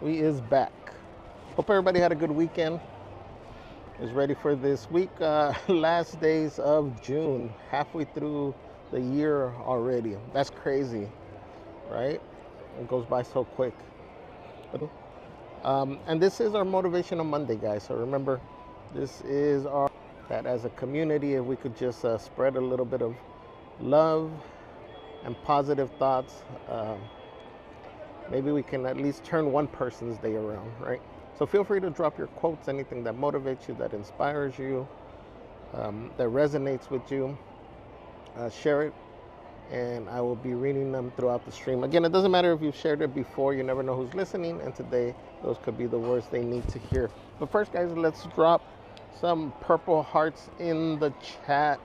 We is back. Hope everybody had a good weekend. Is ready for this week. Last days of June, halfway through the year already. That's crazy, right? It goes by so quick. And this is our Motivational Monday, guys. So remember, this is our that as a community, if we could just spread a little bit of love and positive thoughts, maybe we can at least turn one person's day around, right? So feel free to drop your quotes, anything that motivates you, that inspires you, that resonates with you. Share it, and I will be reading them throughout the stream. Again, it doesn't matter if you've shared it before, you never know who's listening, and today those could be the words they need to hear. But first, guys, let's drop some purple hearts in the chat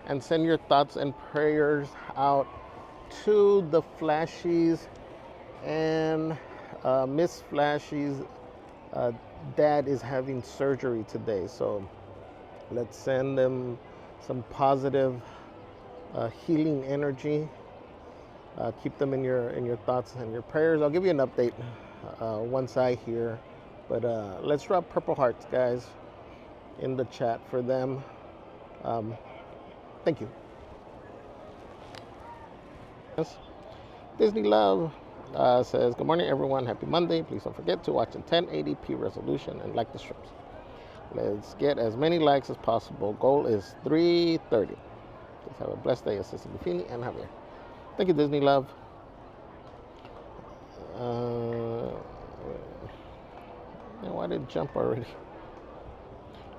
and send your thoughts and prayers out to the Flashies and Miss Flashy's dad is having surgery today. So let's send them some positive healing energy. Keep them in your thoughts and your prayers. I'll give you an update once I hear. But let's drop purple hearts, guys, in the chat for them. Thank you. Yes. Disney Love says, good morning, everyone. Happy Monday. Please don't forget to watch in 1080p resolution and like the strips. Let's get as many likes as possible. Goal is 330. Let's have a blessed day, Assistant Buffini and Javier. Thank you, Disney Love. Why did it jump already?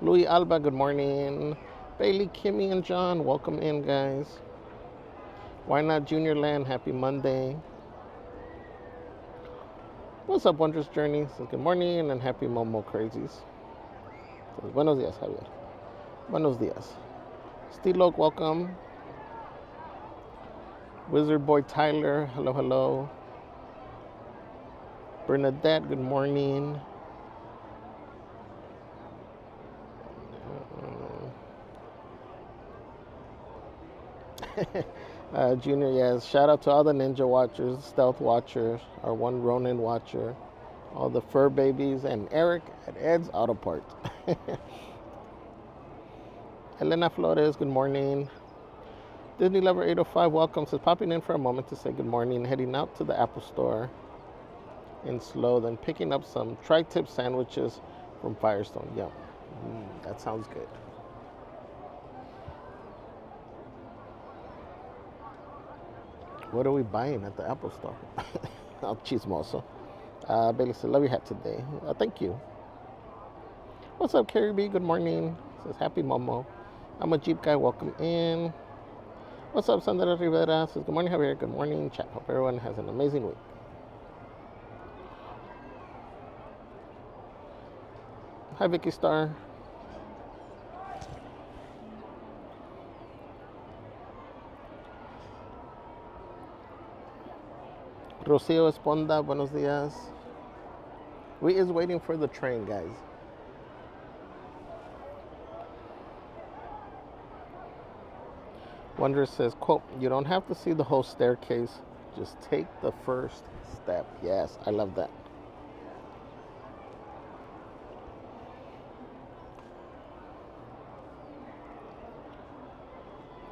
Louis Alba, good morning. Bailey, Kimmy, and John, welcome in, guys. Why not Junior Land? Happy Monday. What's up, Wondrous Journey? Says good morning and happy Momo Crazies. Says, buenos dias, Javier. Buenos dias. Steve Loke, welcome. Wizard Boy Tyler, hello, hello. Bernadette, good morning. Junior, yes. Shout out to all the Ninja Watchers, Stealth Watchers, our one Ronin Watcher, all the fur babies, and Eric at Ed's Auto Parts. Elena Flores, good morning. Disney Lover 805, welcome. Says popping in for a moment to say good morning, heading out to the Apple Store in slow, then picking up some tri-tip sandwiches from Firestone. Yum. That sounds good. What are we buying at the Apple Store? Oh, chismoso. Bailey said, love your hat today. Thank you. What's up, Carrie B? Good morning. Says, happy Momo. I'm a Jeep guy. Welcome in. What's up, Sandra Rivera? Says, good morning, Javier. Good morning, chat. Hope everyone has an amazing week. Hi, Vicky Star. Rocio Esponda, buenos dias. We is waiting for the train, guys. Wonder says, quote, you don't have to see the whole staircase. Just take the first step. Yes, I love that.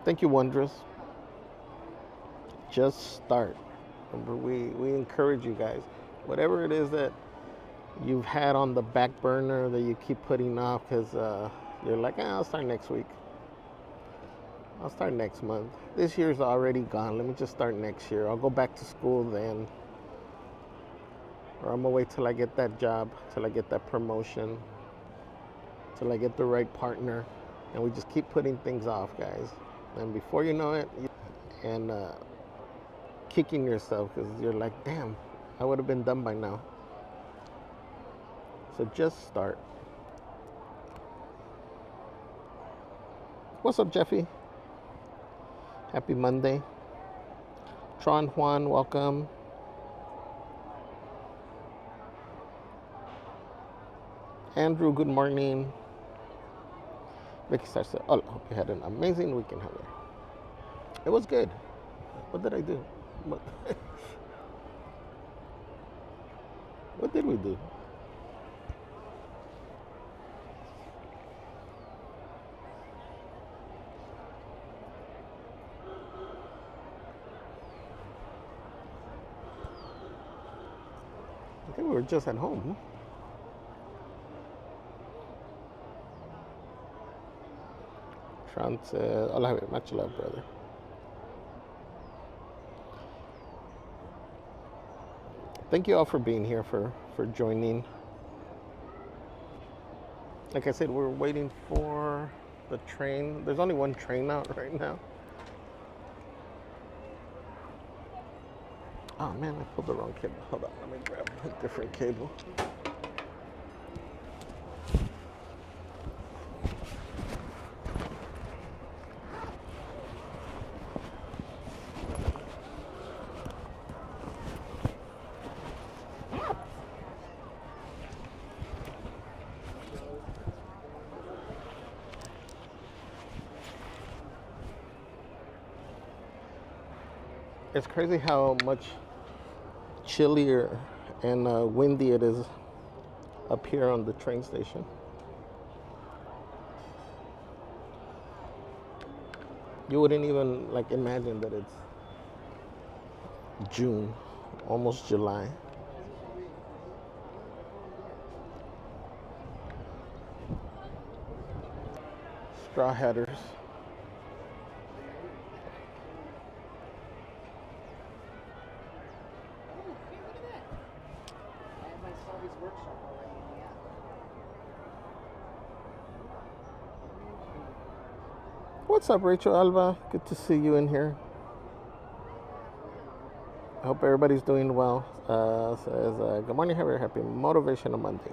Thank you, Wondrous. Just start. Remember, we encourage you guys. Whatever it is that you've had on the back burner that you keep putting off because you're like, I'll start next week. I'll start next month. This year's already gone. Let me just start next year. I'll go back to school then. Or I'm going to wait till I get that job, till I get that promotion, till I get the right partner. And we just keep putting things off, guys. And before you know it, and kicking yourself because you're like, damn, I would have been done by now. So just start. What's up, Jeffy? Happy Monday. Tron Juan, welcome. Andrew, good morning. Vicky Star said, oh, hope you had an amazing weekend, Javier. It was good. What did I do? What? What did we do? I think we were just at home. Sean said, I'll have it. Much love, brother. Thank you all for being here, for joining. Like I said, we're waiting for the train. There's only one train out right now. Oh man, I pulled the wrong cable. Hold on, let me grab a different cable. It's crazy how much chillier and windy it is up here on the train station. You wouldn't even like imagine that it's June, almost July. Straw Hatters. What's up, Rachel Alba? Good to see you in here. I hope everybody's doing well. Says, good morning, Javier. Happy Motivational Monday.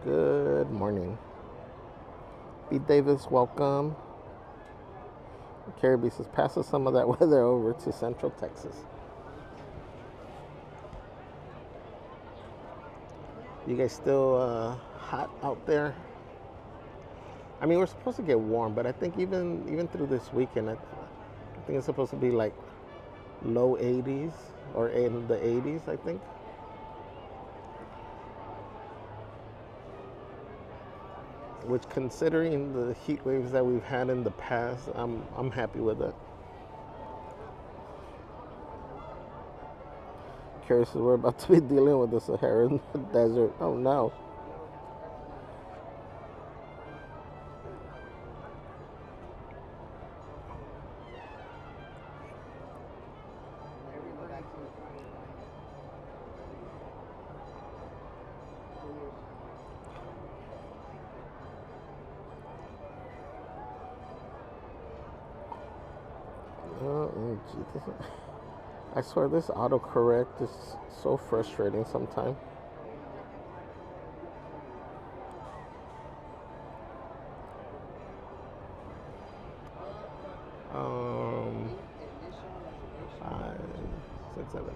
Good morning. B. Davis, welcome. Caribbean says, passes some of that weather over to Central Texas. You guys still hot out there? I mean, we're supposed to get warm, but I think even through this weekend, I think it's supposed to be like low 80s or in the 80s, I think. Which, considering the heat waves that we've had in the past, I'm happy with it. Curious, we're about to be dealing with the Saharan desert. Oh no. I swear this autocorrect is so frustrating sometimes. Five, six, seven.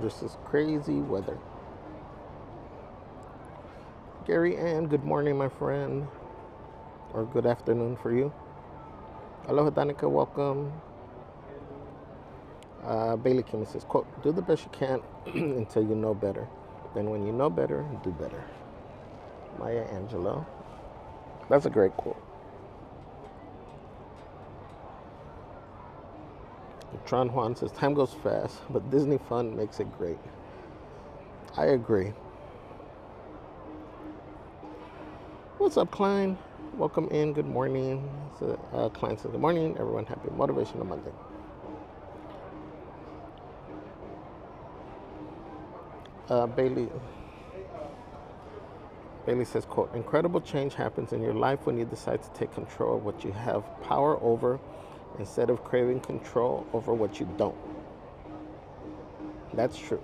Just this crazy weather. Gary Ann, good morning, my friend. Or good afternoon for you. Aloha Danica, welcome. Bailey Kim says, quote, do the best you can until you know better. Then when you know better, do better. Maya Angelou. That's a great quote. Tron Juan says, time goes fast, but Disney fun makes it great. I agree. What's up, Klein? Welcome in. Good morning. So, Klein says, good morning, everyone. Happy Motivational Monday. Bailey says, quote, incredible change happens in your life when you decide to take control of what you have power over instead of craving control over what you don't. That's true.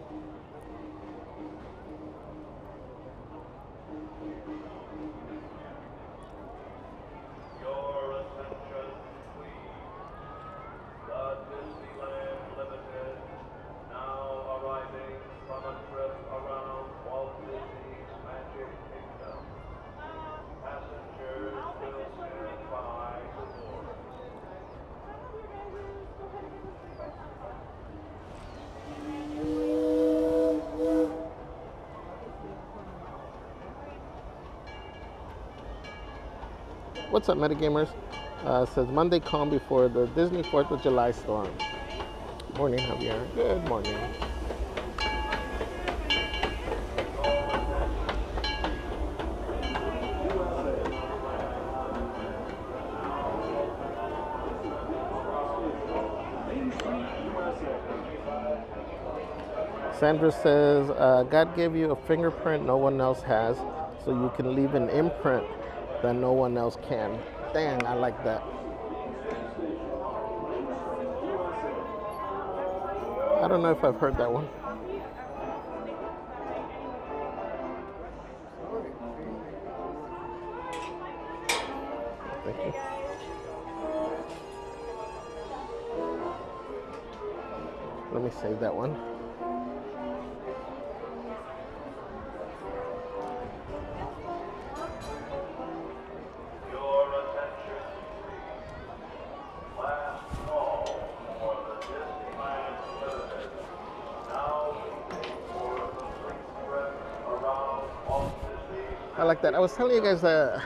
Your attention, please. The Disneyland Limited now arriving from a trip around Walt Disney's Magic Kingdom. Passengers will stand by the door. What's up, metagamers? Says Monday calm before the Disney 4th of July storm. Morning, Javier. Good morning. Sandra says, God gave you a fingerprint no one else has, so you can leave an imprint that no one else can. Dang, I like that. I don't know if I've heard that one. Thank you. Let me save that one. Your attention, please. Last call for the Disneyland Limited. Now leaving for a complete trip around Walt Disney's I like that. I was telling you guys that,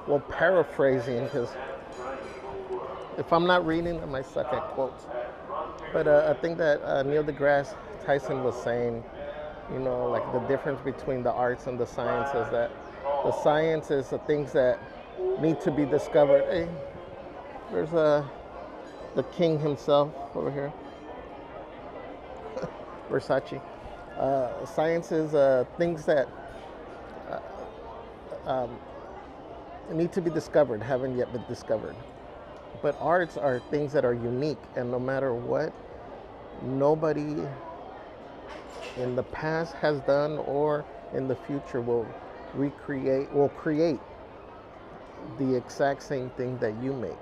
well, paraphrasing, because if I'm not reading, I might suck at quotes. But I think that Neil deGrasse Tyson was saying, you know, like the difference between the arts and the sciences, that the science is the things that need to be discovered. Hey, there's the king himself over here, Versace. Science is things that need to be discovered, haven't yet been discovered. But arts are things that are unique, and no matter what, nobody in the past has done or in the future will create the exact same thing that you make.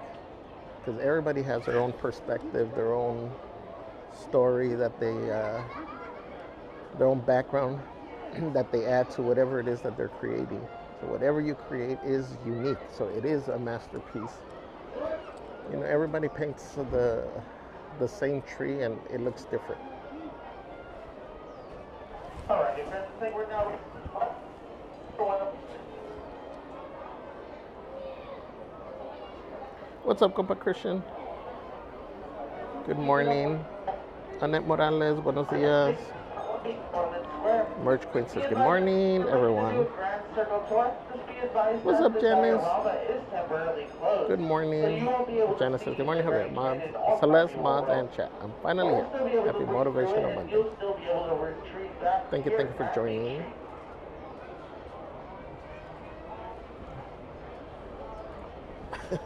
Because everybody has their own perspective, their own story that they, their own background that they add to whatever it is that they're creating. So whatever you create is unique. So it is a masterpiece. You know, everybody paints the same tree and it looks different. All right, friends, I think we're now. What's up, compa Christian? Good morning. Annette Morales, buenos dias. Merch Queen says, good morning, everyone. What's up, Janice? Good morning. Janice says, good morning, Javier, Mod, Celeste, Mod, and chat. I'm finally here. Happy Motivational Monday. Thank you for joining.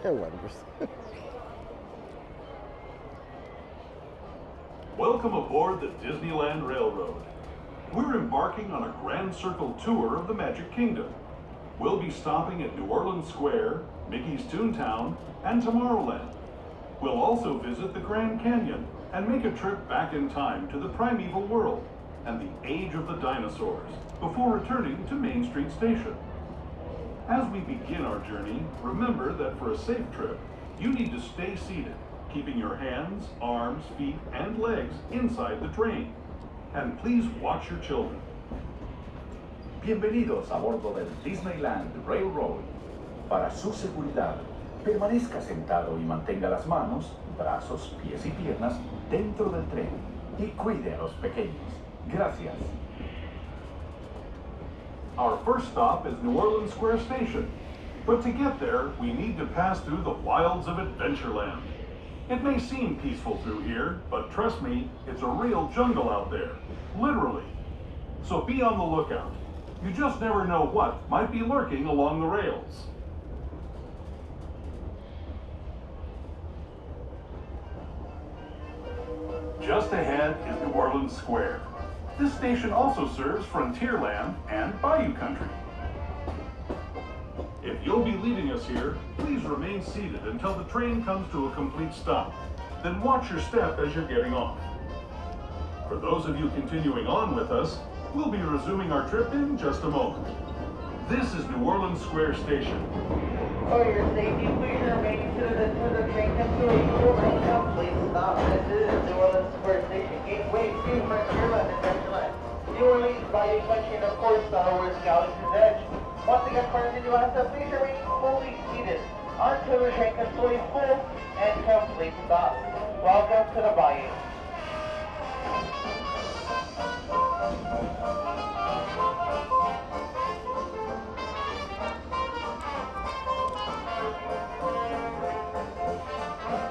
Wonders. Welcome aboard the Disneyland Railroad. We're embarking on a Grand Circle tour of the Magic Kingdom. We'll be stopping at New Orleans Square, Mickey's Toontown, and Tomorrowland. We'll also visit the Grand Canyon and make a trip back in time to the primeval world and the age of the dinosaurs before returning to Main Street Station. As we begin our journey, remember that for a safe trip, you need to stay seated, keeping your hands, arms, feet, and legs inside the train. And please watch your children. Bienvenidos a bordo del Disneyland Railroad. Para su seguridad, permanezca sentado y mantenga las manos, brazos, pies y piernas dentro del tren y cuide a los pequeños. Gracias. Our first stop is New Orleans Square Station. But to get there, we need to pass through the wilds of Adventureland. It may seem peaceful through here, but trust me, it's a real jungle out there. Literally. So be on the lookout. You just never know what might be lurking along the rails. Just ahead is New Orleans Square. This station also serves Frontierland and Bayou Country. If you'll be leaving us here, please remain seated until the train comes to a complete stop. Then watch your step as you're getting off. For those of you continuing on with us, we'll be resuming our trip in just a moment. This is New Orleans Square Station. For your safety, please remain seated until the train comes to a full stop. Please stop. This is New Orleans Square Station. Gateway to Frontierland and Disneyland. New Orleans, Bayou Country, and of course, Star Wars Galaxy's Edge. Once again, friends, and you want to please remain fully seated until the train comes to a full and complete stop. Welcome to the Bayou.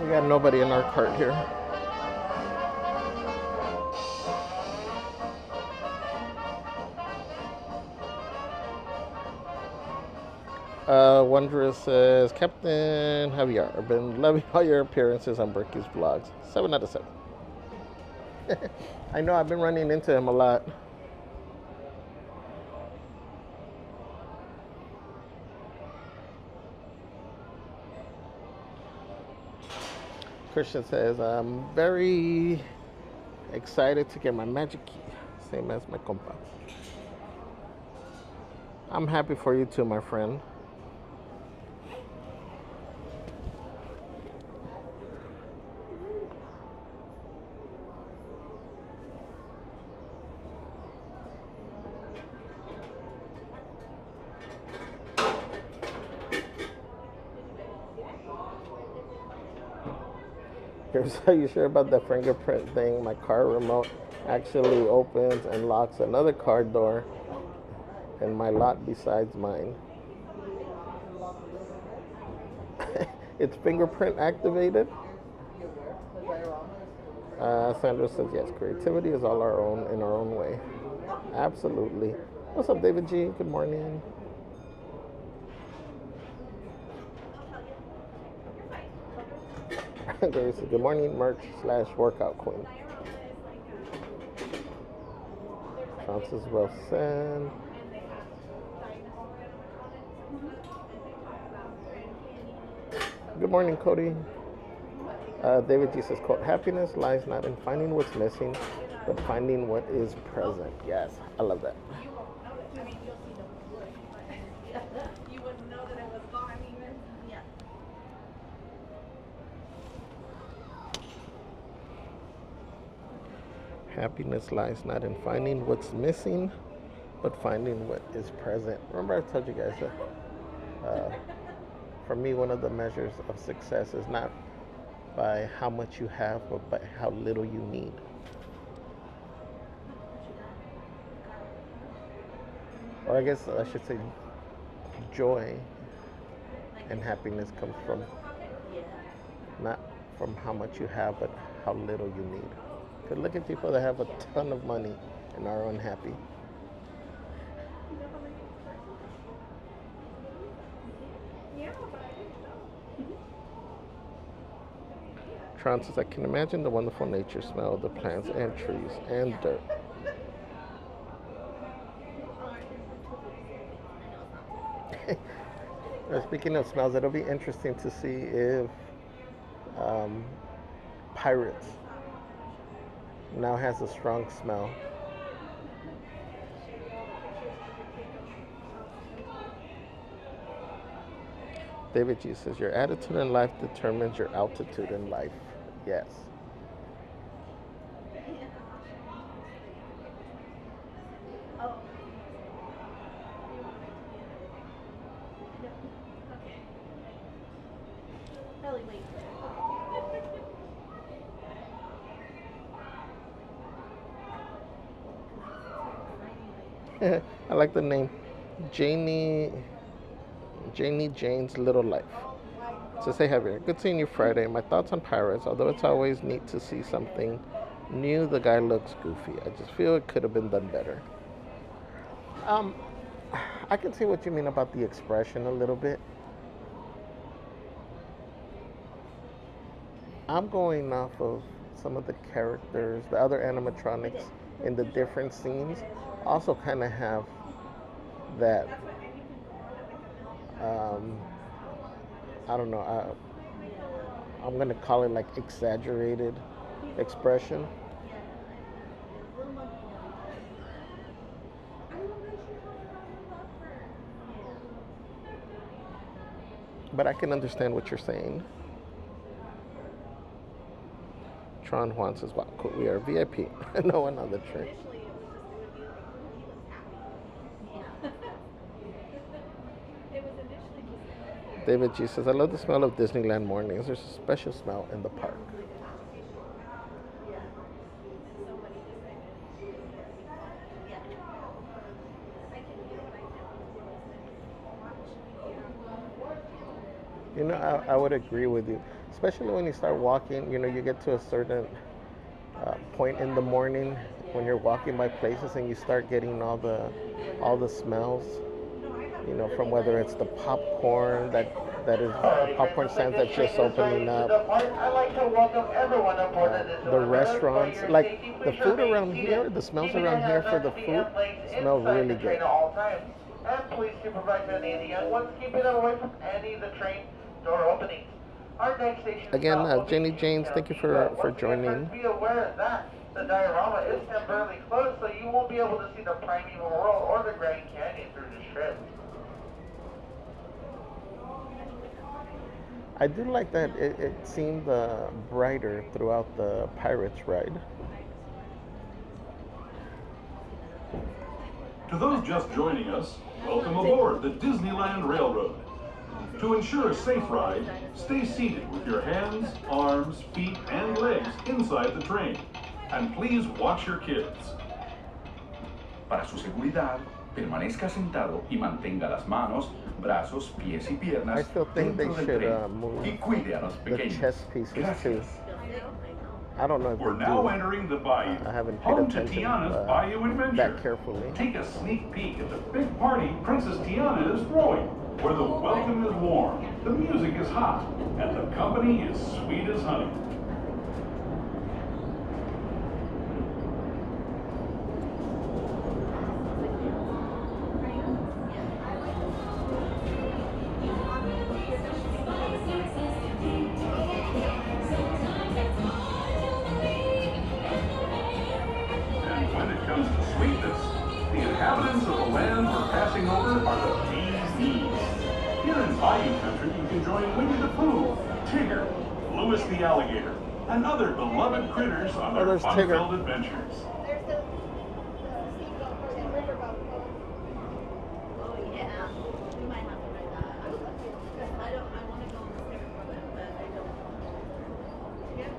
We got nobody in our cart here. Wondrous says, Captain Javier, I've been loving all your appearances on Berkey's vlogs. 7 out of 7. I know, I've been running into him a lot. Christian says, I'm very excited to get my magic key. Same as my compa. I'm happy for you too, my friend. Are you sure about the fingerprint thing? My car remote actually opens and locks another car door in my lot besides mine. It's fingerprint activated. Sandra says yes, creativity is all our own in our own way. Absolutely. What's up, David G? Good morning. Gary says, good morning, merch / workout queen. Francis well said. Good morning, Cody. David G says, quote, happiness lies not in finding what's missing, but finding what is present. Yes, I love that. You wouldn't know that it was gone even. Yeah. Happiness lies not in finding what's missing, but finding what is present. Remember I told you guys that for me, one of the measures of success is not by how much you have, but by how little you need. Or I guess I should say joy and happiness comes from not from how much you have, but how little you need. Because look at people that have a ton of money and are unhappy. Tron says, I can imagine the wonderful nature smell of the plants and trees and dirt. Speaking of smells, it'll be interesting to see if Pirates now has a strong smell. David G says, your attitude in life determines your altitude in life. Yes. I like the name. Jane's Little Life. So say, Javier, good seeing you Friday. My thoughts on Pirates, although it's always neat to see something new, the guy looks goofy. I just feel it could have been done better. I can see what you mean about the expression a little bit. I'm going off of some of the characters, the other animatronics in the different scenes, also kind of have that. Um, I don't know. I'm gonna call it like exaggerated expression. But I can understand what you're saying. Tron Juan says, wow, cool, we are VIP. No one on the train. David G says, I love the smell of Disneyland mornings. There's a special smell in the park. You know, I would agree with you, especially when you start walking. You know, you get to a certain point in the morning when you're walking by places and you start getting all the smells. You know, from whether it's the popcorn that is popcorn stands that's just opening up, I'd like to welcome everyone aboard the restaurants, like the food around here, the smells around here for the food smell really good. And please supervise any of the young ones, keeping them away from any of the train door openings. Our next station is Again, not Jenny located James, in thank you Vivo. for Once again, joining. Be aware that the diorama is temporarily closed, so you won't be able to see the primeval world or the Grand Canyon through this trip. I do like that it seemed brighter throughout the Pirates ride. To those just joining us, welcome aboard the Disneyland Railroad. To ensure a safe ride, stay seated with your hands, arms, feet, and legs inside the train. And please watch your kids. Para su seguridad, permanezca sentado y mantenga las manos, brazos, pies y I piernas still think they dentro del should tren move y cuide a los the pequeños. chess pieces too. Gracias. I don't know if We're they now do. entering the bayou, I haven't paid home to attention Tiana's Bayou Adventure. that carefully. Take a sneak peek at the big party Princess Tiana is throwing, where the welcome is warm, the music is hot, and the company is sweet as honey. And when it comes to sweetness, the inhabitants of the land we're passing over are the bee's knees. Here in Bayou Country, you can join Winnie the Pooh, Tigger, Louis the Alligator, and other beloved critters on their there's Tigger. fun-filled adventures. There's the seagull or the riverboat. Oh yeah, we might have to ride that. I want to go on the riverboat, but I don't. Yeah.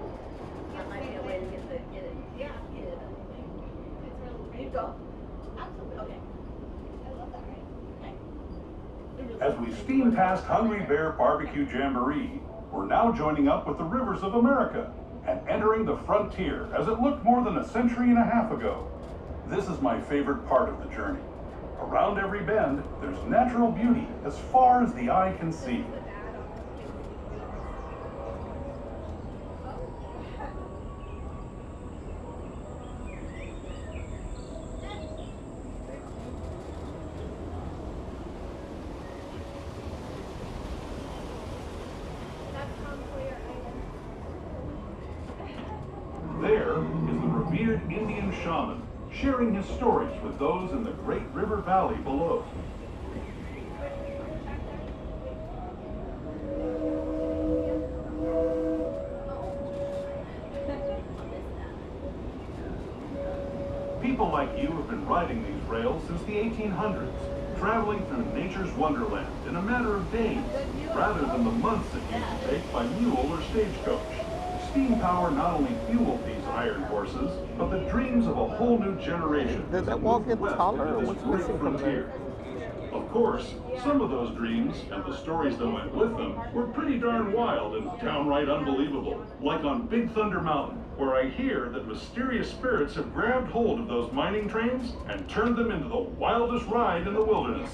That might be a way to get it. Yeah. Get it. It's really. You go. Absolutely. Okay. I love that ride. Okay. As we steam past Hungry Bear Barbecue Jamboree, we're now joining up with the rivers of America and entering the frontier as it looked more than a century and a half ago. This is my favorite part of the journey. Around every bend, there's natural beauty as far as the eye can see. There is the revered Indian shaman sharing his stories with those in the Great River Valley below. People like you have been riding these rails since the 1800s, traveling through nature's wonderland in a matter of days, rather than the months it used to take by mule or stagecoach. Steam power not only fueled these iron horses, but the dreams of a whole new generation. Did that wall get taller, or what's missing from there? Of course, some of those dreams and the stories that went with them were pretty darn wild and downright unbelievable. Like on Big Thunder Mountain, where I hear that mysterious spirits have grabbed hold of those mining trains and turned them into the wildest ride in the wilderness.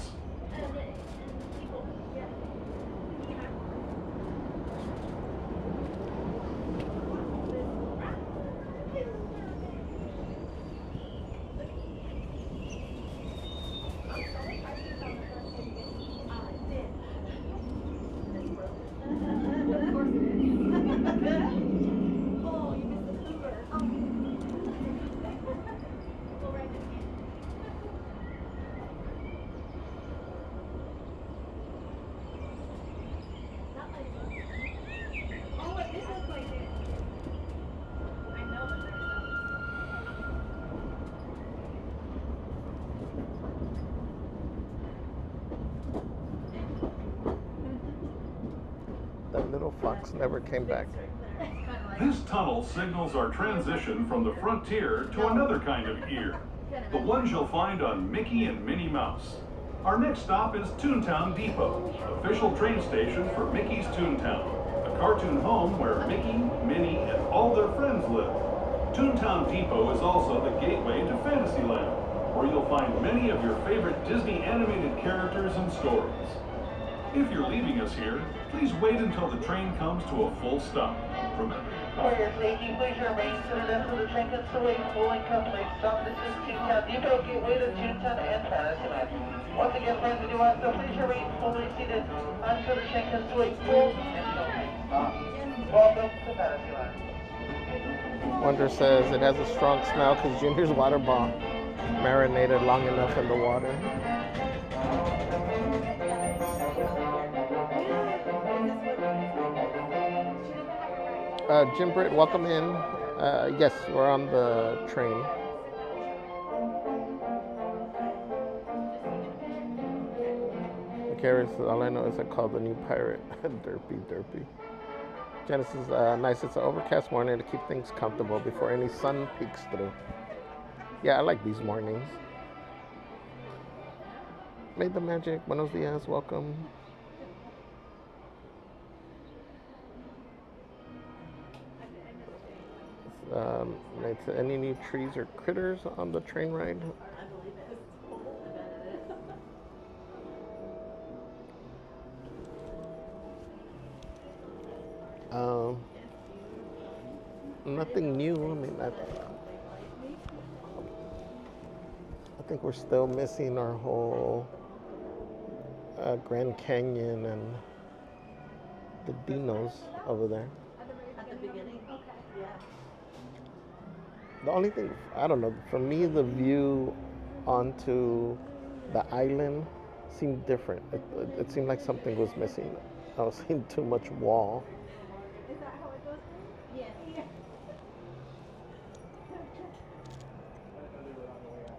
fox never came back. This tunnel signals our transition from the frontier to another kind of ear, the ones you'll find on Mickey and Minnie Mouse. Our next stop is Toontown Depot, official train station for Mickey's Toontown, a cartoon home where Mickey, Minnie, and all their friends live. Toontown Depot is also the gateway to Fantasyland, where you'll find many of your favorite Disney animated characters and stories. If you're leaving us here, please wait until the train comes to a full stop. Remember, For your safety, please remain seated until the train comes to a full and complete stop. This is Toontown Depot, gateway to Toontown and Fantasyland. Once again, friends, we do ask that please remain fully seated until the train comes to a full and complete stop. Welcome to Fantasyland. Wonder says it has a strong smell because Junior's water ball marinated long enough in the water. Jim Britt, welcome in. Yes, we're on the train. Gareth, all I know is I call the new pirate Derpy. Genesis, nice. It's an overcast morning to keep things comfortable before any sun peeks through. Yeah, I like these mornings. Made the magic. Buenos dias. Welcome. Any new trees or critters on the train ride? Nothing new. I mean, I think we're still missing our whole Grand Canyon and the dinos over there. At the beginning? Okay. Yeah. The only thing, I don't know, for me, the view onto the island seemed different. It seemed like something was missing. I was seeing too much wall. Is that how it goes? Yes. Yeah.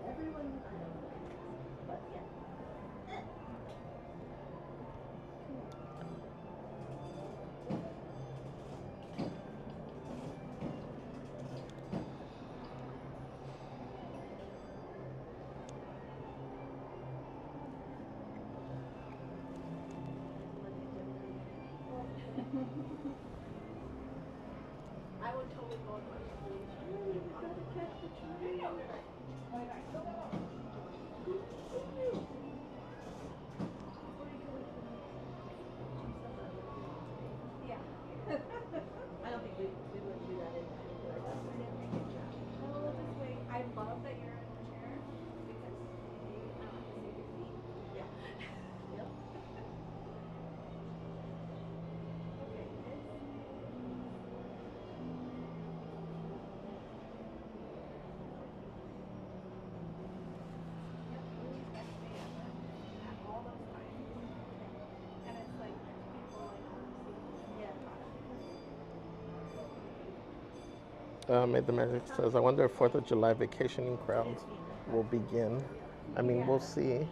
Everyone, but yeah. I would totally go with my Yeah. I don't think we would do that in like that. Well, we'll just wait. I love that you're in the chair because I don't have to see your feet. Yeah. Yep. Okay. Made the Magic says, I wonder if 4th of July vacationing crowds will begin. I mean, we'll see.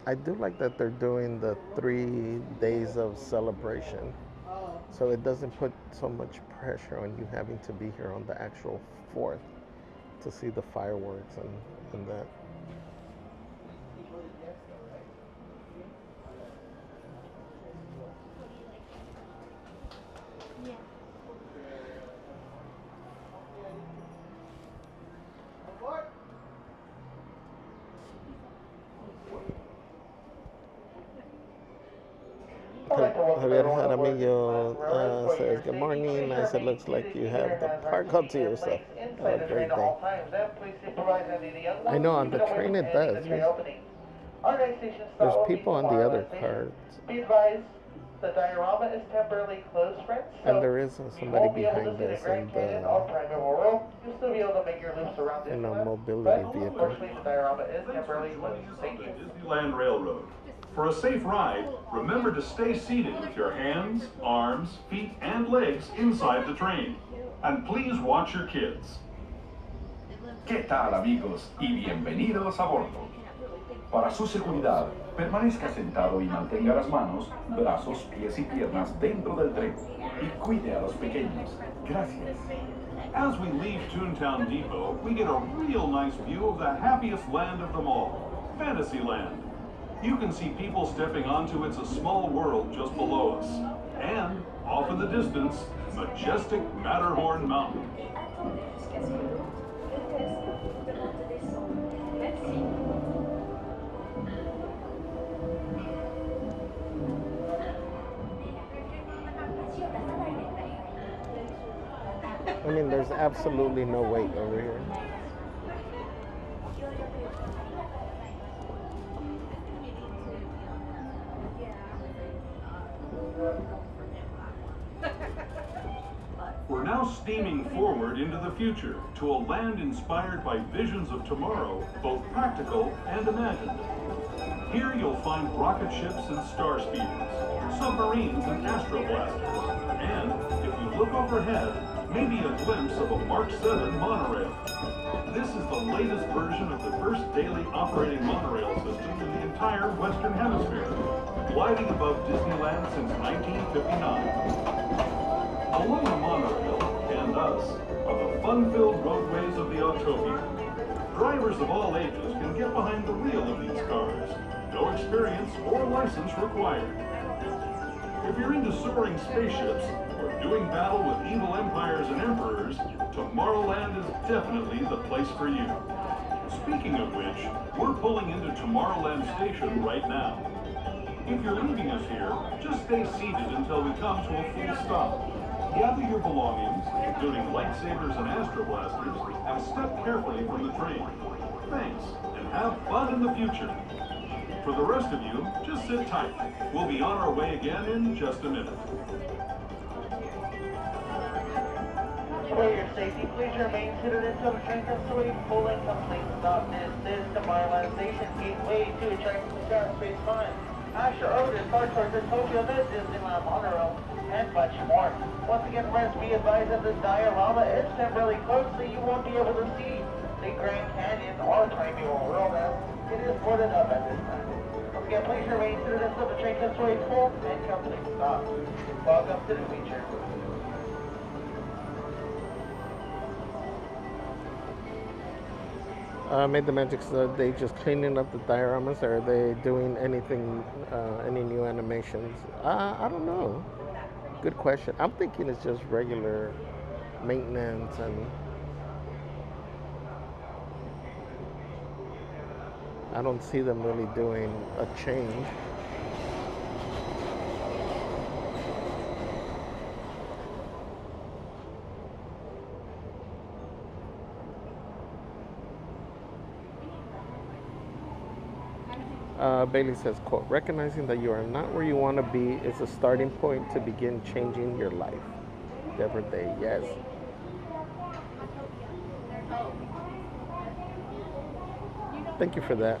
I do like that they're doing the 3 days of celebration. So it doesn't put so much pressure on you having to be here on the actual 4th to see the fireworks and that. Yeah. Javier Jaramillo says, good morning. Nice, it looks like you have the park all to yourself. Have a great day. I know, on the train it does. There's people on the other cards. Be advised, the diorama is temporarily closed, friends. And there is somebody behind us in a mobility vehicle. Unfortunately, the diorama is temporarily closed. Thank you. Disneyland Railroad. For a safe ride, remember to stay seated with your hands, arms, feet, and legs inside the train. And please watch your kids. ¿Qué tal, amigos? Y bienvenidos a bordo. Para su seguridad, permanezca sentado y mantenga las manos, brazos, pies y piernas dentro del tren. Y cuide a los pequeños. Gracias. As we leave Toontown Depot, we get a real nice view of the happiest land of them all, Fantasyland. You can see people stepping onto It's a Small World just below us. And, off in the distance, majestic Matterhorn Mountain. I mean, there's absolutely no wait over here. We're now steaming forward into the future to a land inspired by visions of tomorrow, both practical and imagined. Here you'll find rocket ships and star speeders, submarines and astroblasters, and, if you look overhead, maybe a glimpse of a Mark 7 monorail. This is the latest version of the first daily operating monorail system in the entire Western Hemisphere, gliding above Disneyland since 1959. Along the monorail, and us, are the fun-filled roadways of the Autopia. Drivers of all ages can get behind the wheel of these cars. No experience or license required. If you're into soaring spaceships or doing battle with evil empires and emperors, Tomorrowland is definitely the place for you. Speaking of which, we're pulling into Tomorrowland Station right now. If you're leaving us here, just stay seated until we come to a full stop. Gather your belongings, including lightsabers and astroblasters, and step carefully from the train. Thanks, and have fun in the future. For the rest of you, just sit tight. We'll be on our way again in just a minute. For your safety, please remain seated until the train comes to a full and complete stop. This is Tomorrowland Station, gateway to attracting star space fun. Astro Orbit, Star Tours, Tokyo, the Disneyland monorail, and much more. Once again, friends, be advised that the diorama is temporarily closed, so you won't be able to see the Grand Canyon or Primeval World as it is boarded up at this time. Once again, please remain seated until the train comes to a full and complete stop. Welcome to the future. Made the Magic, so are they just cleaning up the dioramas, or are they doing anything, any new animations? I don't know. Good question. I'm thinking it's just regular maintenance, and I don't see them really doing a change. Bailey says, quote, recognizing that you are not where you want to be is a starting point to begin changing your life. Deborah Day, yes. Thank you for that.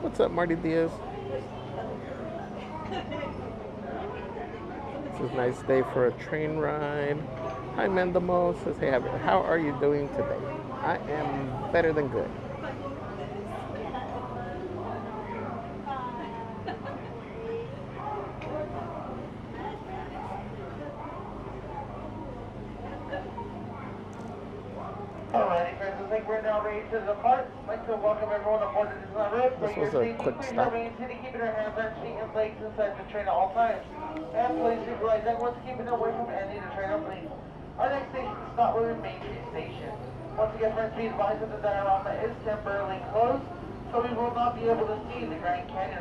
What's up, Marty Diaz? This is a nice day for a train ride. Hi, Mendamo says, hey, how are you doing today? I am better than good. Alrighty, friends, I think we're now ready to depart. I'd like to welcome everyone aboard the Disneyland Road. For This your was a safety, quick please stop. remain seated, keeping our hands on feet and legs inside the train at all times. And please visualize everyone's keeping away from any of the train openings. Our next station stop will be Main Street Station. Once again, friends, be advised that the diorama is temporarily closed, so we will not be able to see the Grand Canyon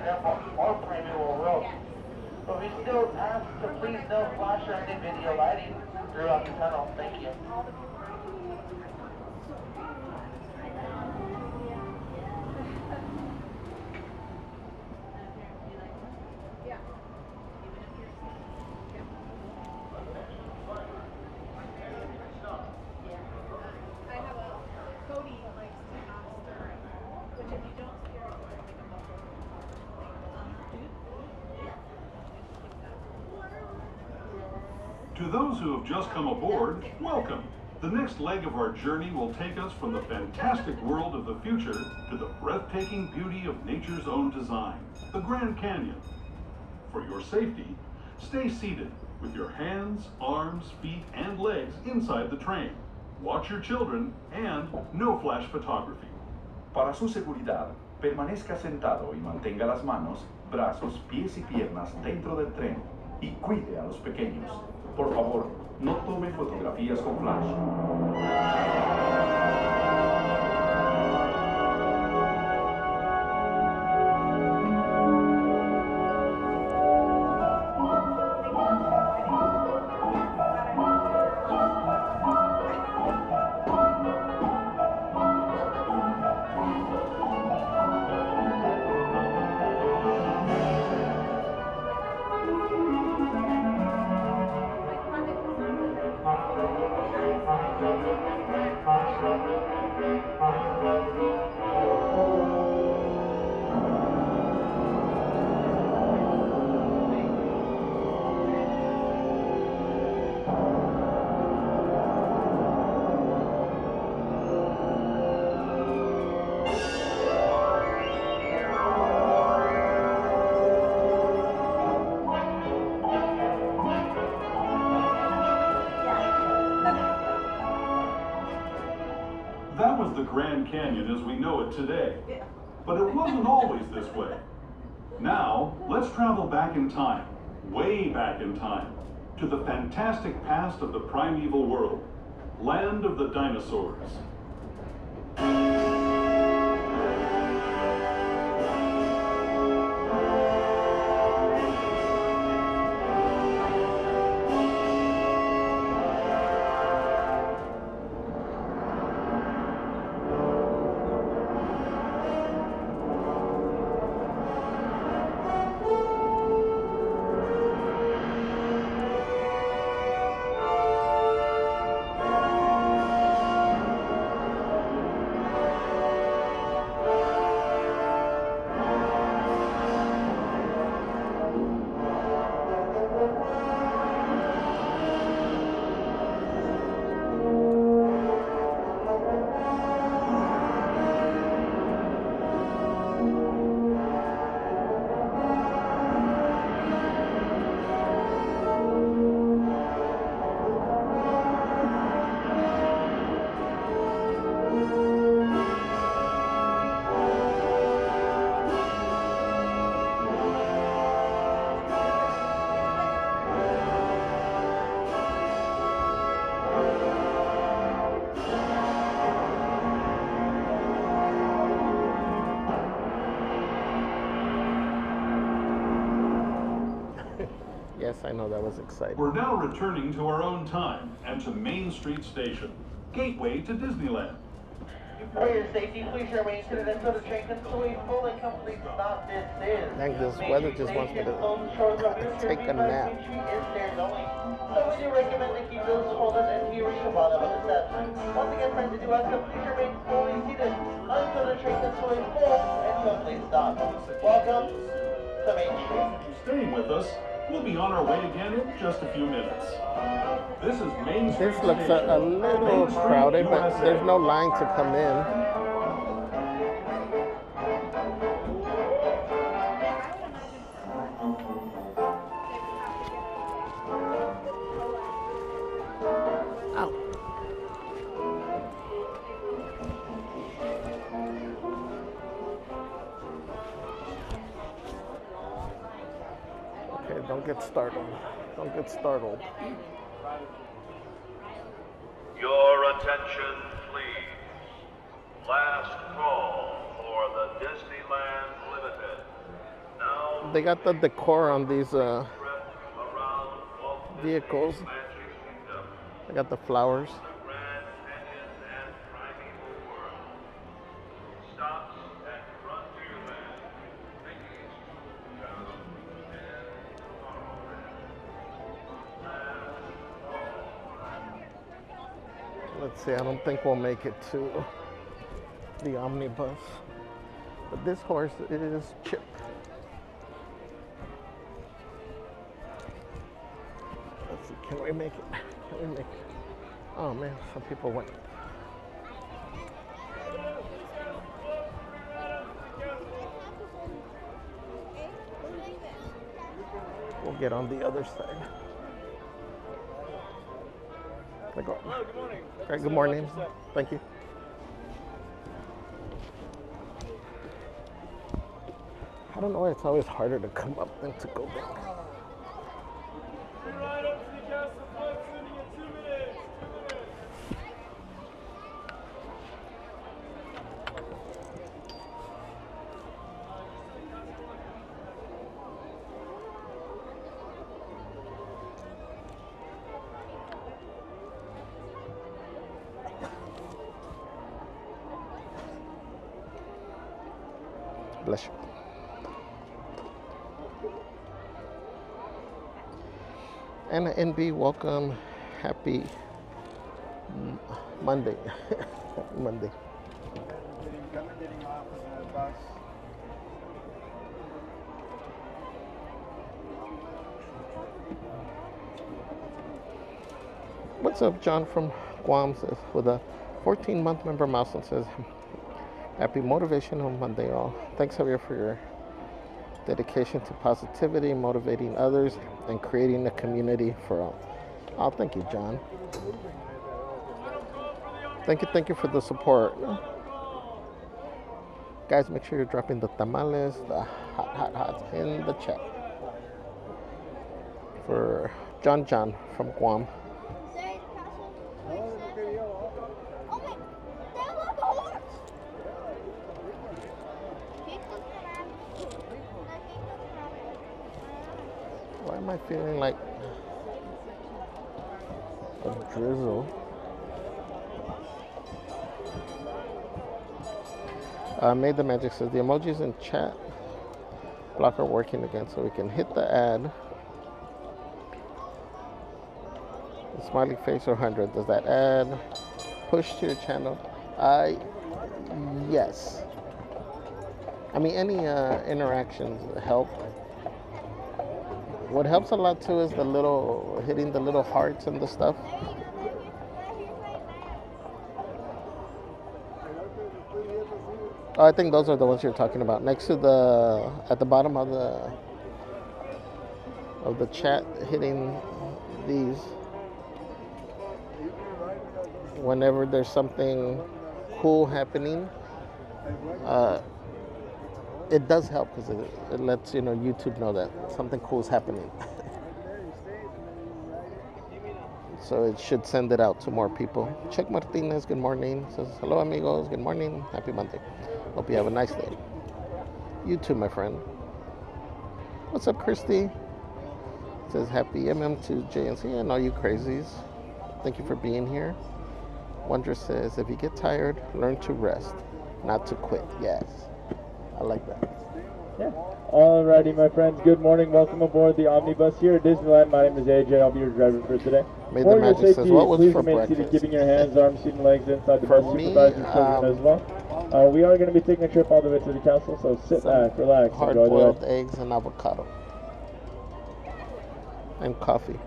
or Primeval World. But we still ask to please no flash or any video lighting throughout the tunnel. Thank you. To those who have just come aboard, welcome. The next leg of our journey will take us from the fantastic world of the future to the breathtaking beauty of nature's own design, the Grand Canyon. For your safety, stay seated with your hands, arms, feet, and legs inside the train. Watch your children and no flash photography. Para su seguridad, permanezca sentado y mantenga las manos, brazos, pies y piernas dentro del tren y cuide a los pequeños. Por favor, no tome fotografías con flash. That was the Grand Canyon as we know it today. But it wasn't always this way. Now, let's travel back in time, way back in time, to the fantastic past of the primeval world, land of the dinosaurs. Yes, I know that was exciting. We're now returning to our own time and to Main Street Station, gateway to Disneyland. For your safety, please remain seated until the train comes to a full and complete stop. This is Thank this Main weather Street just wants me Station. to All the shores of this take a Main nap. Street is there only. So we do recommend that you those folded until you reach the bottom of the steps. Once again, friends, if you ask them, please remain fully seated until the train comes to a full and complete stop. Welcome to Main Street. Staying with us, we'll be on our way again in just a few minutes. This is Main Street This looks a Station, little Main Street, crowded, but USA. there's no line to come in. Ow. Okay, don't get startled. Don't get startled. Your attention, please. Last call for the Disneyland Limited. Now They got the decor on these around Walt vehicles. Disney's Magic Kingdom, They got the flowers. the Grand Canyon and Primeval World. Stops at Frontierland, Mickey's Toontown, and Tomorrowland. Last call. Let's see, I don't think we'll make it to the omnibus. But this horse is Chip. Let's see, can we make it? Can we make it? Oh man, some people went. We'll get on the other side. Hello, good morning. Great, good morning. Thank you. I don't know why it's always harder to come up than to go back. Right up to the castle flight sending in 2 minutes. 2 minutes. Bless you. Anna NB, welcome. Happy Monday. Happy Monday. Getting off of the bus. What's up, John from Guam says with a 14-month member milestone says happy Motivational Monday all. Thanks Javier for your dedication to positivity, motivating others, and creating a community for all. Oh, thank you, John. Thank you for the support. Guys, make sure you're dropping the tamales, the hot in the chat. For John from Guam. Why am I feeling like a drizzle? Made the Magic says the emojis in chat block are working again, so we can hit the ad. The smiley face or 100. Does that ad push to your channel? Yes. I mean, any interactions help. What helps a lot too is hitting the little hearts and the stuff. Oh, I think those are the ones you're talking about. Next to at the bottom of the chat, hitting these. Whenever there's something cool happening, it does help because it lets YouTube know that something cool is happening. So it should send it out to more people. Chuck Martinez, good morning. Says, hello amigos, good morning. Happy Monday. Hope you have a nice day. You too, my friend. What's up, Christy? Says, happy MM to JNC and all you crazies. Thank you for being here. Wonder says, if you get tired, learn to rest, not to quit. Yes. I like that. Yeah. Alrighty, my friends. Good morning. Welcome aboard the Omnibus here at Disneyland. My name is AJ. I'll be your driver for today. May For the your Magic safety, says, what was please for remain breakfast? seated, keeping your hands, arms, feet, and legs inside the For bus. me, Supervise your children as well. We are going to be taking a trip all the way to the castle, so sit back, relax, enjoy the hard-boiled ride. eggs and avocado. And coffee.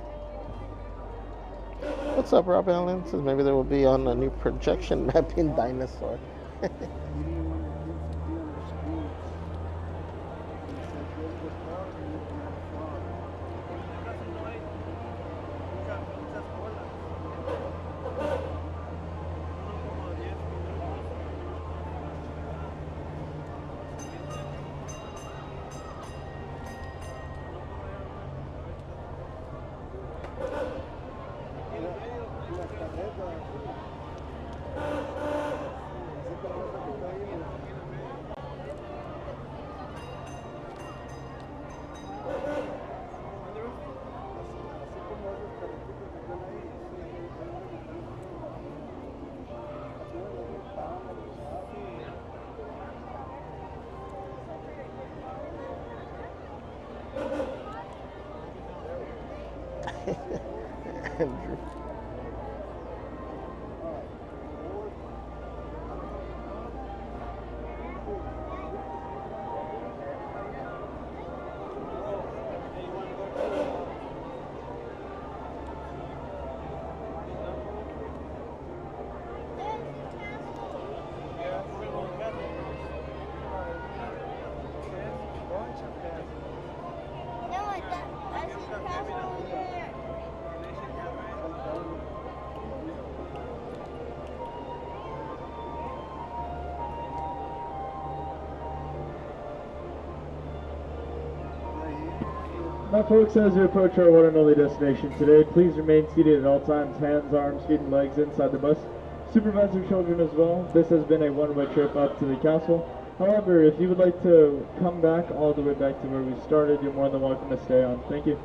What's up, Rob Allen? Says maybe there will be on a new projection mapping dinosaur. Andrew. Now, folks, as we approach our one and only destination today, please remain seated at all times, hands, arms, feet, and legs inside the bus. Supervise your children as well. This has been a one-way trip up to the castle. However, if you would like to come back all the way back to where we started, you're more than welcome to stay on. Thank you.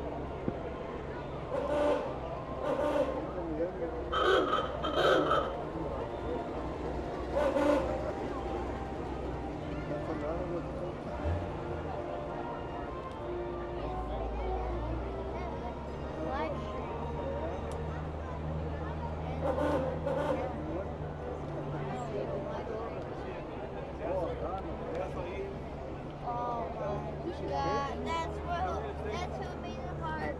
That's what made it hard.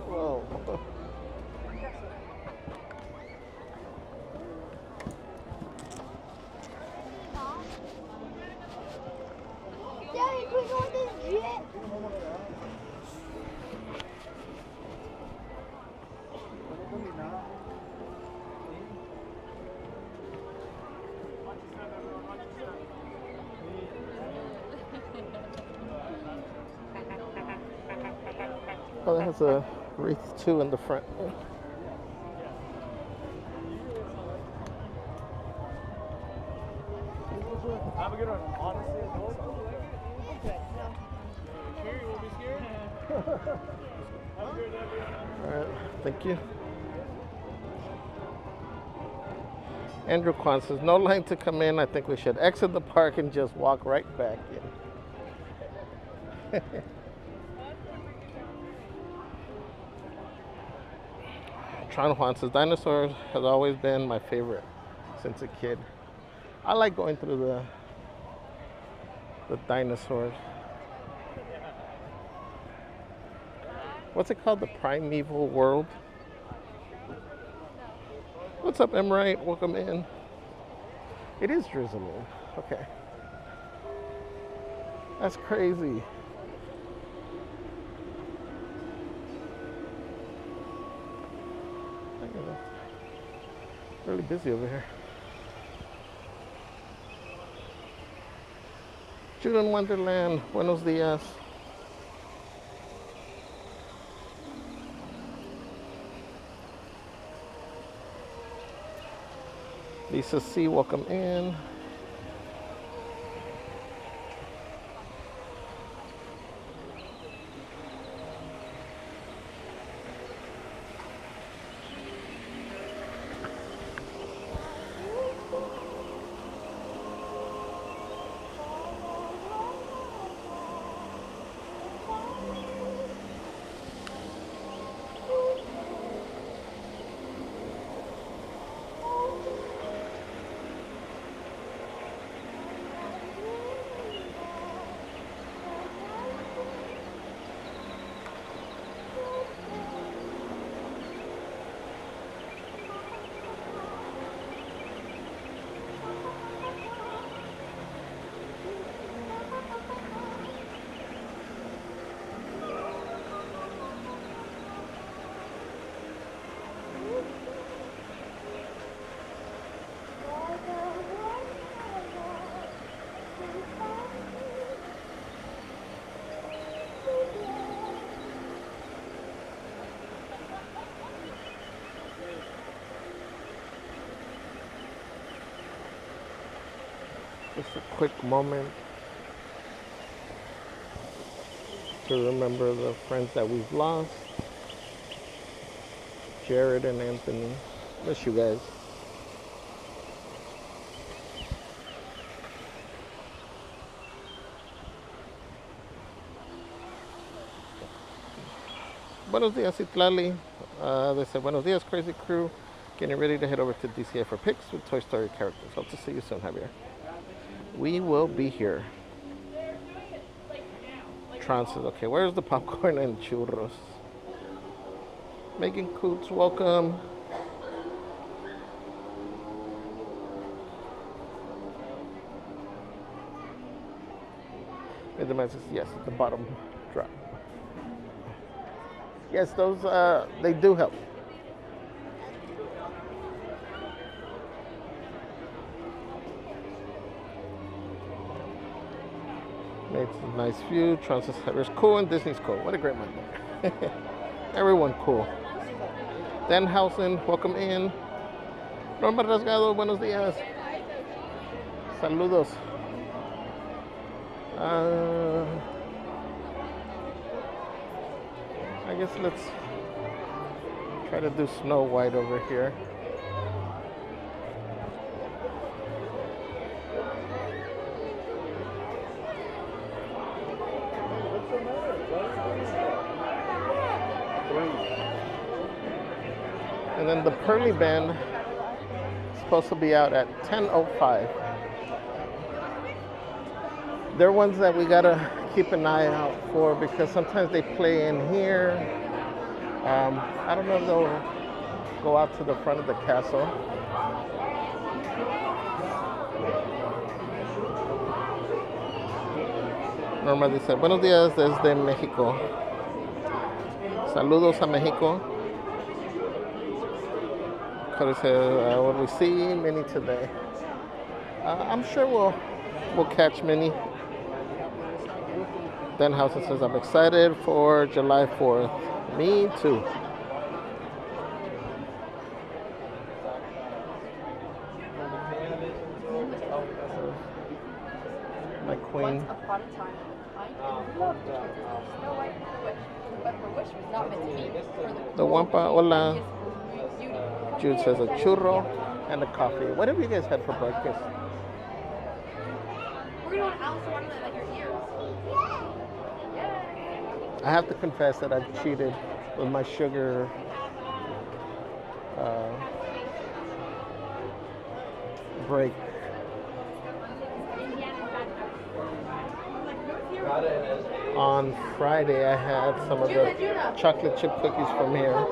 Whoa. Daddy, can we go on this jet? Oh, that has a wreath too in the front. Have a good one. Honestly, as well. Okay. Sure, you won't be scared? Have a good day, everyone. All right, thank you. Andrew Kwan says, no line to come in. I think we should exit the park and just walk right back in. Tron Juan says, dinosaurs has always been my favorite since a kid. I like going through the dinosaurs. What's it called? The primeval world? What's up, Emrite? Welcome in. It is drizzling. Okay. That's crazy. Really busy over here. June Wonderland, buenos dias. Lisa C, welcome in. Just a quick moment to remember the friends that we've lost. Jared and Anthony. Miss you guys. Buenos dias, Itlali. They said, buenos dias, crazy crew. Getting ready to head over to DCA for pics with Toy Story characters. Hope to see you soon, Javier. We will be here. They're doing it like now. Like Tron says, okay, where's the popcorn and churros? Megan Coots, welcome. And the message, yes, the bottom drop. Yes, those they do help. It's a nice view. Transit's cool and Disney's cool. What a great Monday. Everyone cool. Denhausen, welcome in. Norma Rasgado, buenos días. Saludos. I guess let's try to do Snow White over here. And then the Pearly Band is supposed to be out at 10:05. They're ones that we gotta keep an eye out for because sometimes they play in here. I don't know if they'll go out to the front of the castle. Norma dice, buenos días desde México. Saludos a México. Cody says, will we see Minnie today? I'm sure we'll catch Minnie. Denhausen says, I'm excited for July 4th. Me too. My queen. Once upon a time, I loved Snow White and the Witch, but her wish was not meant to be for The Wampa, hola. beauty. Jude says a churro and a coffee. What have you guys had for breakfast? We're going to Alice in Wonderland like your ears. I have to confess that I've cheated with my sugar break. On Friday, I had some of the chocolate chip cookies from here.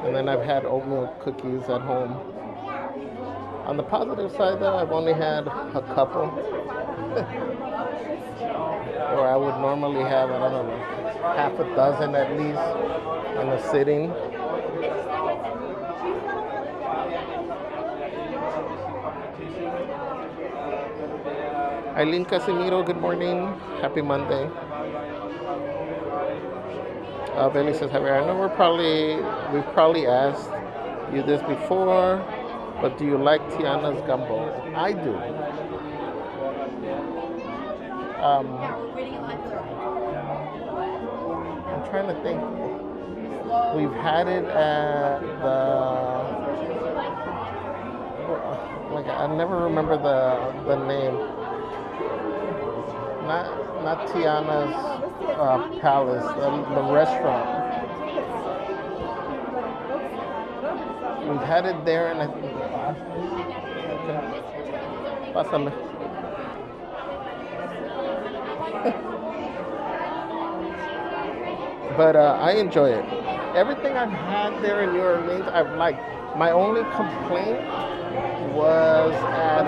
And then I've had oatmeal cookies at home. On the positive side, though, I've only had a couple. Where I would normally have, I don't know, like half a dozen at least in a sitting. Eileen Casimiro, good morning. Happy Monday. Bailey says, Javier, I know we've probably asked you this before, but do you like Tiana's gumbo? I do. I'm trying to think. We've had it at I never remember the name. Not Tiana's Palace, the restaurant. We've had it there, and I think. Okay. Pásame. But I enjoy it. Everything I've had there in New Orleans, I've liked. My only complaint was at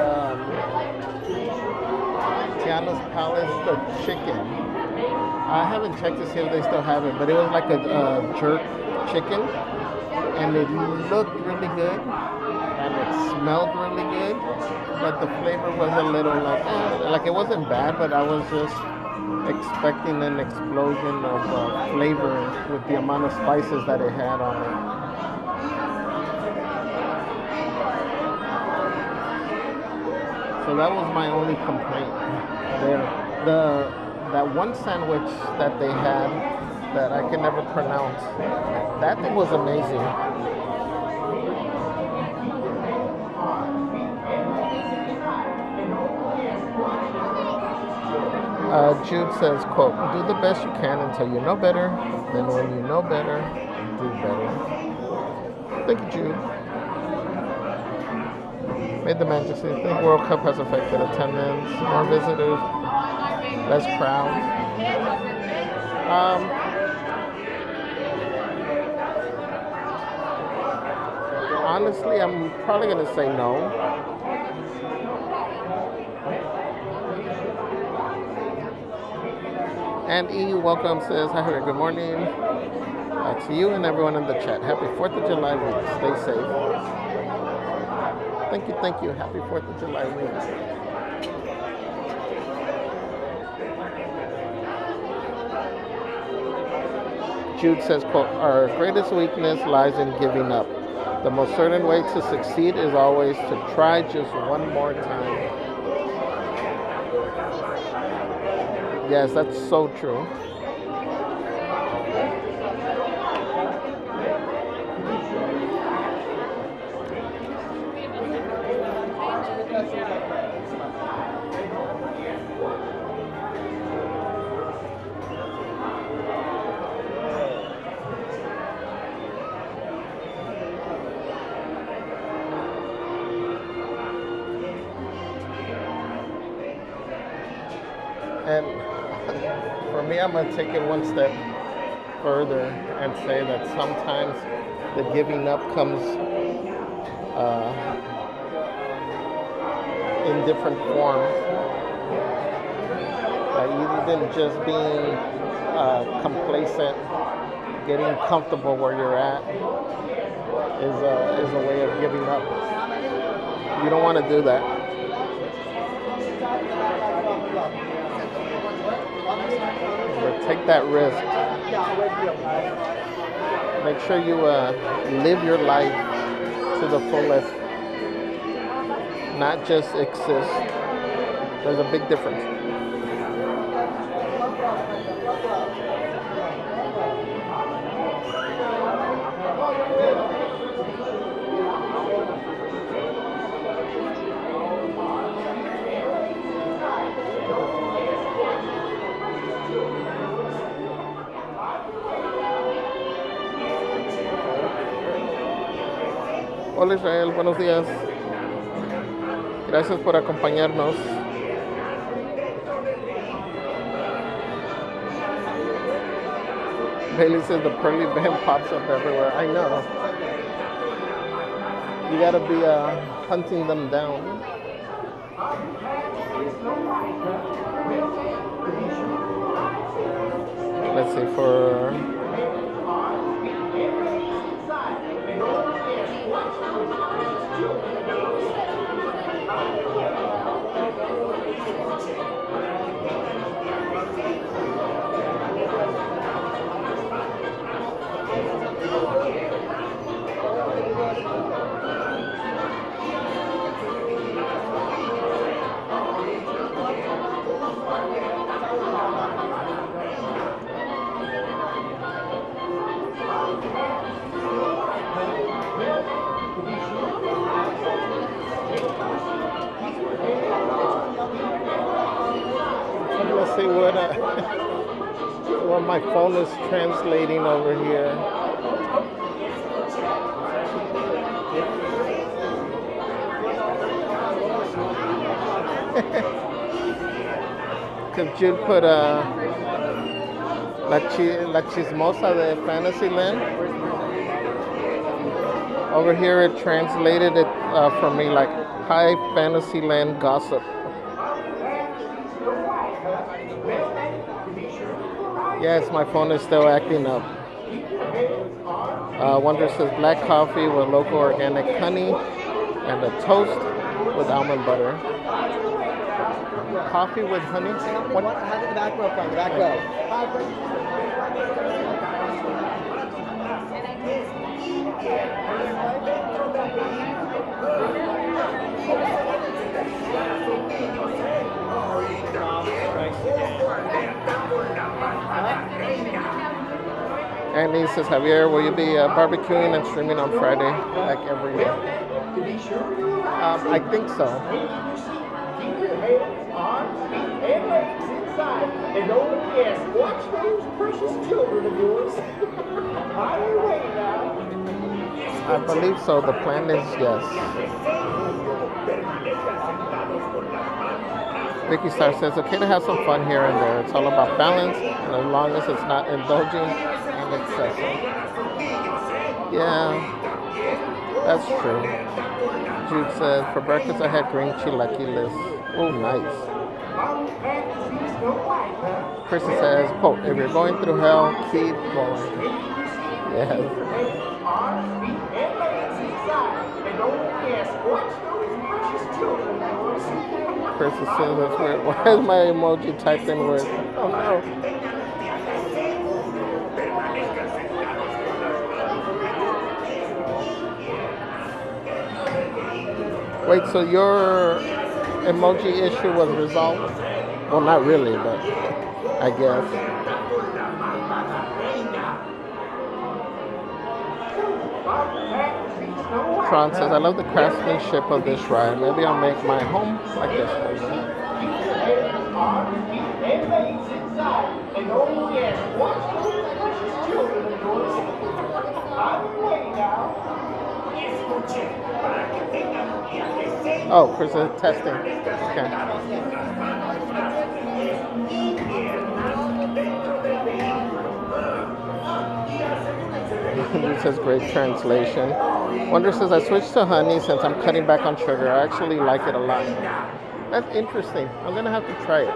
Tiana's Palace, the chicken. I haven't checked to see if they still have it, but it was like a jerk chicken, and it looked really good, and it smelled really good, but the flavor was a little like it wasn't bad, but I was just expecting an explosion of flavor with the amount of spices that it had on it. So that was my only complaint there. That one sandwich that they had that I can never pronounce, that thing was amazing. Jude says, quote, do the best you can until you know better. Then when you know better, do better. Thank you, Jude. Made the Majesty. I think World Cup has affected attendance, more visitors, less crowds. honestly, I'm probably going to say no. And E, welcome, says, hi, Javier, good morning. To you and everyone in the chat. Happy 4th of July week. Stay safe. Thank you, thank you. Happy 4th of July week. Jude says, quote, our greatest weakness lies in giving up. The most certain way to succeed is always to try just one more time. Yes, that's so true. And for me, I'm going to take it one step further and say that sometimes the giving up comes in different forms. Even just being complacent, getting comfortable where you're at is a way of giving up. You don't want to do that. But take that risk. Make sure you live your life to the fullest, not just exist. There's a big difference. Hola Israel, buenos días. Gracias por acompañarnos. Bailey says the pearly band pops up everywhere. I know. You gotta be hunting them down. Let's see, for let's see what my phone is translating over here. Because Jude put la chismosa de Fantasyland. Over here it translated it for me like high Fantasyland gossip. Yes, my phone is still acting up. Wonder says black coffee with local organic honey and a toast with almond butter. Coffee with honey? What? Have the back row from the back row. And he says, Javier, will you be barbecuing and streaming on Friday like every year? I think so. Keep your hands, arms, feet, and legs inside. And don't forget, watch those precious children of yours. Are you ready now? I believe so. The plan is yes. Vicky Star says, okay to have some fun here and there. It's all about balance, and as long as it's not indulging and excessive. Yeah. That's true. Jude says, for breakfast I had green chilaquiles. Oh, nice. Chrissy says, quote, if you're going through hell, keep going. Yes. Chrissy says, that's weird. Why is my emoji typed in weird? Oh, no. Wait, so your emoji issue was resolved? Well, not really, but I guess. Tron says, I love the craftsmanship of this ride. Maybe I'll make my home like this one. Oh, Chris is testing. Okay. This is great translation. Wonder says, I switched to honey since I'm cutting back on sugar. I actually like it a lot. That's interesting. I'm going to have to try it.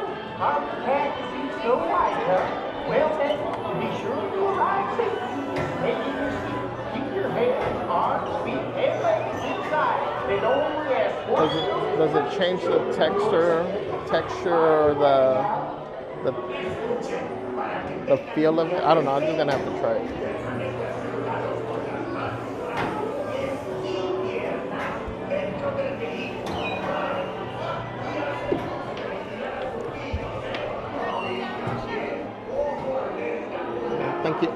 Does it change the texture or the feel of it? I don't know. I'm just going to have to try it. Thank you.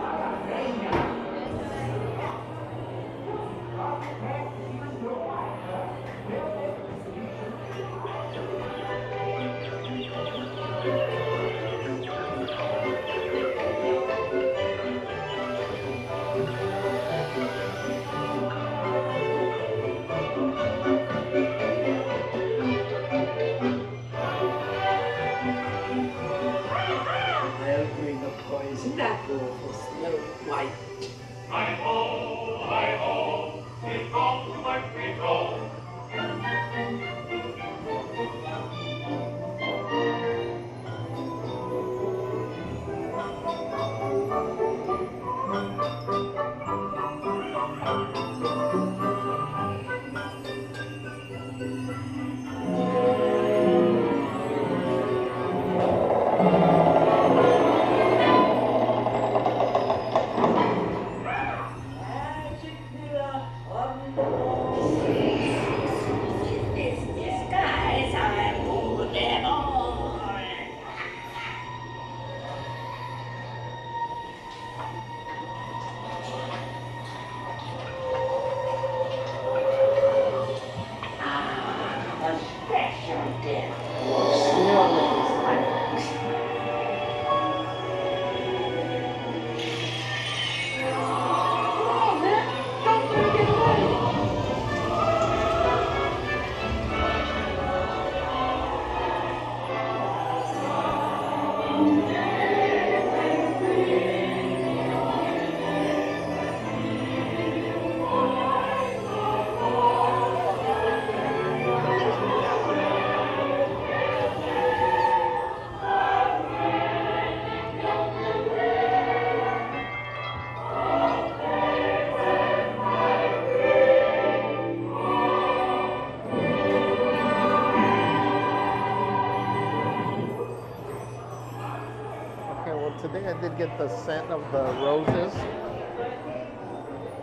I'll bring a poison apple for Snow White. Hi-ho, it's off to my sweet home. Today I did get the scent of the roses,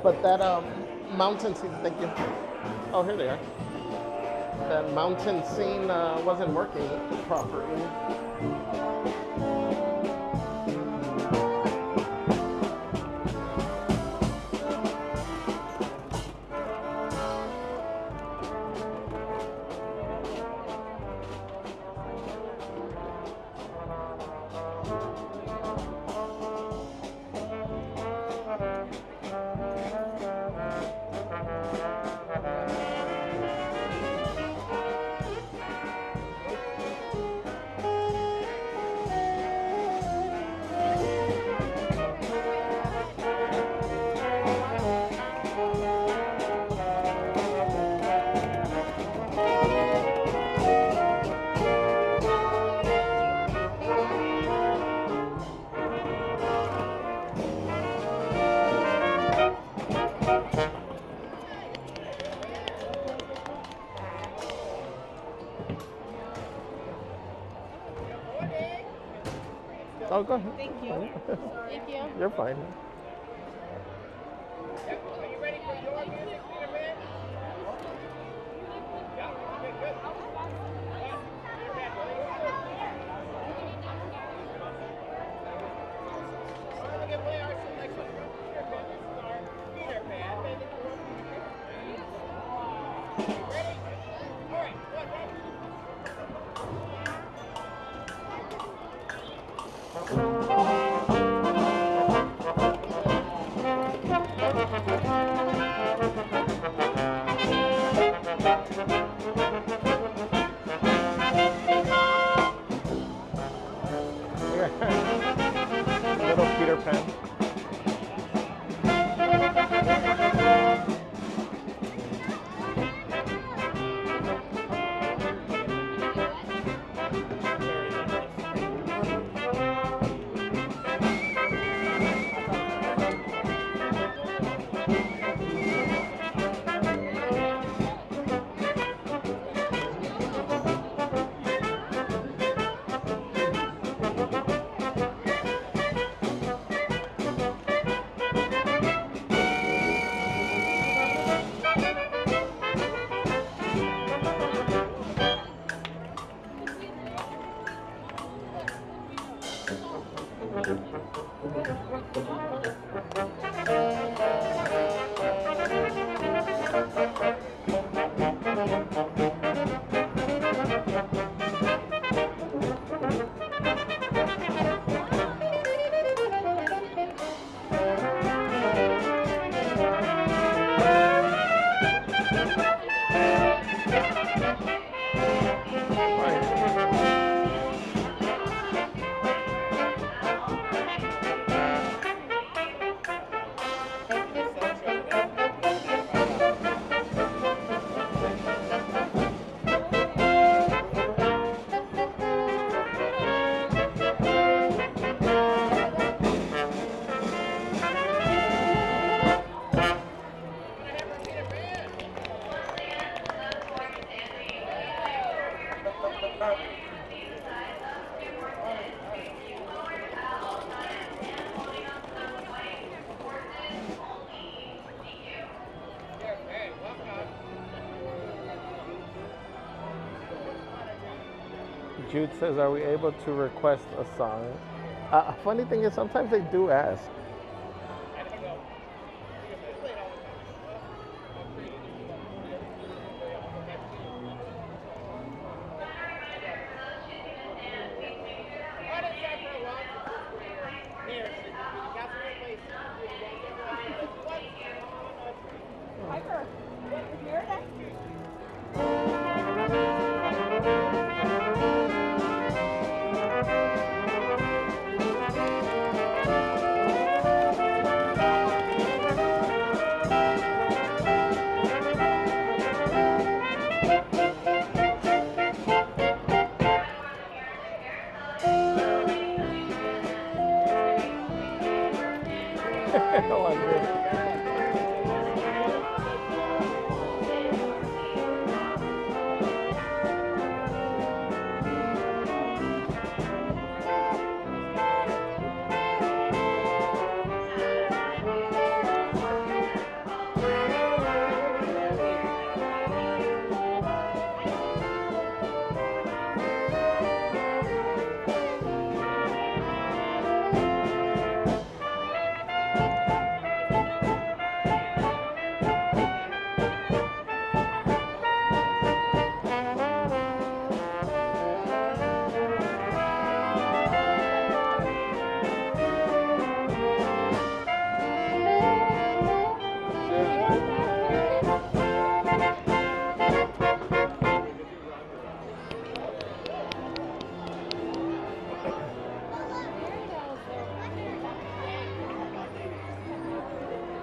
but that mountain scene, thank you. Oh, here they are. That mountain scene wasn't working properly. Oh, go ahead. Thank you. Thank you. You're fine. Are you ready for your music, Peter Pan? Yeah? Okay, good. Peter Pan, what do you want? All right, we're gonna play our next one. Peter Pan, this is our Peter Pan. Baby, ready? All right, good, ready? Little Peter Pan. Jude says, are we able to request a song? Funny thing is, sometimes they do ask. Oh, I'm good.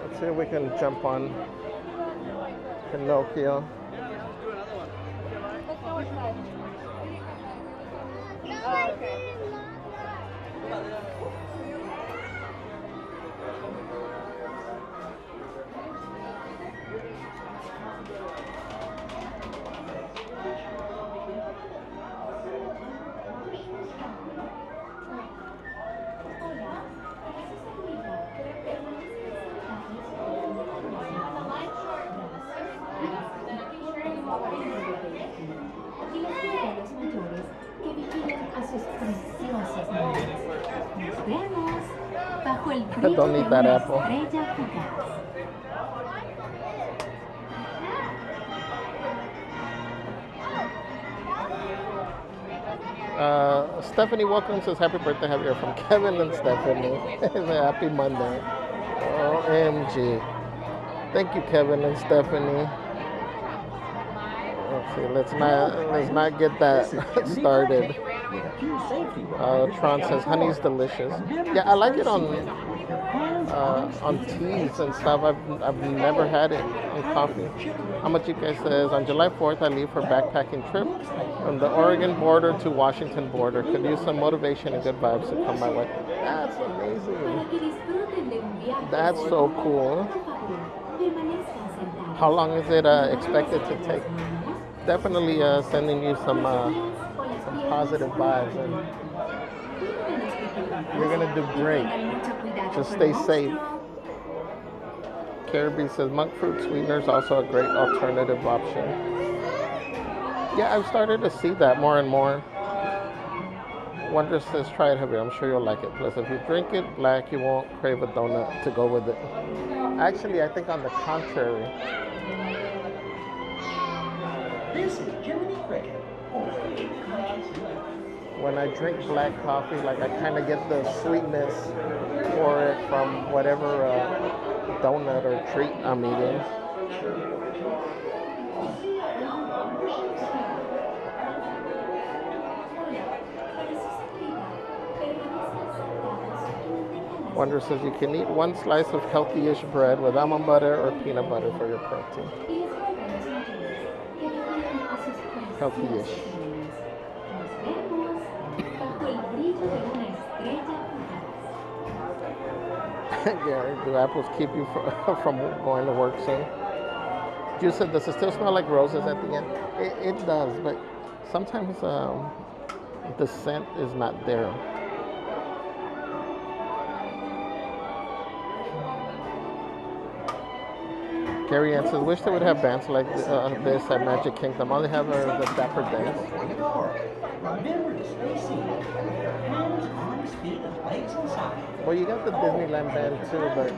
Let's see if we can jump on Pinocchio. Let's go inside. Oh, okay. los mayores que vigilen a sus preciosos niños. Nos vemos bajo el brillo Don't de eat that una apple. estrella fugaz. Stephanie welcome says happy birthday, Javier, from Kevin and Stephanie. Happy Monday. OMG. Thank you, Kevin and Stephanie. Let's see, let's not get that started. Tron says honey's delicious. Yeah, I like it on teas and stuff. I've never had it on coffee. How much you guys says on July 4th I leave for backpacking trip from the Oregon border to Washington border. Could use some motivation and good vibes to come my way. That's amazing. That's so cool. How long is it expected to take? Definitely sending you some positive vibes, and you're gonna do great. Just stay safe. Caribbean says monk fruit sweetener is also a great alternative option. Yeah, I've started to see that more and more. Wonder says try it, Javier. I'm sure you'll like it. Plus, if you drink it black, you won't crave a donut to go with it. Actually, I think on the contrary. This is Jiminy Cricket. When I drink black coffee, like I kind of get the sweetness for it from whatever donut or treat I'm eating. Wonder says you can eat one slice of healthy-ish bread with almond butter or peanut butter for your protein. Healthy-ish. Gary, do apples keep you from going to work soon? You said, does it still smell like roses at the end? It does, but sometimes the scent is not there. Gary Ann says, wish they would have bands like this at Magic Kingdom. All they have are the Dapper Dance. Remember to stay seated. Hands, arms, feet, and legs inside. Well, you got the Disneyland band too, but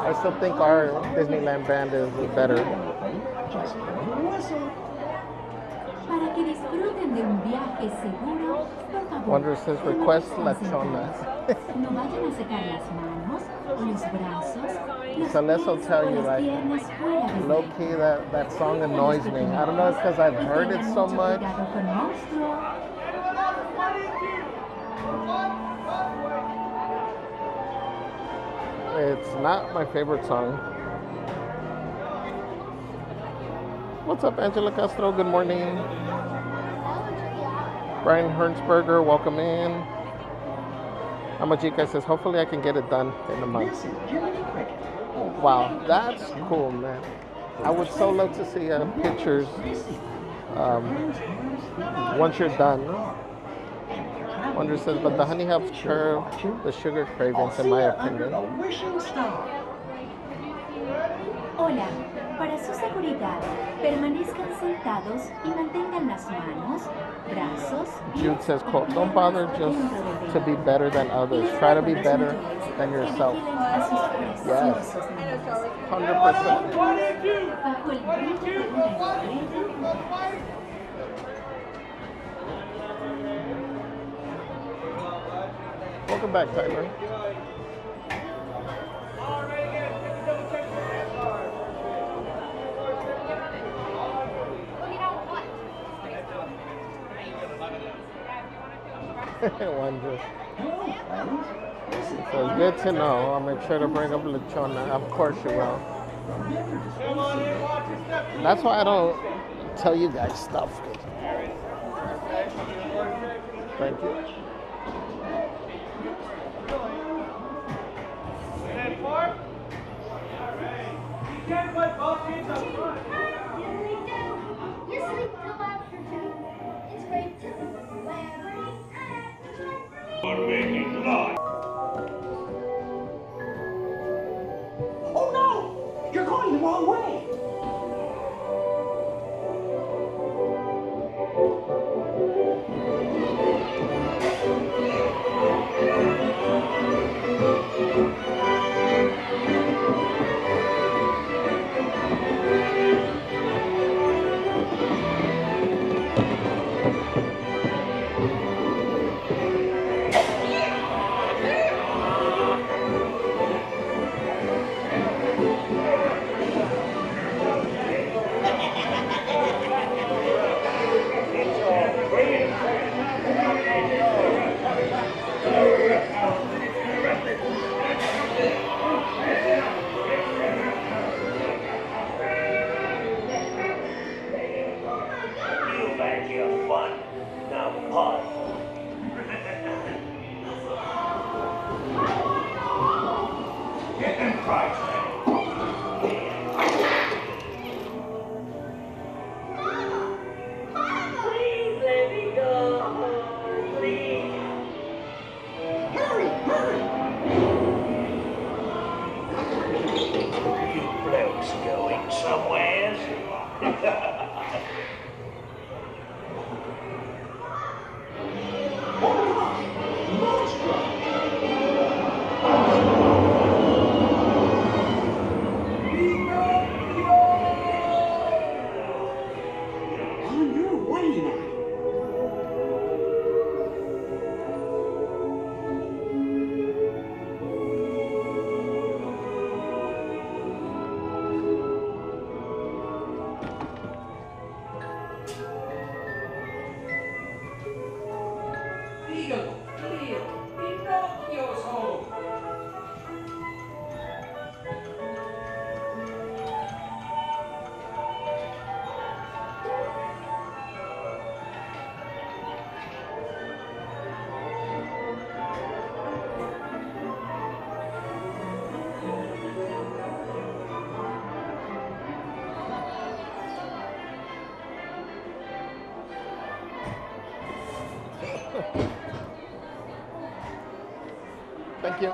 I still think our Disneyland band is better. Just whistle. Para que disfruten de un viaje seguro, por favor, Wonder says, request La Chona. no vayan a secar las manos o los brazos. Celeste will tell you, like, low key, that song annoys me. I don't know if it's because I've heard it so much. It's not my favorite song. What's up, Angela Castro? Good morning. Brian Hernsberger, welcome in. Amajika says, hopefully I can get it done in a month. This is Jiminy Cricket. Wow, that's cool, man. I would so love to see pictures once you're done. Wonder says, but the honey helps curb the sugar cravings, in my opinion. Hola, para su seguridad, permanezcan sentados y mantengan las manos, brazos. Jude says, quote, don't bother just to be better than others. Try to be better than yourself. Yes, 100%. Bajo el brillo de una estrella. Welcome back, Tyler. Wonder. So it's good to know. I'll make sure to bring up Lechona. Of course you will. That's why I don't tell you guys stuff. Thank you. Oh no! You're going the wrong Thank you.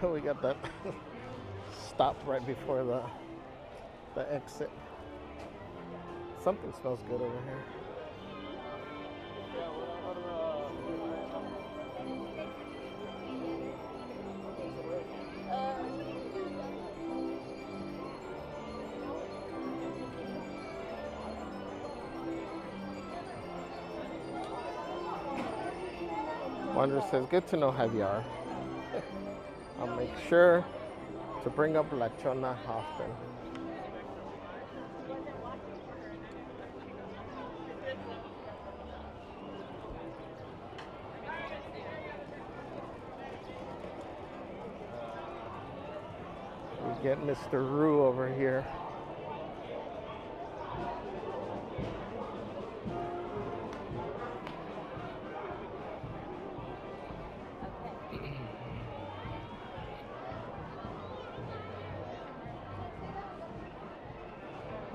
We got that stop right before the exit. Something smells good over here. Wander says, good to know Javier. I'll make sure to bring up La Chona often. We get Mr. Rue over here.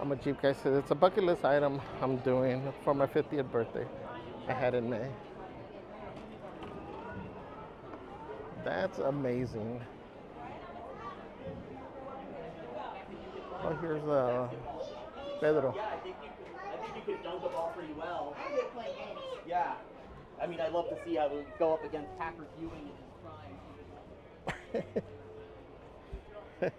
I'm a Jeep guy, says it's a bucket list item I'm doing for my 50th birthday. I had in May. That's amazing. Oh, here's Pedro. Yeah, I think you could dunk the ball pretty well. Yeah. I mean, I love to see how we go up against Packard Ewing in his prime.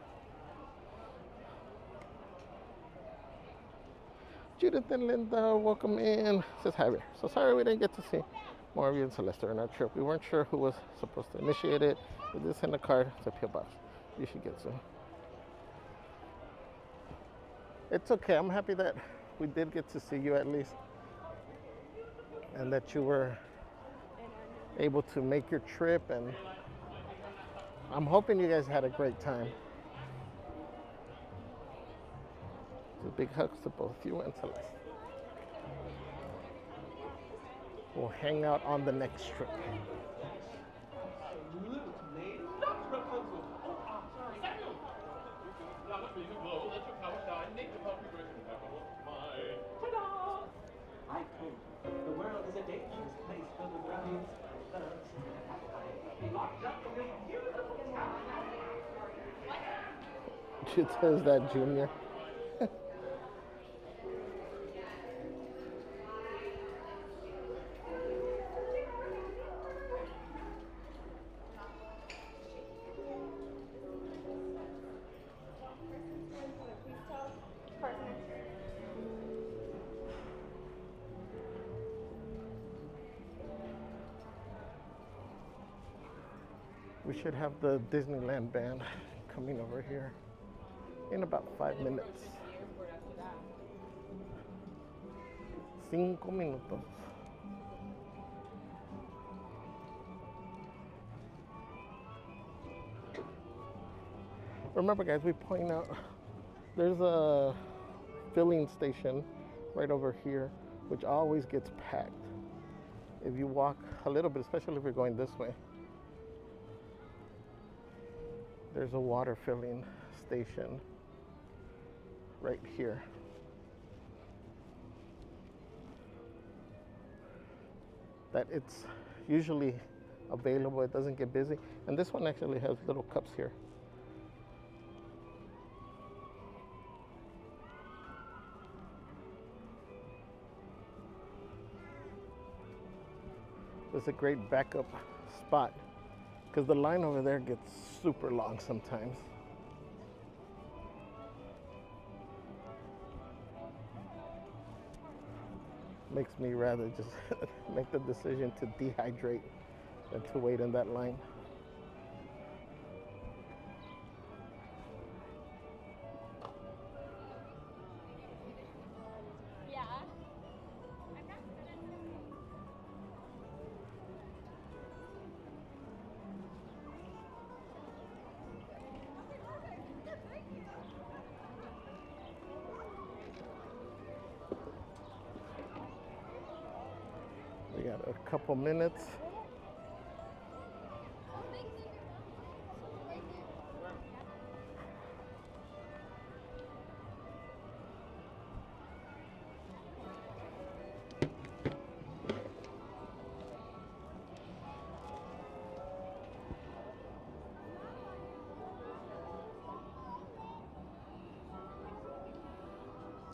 Judith and Linda, welcome in. Says Javier. So sorry we didn't get to see more of you and Celeste on our trip. We weren't sure who was supposed to initiate it. We did send a card to P.O. Box. You should get soon. It's okay. I'm happy that we did get to see you at least, and that you were able to make your trip. And I'm hoping you guys had a great time. So big hugs to both you and Celeste. We'll hang out on the next trip. I told you, the world is a dangerous place filled with rowdies and thugs. Locked up in this beautiful town. She says that, Junior. We should have the Disneyland band coming over here in about 5 minutes. 5 minutos. Remember, guys, we point out there's a filling station right over here, which always gets packed. If you walk a little bit, especially if you're going this way, there's a water filling station right here. That it's usually available, it doesn't get busy. And this one actually has little cups here. It's a great backup spot because the line over there gets super long sometimes. Makes me rather just make the decision to dehydrate than to wait in that line. We got a couple minutes.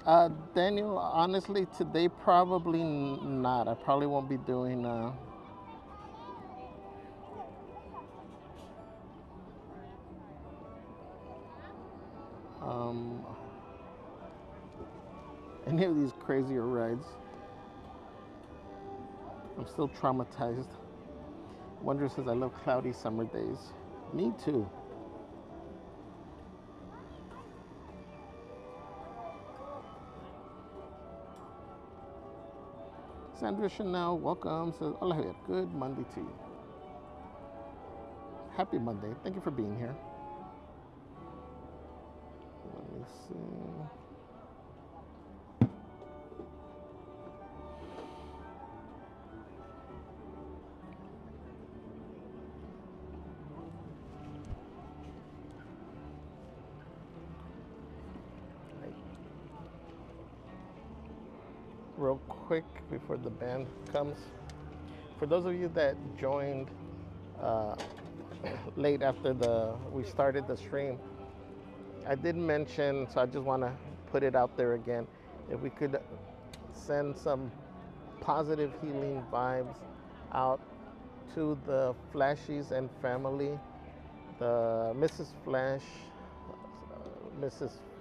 Daniel, honestly, today probably not. I probably won't be doing. Um, any of these crazier rides. I'm still traumatized. Wonder says I love cloudy summer days. Me too. Sandra Chanel, welcome. Says, hola Javier, good Monday to you. Happy Monday. Thank you for being here. Let me see. Real quick before the band comes. For those of you that joined late after we started the stream, I did mention, so I just want to put it out there again, if we could send some positive healing vibes out to the Flashies and family. The Mrs.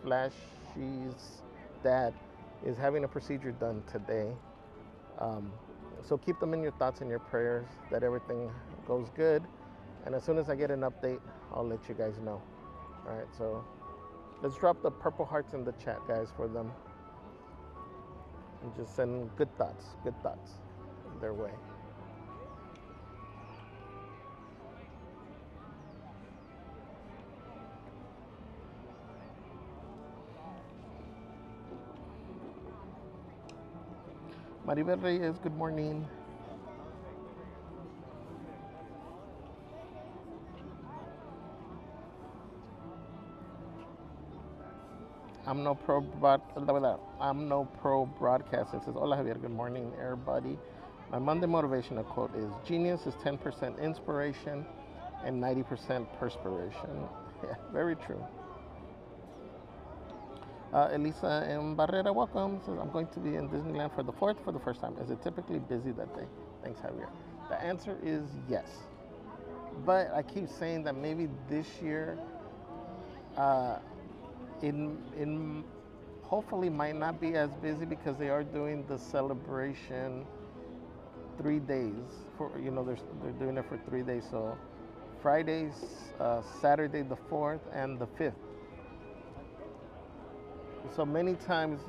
Flashy's dad is having a procedure done today. So keep them in your thoughts and your prayers that everything goes good. And as soon as I get an update, I'll let you guys know. All right, so let's drop the purple hearts in the chat, guys, for them. And just send good thoughts their way. Maribel Reyes, good morning. I'm no pro broadcaster. It says, hola Javier, good morning, everybody. My Monday motivational quote is, genius is 10% inspiration and 90% perspiration. Yeah, very true. Elisa M. Barrera, welcome. Says, I'm going to be in Disneyland for the 4th for the first time. Is it typically busy that day? Thanks, Javier. The answer is yes. But I keep saying that maybe this year, in hopefully might not be as busy because they are doing the celebration 3 days. They're doing it for 3 days. So Fridays, Saturday the 4th, and the 5th. So many times,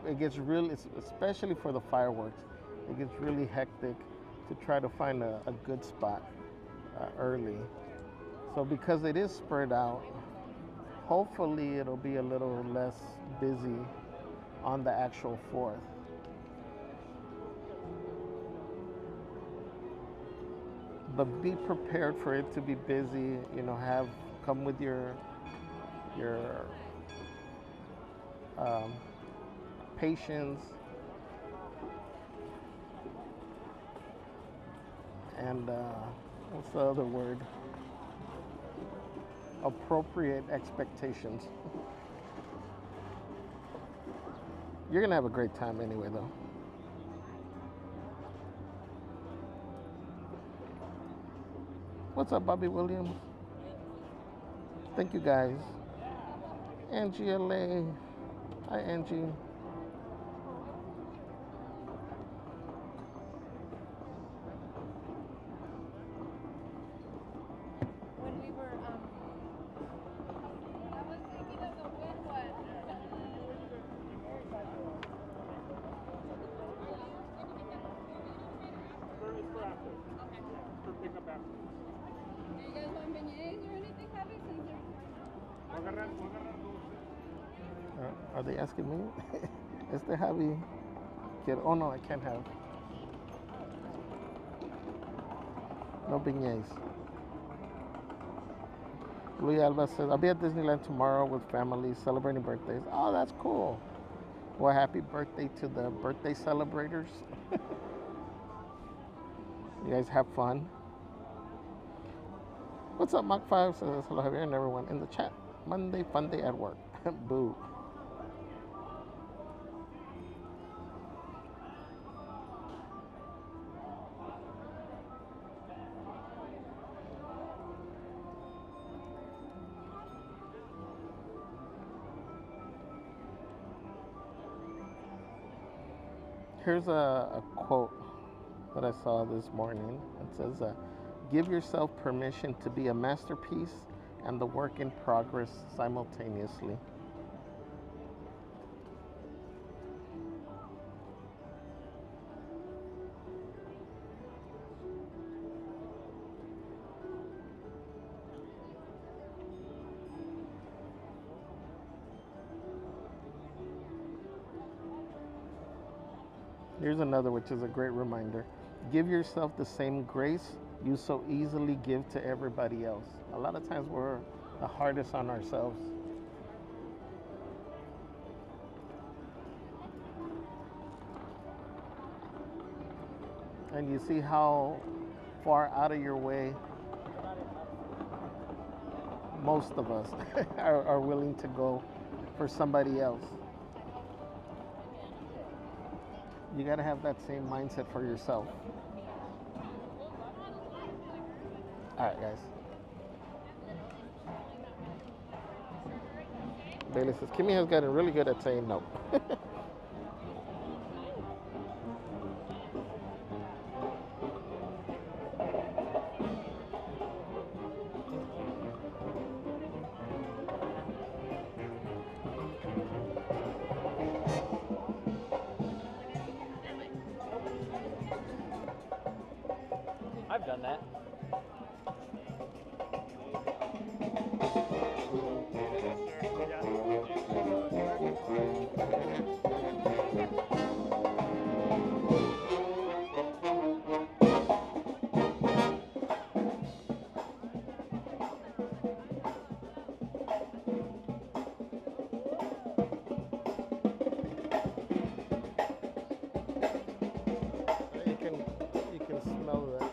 it gets really, especially for the fireworks, it gets really hectic to try to find a good spot early. So because it is spread out, hopefully it'll be a little less busy on the actual 4th. But be prepared for it to be busy. Come with your patience and what's the other word? Appropriate expectations. You're gonna have a great time anyway, though. What's up, Bobby Williams? Thank you, guys. Angie LA. Hi, Angie. When we were, I was thinking of the wind one. It's for after. Okay. For pickup after. Do you guys want beignets or anything heavy since Are they asking me? Este Javi. Oh no, I can't have. No beignets. Louis Alba says, I'll be at Disneyland tomorrow with family celebrating birthdays. Oh, that's cool. Well, happy birthday to the birthday celebrators. You guys have fun. What's up, Mach 5 says, hello, Javier, and everyone in the chat. Monday, fun day at work. Boo. Here's a quote that I saw this morning. It says, give yourself permission to be a masterpiece and the work in progress simultaneously. Here's another, which is a great reminder. Give yourself the same grace you so easily give to everybody else. A lot of times we're the hardest on ourselves. And you see how far out of your way most of us are willing to go for somebody else. You got to have that same mindset for yourself. All right, guys. Bailey says, Kimmy has gotten really good at saying no. I've done that. You can smell that.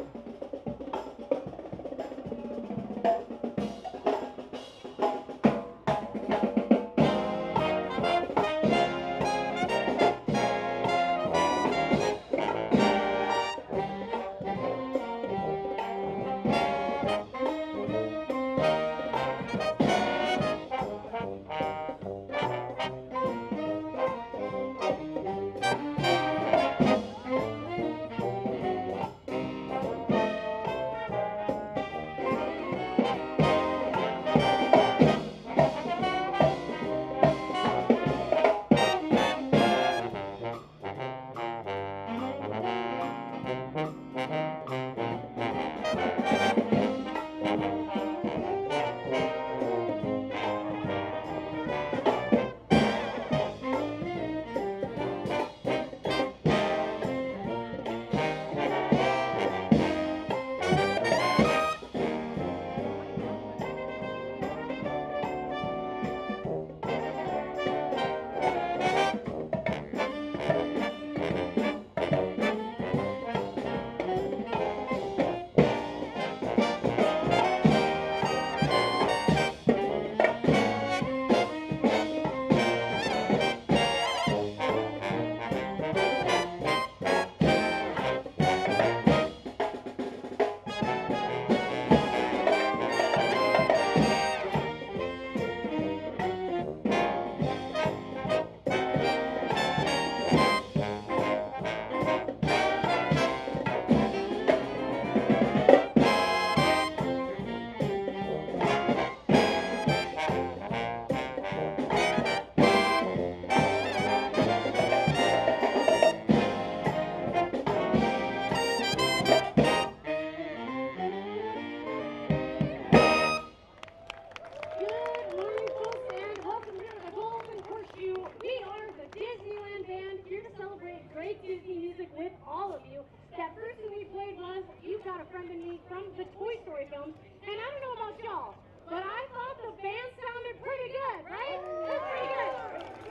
Good morning, folks, and welcome here to the Golden Horseshoe. We are the Disneyland Band, here to celebrate great Disney music with all of you. That first thing we played was You Got a Friend in Me from the Toy Story films. And I don't know about y'all, but I thought the band sounded pretty good, right? That's pretty good.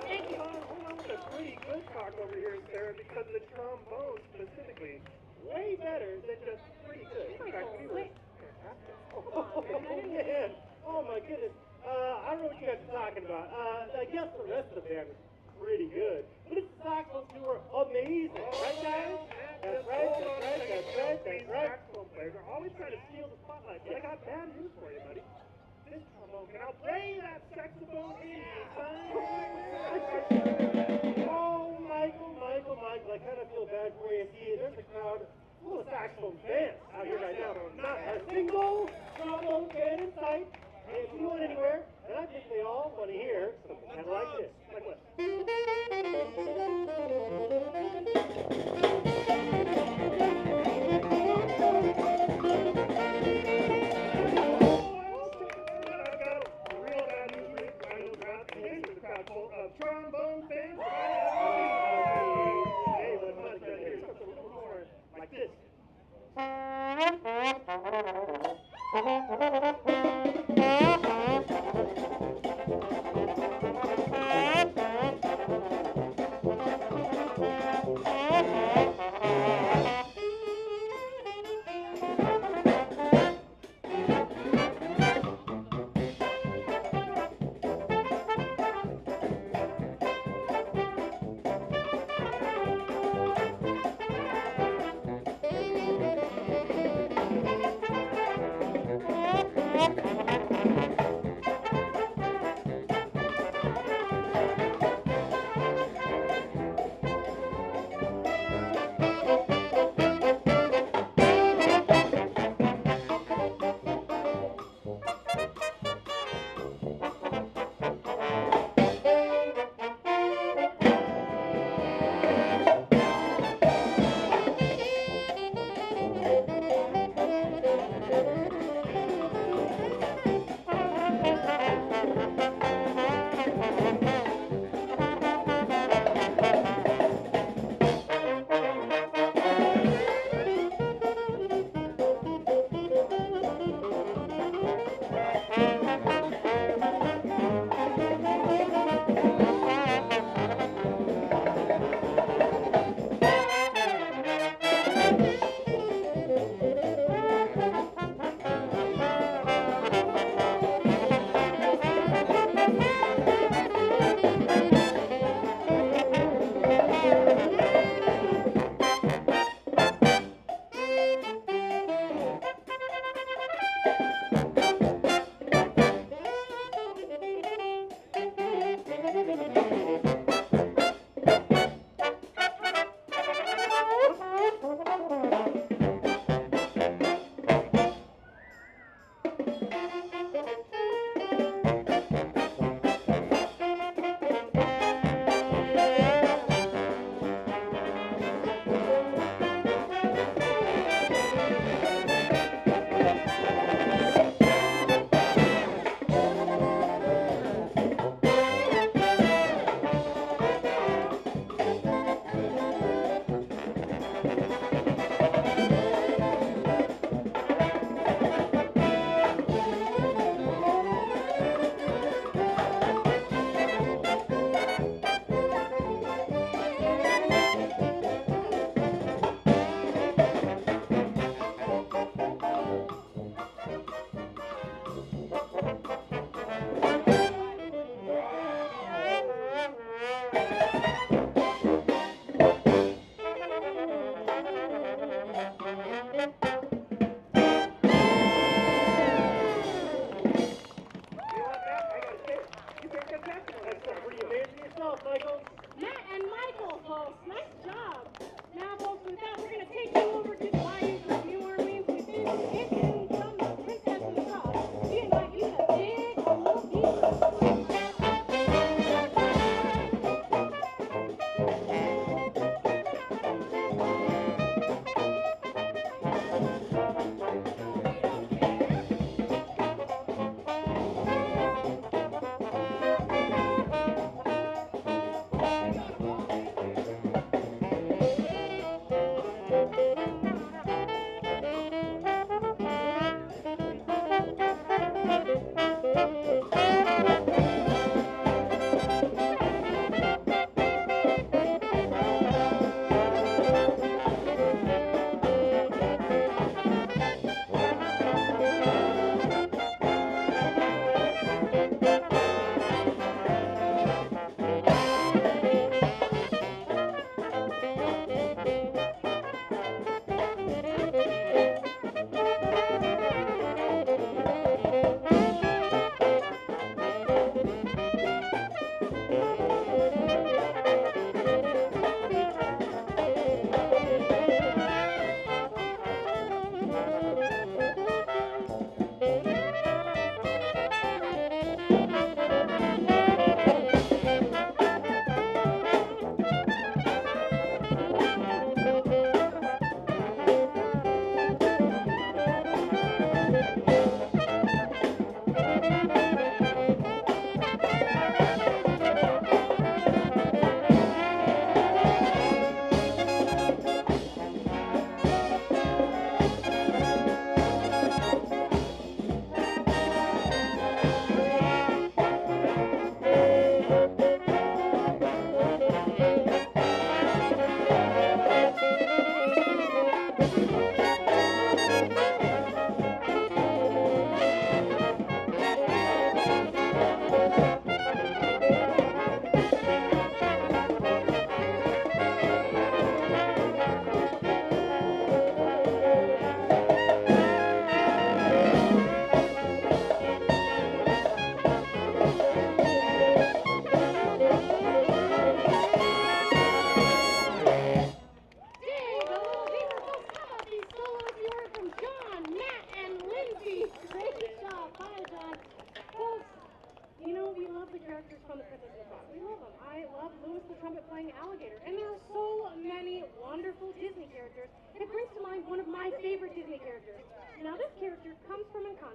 Thank you. Hold on with a pretty good talk over here, Sarah, because the trombone specifically, way better than just pretty good. In fact, we were fantastic. Oh, man. Oh, my goodness. I don't know what you guys are talking about. I guess the rest of the band was pretty good. But it's the saxophone who were amazing. Right, guys? That's right. These saxophone players are always trying to steal the spotlight. But I got bad news for you, buddy. This trombone can outplay that saxophone anytime. Oh, Michael, I kind of feel bad for you. See, there's a crowd full of saxophone fans out here right now. Not a single trombone fan in sight. And if you went anywhere, and I think they all want to hear something kind of like this. Like what? I've got real bad news for you. I know crowd. Here's the crowd full of trombone fans. Hey, let's not get here. Something a little more like this.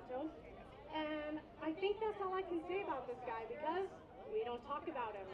Toronto. And I think that's all I can say about this guy because we don't talk about him.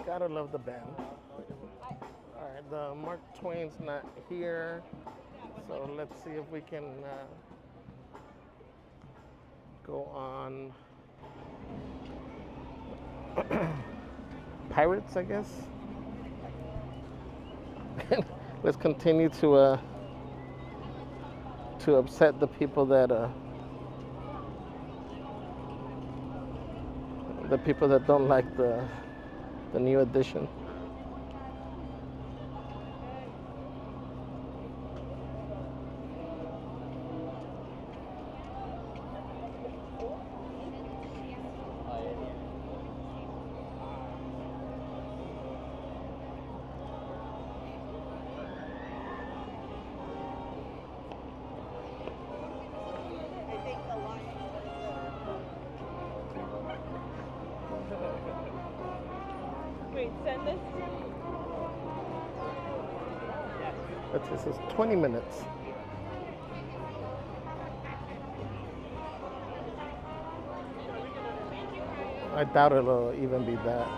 Gotta love the band. All right, the Mark Twain's not here, so let's see if we can go on Pirates, I guess. Let's continue to upset the people that don't like the new edition. Wait, send this. This is 20 minutes. I doubt it'll even be that.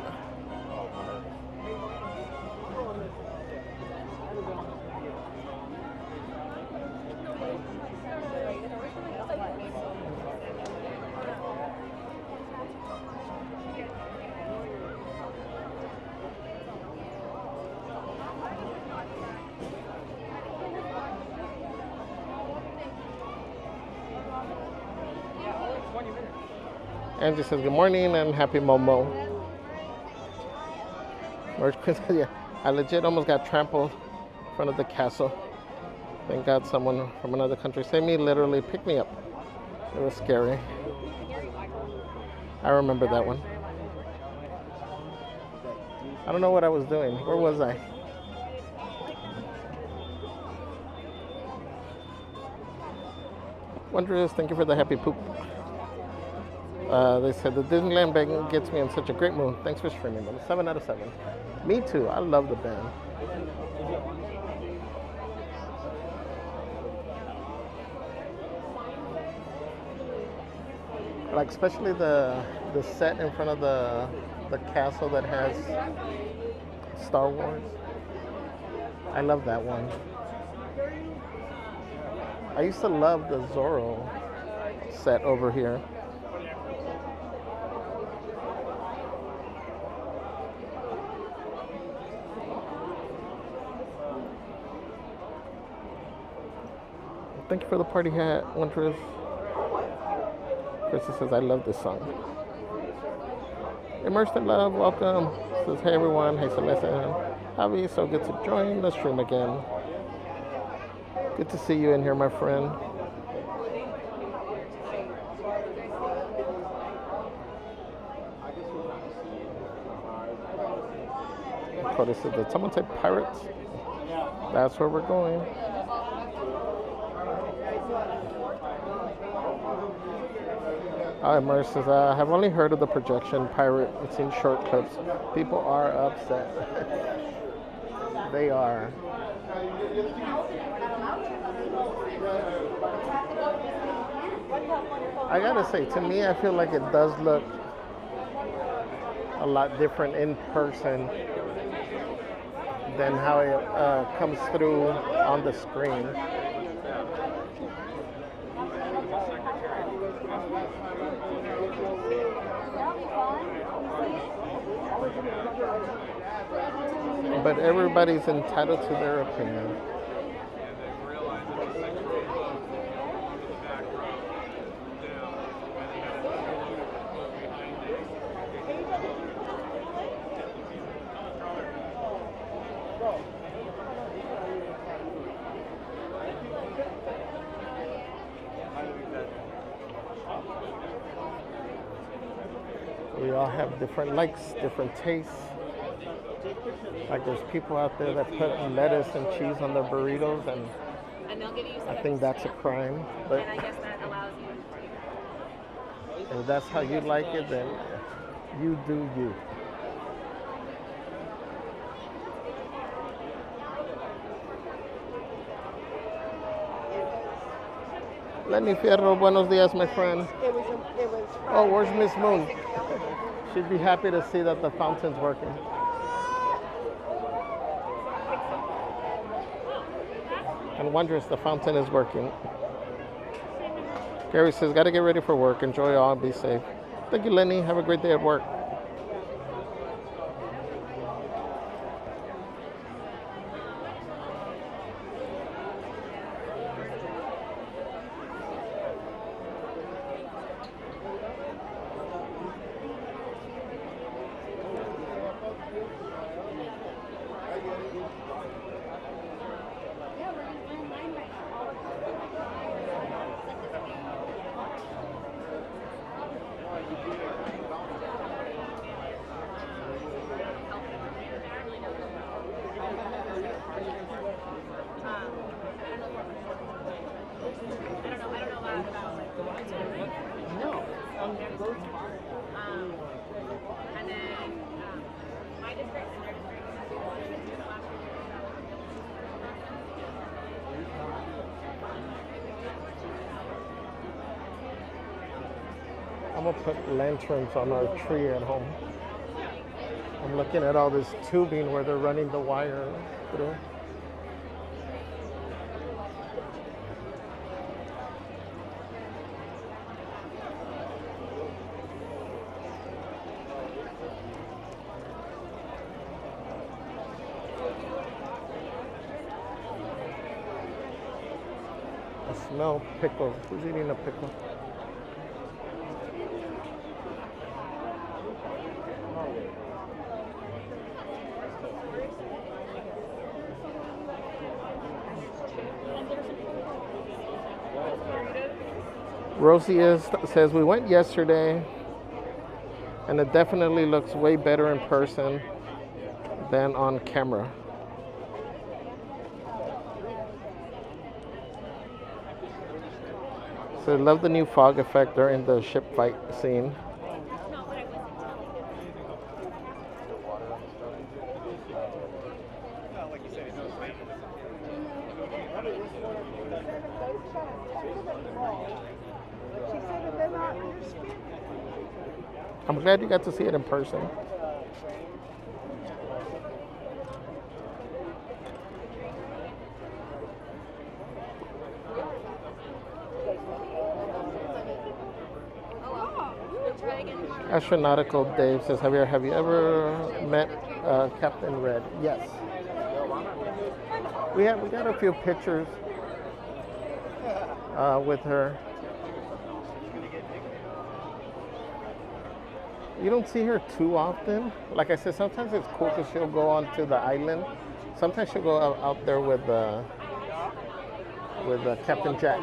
Angie says good morning and happy Momo. Yeah, I legit almost got trampled in front of the castle. Thank God someone from another country saved me, literally picked me up. It was scary. I remember that one. I don't know what I was doing. Where was I? Wondrous, thank you for the happy poop. They said the Disneyland band gets me in such a great mood. Thanks for streaming them. 7 out of 7. Me too. I love the band. Like especially the set in front of the castle that has Star Wars. I love that one. I used to love the Zorro set over here. Thank you for the party hat, Wondrous. Krista says, I love this song. Immersed in Love, welcome. Says, hey everyone, hey Celeste and Javi, so good to join the stream again. Good to see you in here, my friend. Cody said, did someone say pirates? That's where we're going. Immerse says, I have only heard of the projection pirate. It's in short clips. People are upset. They are. I gotta say, to me, I feel like it does look a lot different in person than how it comes through on the screen. But everybody's entitled to their opinion. We all have different likes, different tastes. Like there's people out there that put lettuce and cheese on their burritos, and they'll give you I think that's a crime. But and I guess that allows you. if that's how you like it, then you do you. Lenny Fierro, buenos días, my friend. Oh, where's Miss Moon? She'd be happy to see that the fountain's working. And Wondrous, the fountain is working. Gary says, gotta get ready for work. Enjoy all, be safe. Thank you, Lenny. Have a great day at work. I'm gonna put lanterns on our tree at home. I'm looking at all this tubing where they're running the wire through. I smell pickles. Who's eating a pickle? Rosie says, we went yesterday. And it definitely looks way better in person than on camera. So I love the new fog effect during the ship fight scene. I'm glad you got to see it in person. Astronautical Dave says, Javier, have you ever met Captain Red? Yes. We got a few pictures with her. You don't see her too often. Like I said, sometimes it's cool because she'll go onto the island. Sometimes she'll go out there with Captain Jack.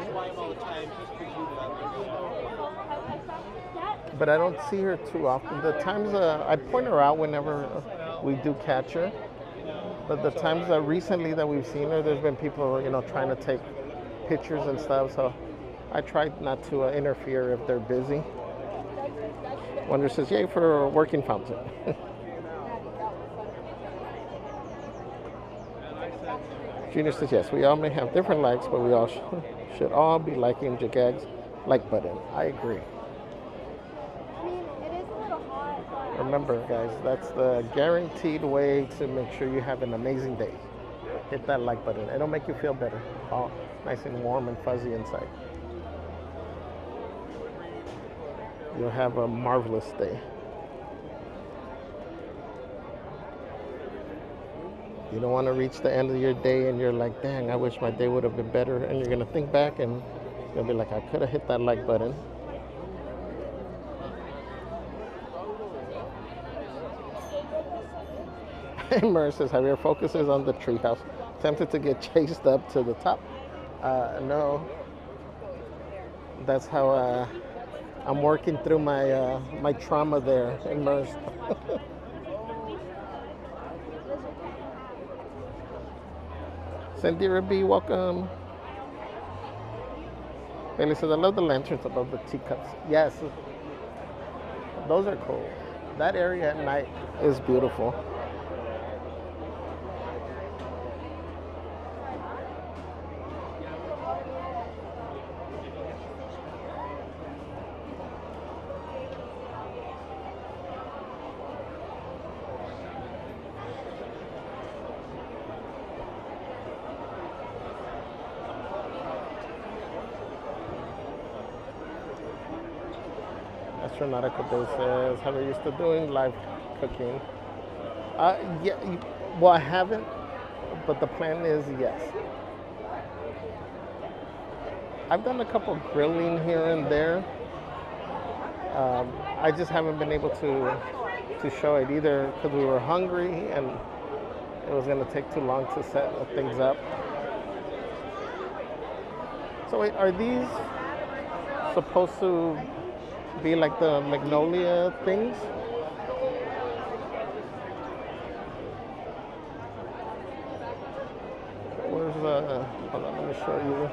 But I don't see her too often. The times I point her out whenever we do catch her. But the times recently that we've seen her, there's been people, trying to take pictures and stuff. So I try not to interfere if they're busy. Wonder says, yay for a working fountain. Junior says, yes, we all may have different likes, but we all should all be liking Jagag's like button. I agree. Remember, guys, that's the guaranteed way to make sure you have an amazing day. Hit that like button. It'll make you feel better. All nice and warm and fuzzy inside. You'll have a marvelous day. You don't want to reach the end of your day and you're like, dang, I wish my day would have been better. And you're going to think back and you'll be like, I could have hit that like button. Mer says, Javier focuses on the treehouse. Tempted to get chased up to the top. No. That's how I'm working through my trauma there, immersed. Sandira B, welcome. Bailey says, I love the lanterns above the teacups. Yes, those are cool. That area at night is beautiful. Astronautical Day says, have you used to doing live cooking? Yeah, well, I haven't, but the plan is yes. I've done a couple grilling here and there. I just haven't been able to show it either because we were hungry and it was going to take too long to set things up. So wait, are these supposed to be like the magnolia things? Where's hold on, let me show you.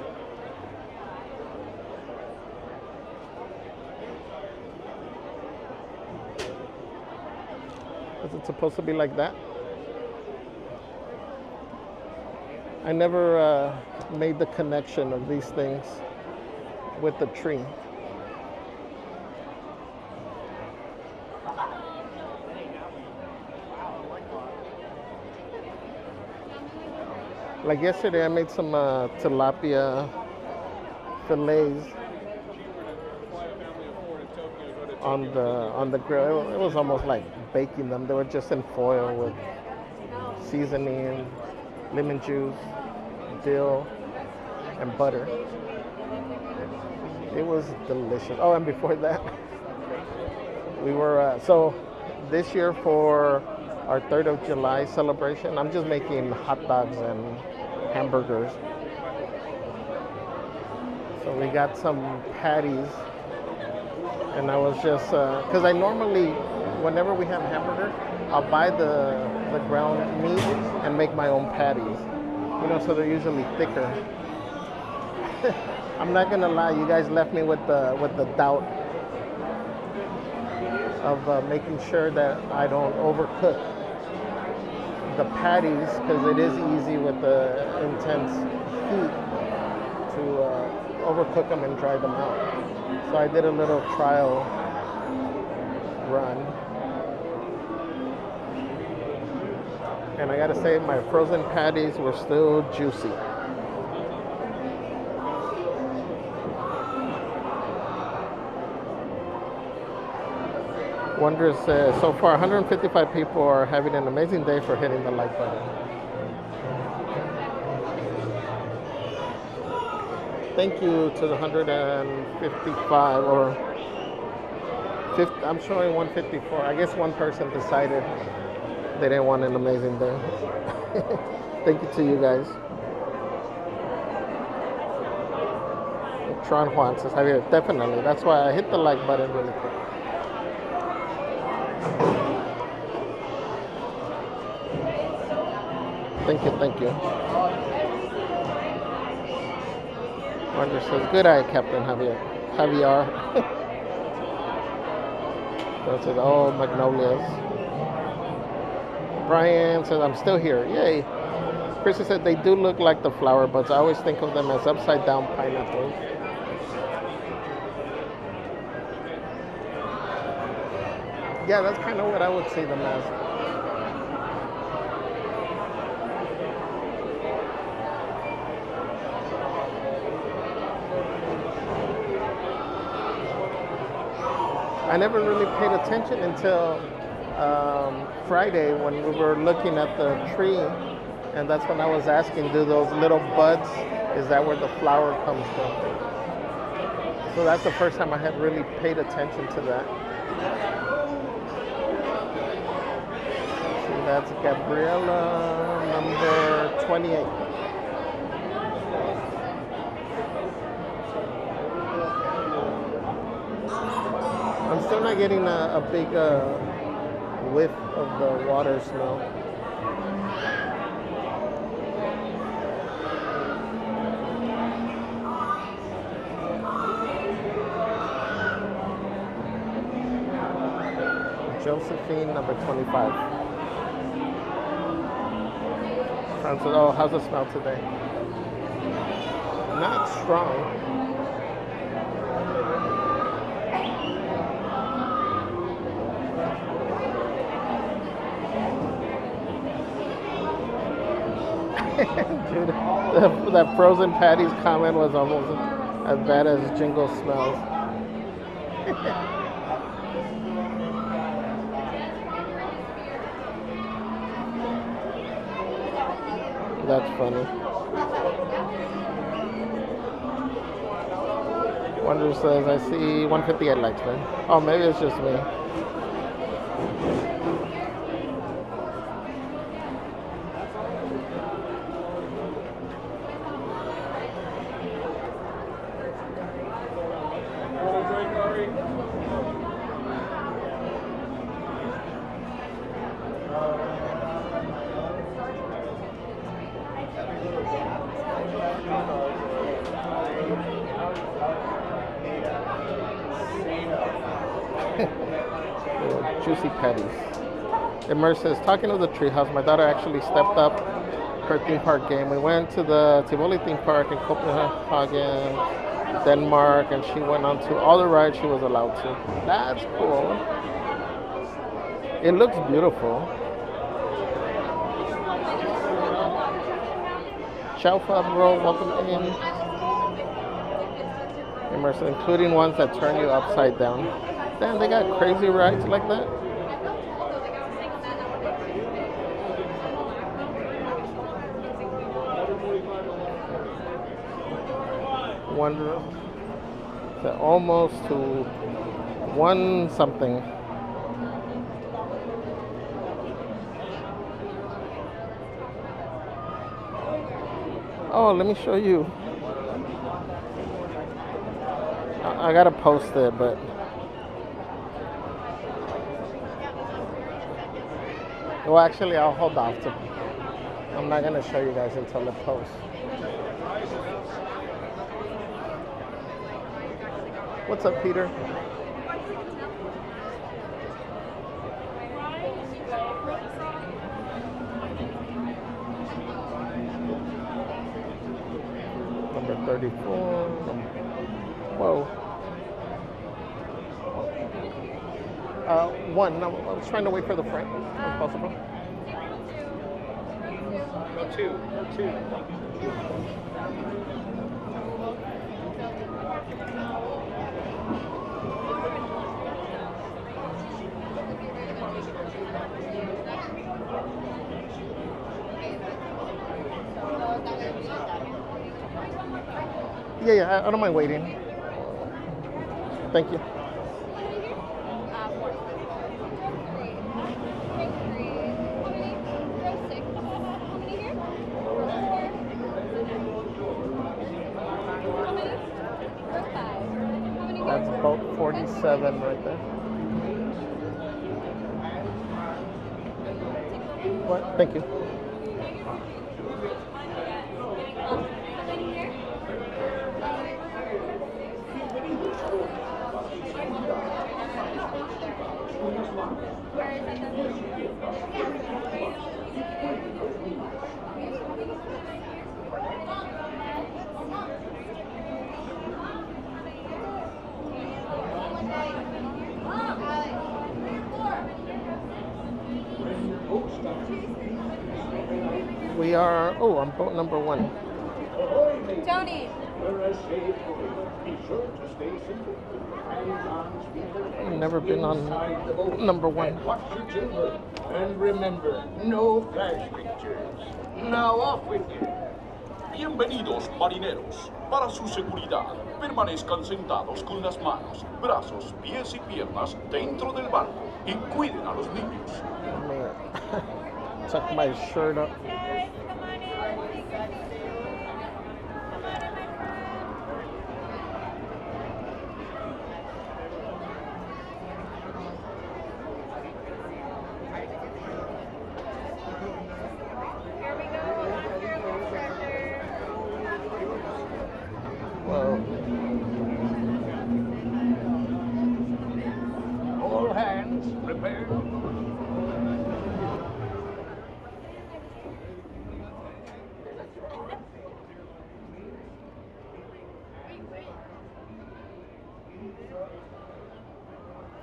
Is it supposed to be like that? I never made the connection of these things with the tree. Like yesterday, I made some tilapia fillets on the grill. It was almost like baking them. They were just in foil with seasoning, lemon juice, dill, and butter. It was delicious. Oh, and before that, we were so this year for our 3rd of July celebration, I'm just making hot dogs and hamburgers. So we got some patties And I was just, because I normally, whenever we have hamburger, I'll buy the ground meat and make my own patties. You know, so they're usually thicker. I'm not gonna lie, you guys left me with the doubt of making sure that I don't overcook the patties, because it is easy with the intense heat to overcook them and dry them out. So I did a little trial run. And I gotta say, my frozen patties were still juicy. Wonder says, so far 155 people are having an amazing day for hitting the like button. Thank you to the 155 or 50, I'm showing 154. I guess one person decided they didn't want an amazing day. Thank you to you guys. Tron Juan says, Javier, definitely. That's why I hit the like button really quick. Thank you, thank you. Wonder says, good eye, Captain Javier. So it says, oh, magnolias. Brian says, I'm still here. Yay. Chrissy said, they do look like the flower buds. I always think of them as upside down pineapples. Yeah, that's kind of what I would see them as. I never really paid attention until Friday when we were looking at the tree, and that's when I was asking, do those little buds, is that where the flower comes from? So that's the first time I had really paid attention to that. See, that's Gabriella, number 28. I'm still not getting a big whiff of the water smell. Josephine, number 25. Francis, oh, how's the smell today? Not strong. Dude, that frozen patties comment was almost as bad as Jingle smells. That's funny. Wonder says, I see 158 likes there. Oh, maybe it's just me. Juicy patties. Immer says, talking of the treehouse, my daughter actually stepped up her theme park game. We went to the Tivoli theme park in Copenhagen, Denmark, and she went on to all the rides she was allowed to. That's cool. It looks beautiful. Ciao Fabro, welcome in. Immer says, including ones that turn you upside down. Damn, they got crazy rides like that. Wonder that almost to one something. Oh, let me show you. I gotta post it, but Well, actually, I'll hold off. I'm not gonna show you guys until the post. What's up, Peter? Number 34. Whoa. One. No, I was trying to wait for the front, if possible. Go two. Yeah, I don't mind waiting. Thank you. That's boat 47 right there. What? Thank you. We are, on boat number 1. Tony. I've never been on number 1. Watch your children. And remember, no flash pictures. Now off with you. Bienvenidos, marineros. Para su seguridad, permanezcan sentados con las manos, brazos, pies y piernas dentro del barco y cuiden a los niños. Tuck my shirt up. All hands prepare.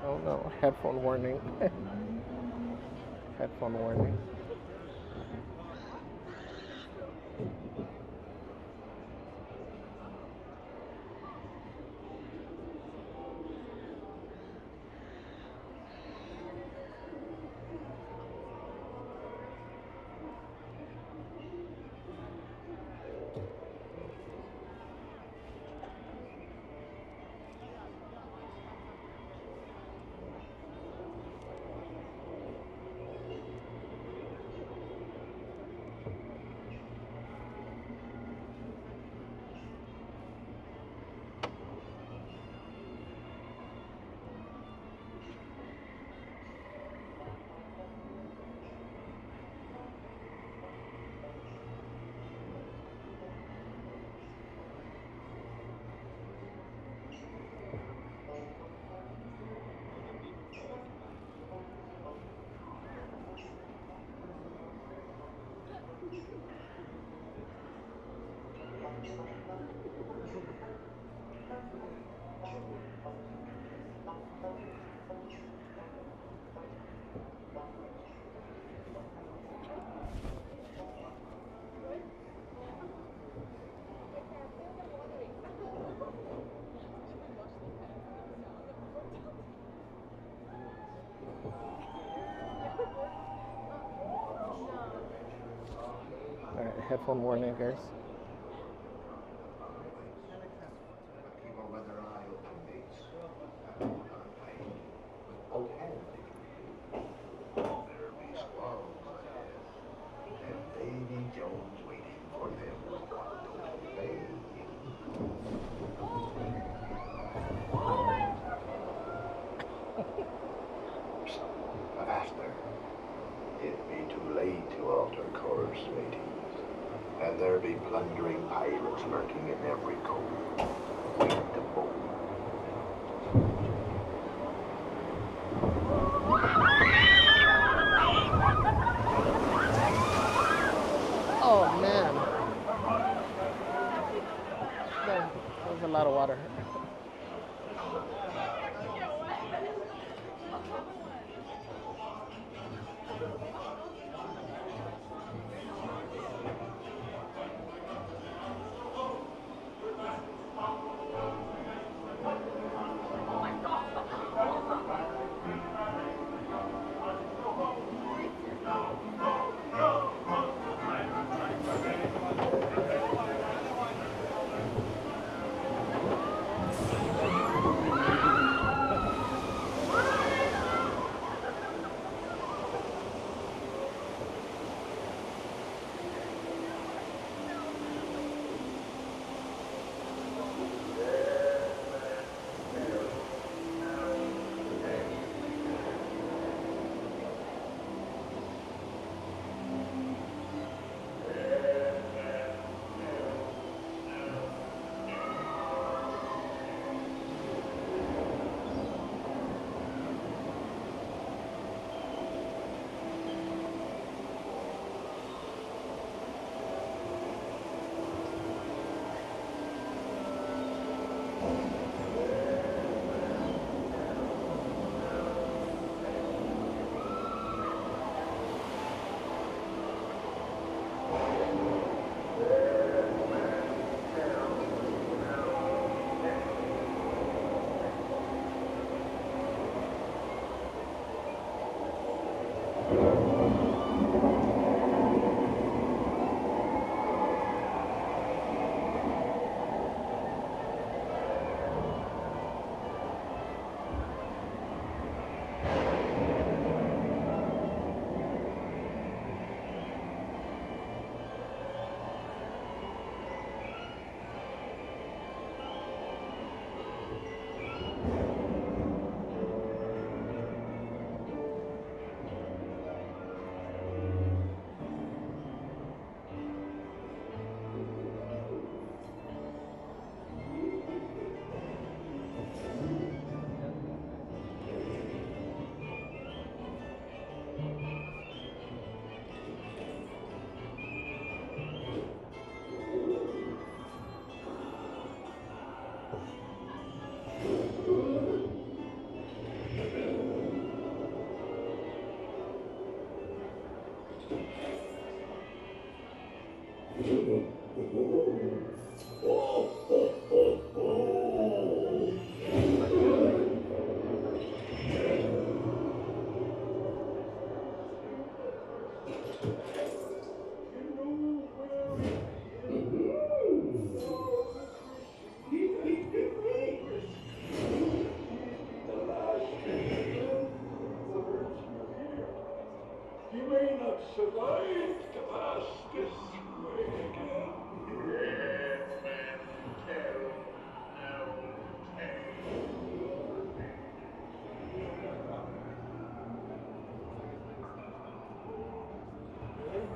Oh no, headphone warning. Headphone warning. Alright, headphone warning, guys. Faster. It may lurking in every cove. Wait to bolt. Oh man, that was a lot of water. You may not survive to pass this way again. Dead men tell no tales.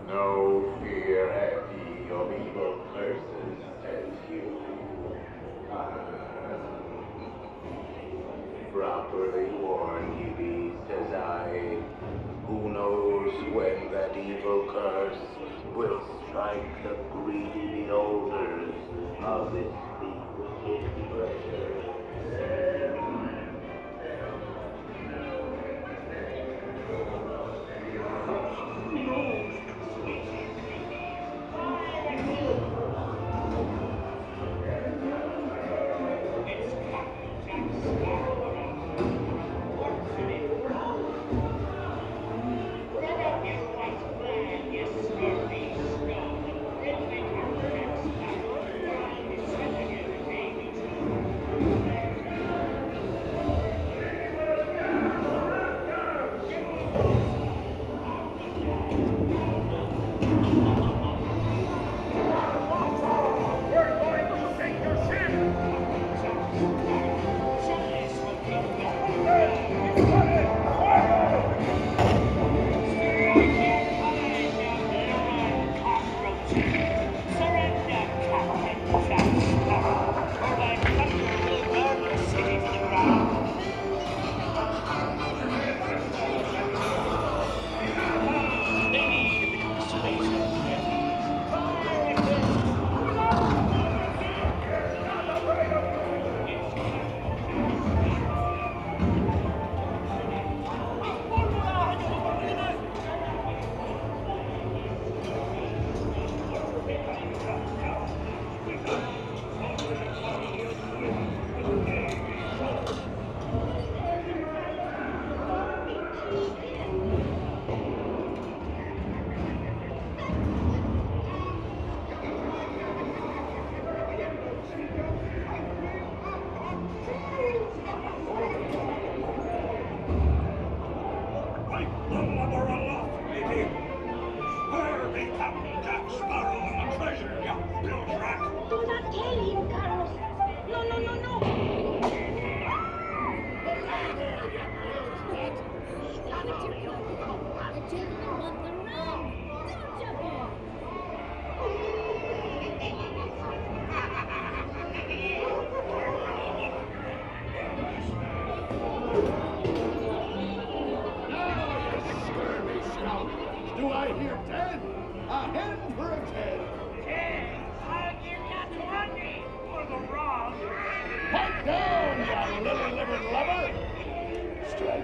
No fear have ye of evil curses, says you. Properly warned ye beast as I. Who knows when that evil curse will strike the greedy beholders of this bewitched treasure?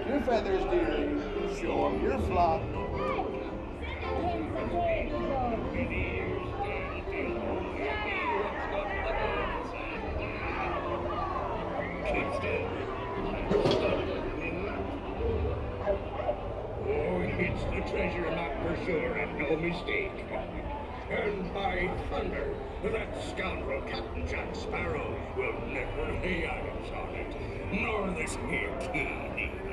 your feathers, dearie. Show 'em your flock. Oh, it's the treasure map for sure, and no mistake. And by thunder, that scoundrel Captain Jack Sparrow will never lay eyes on it, nor this here key neither.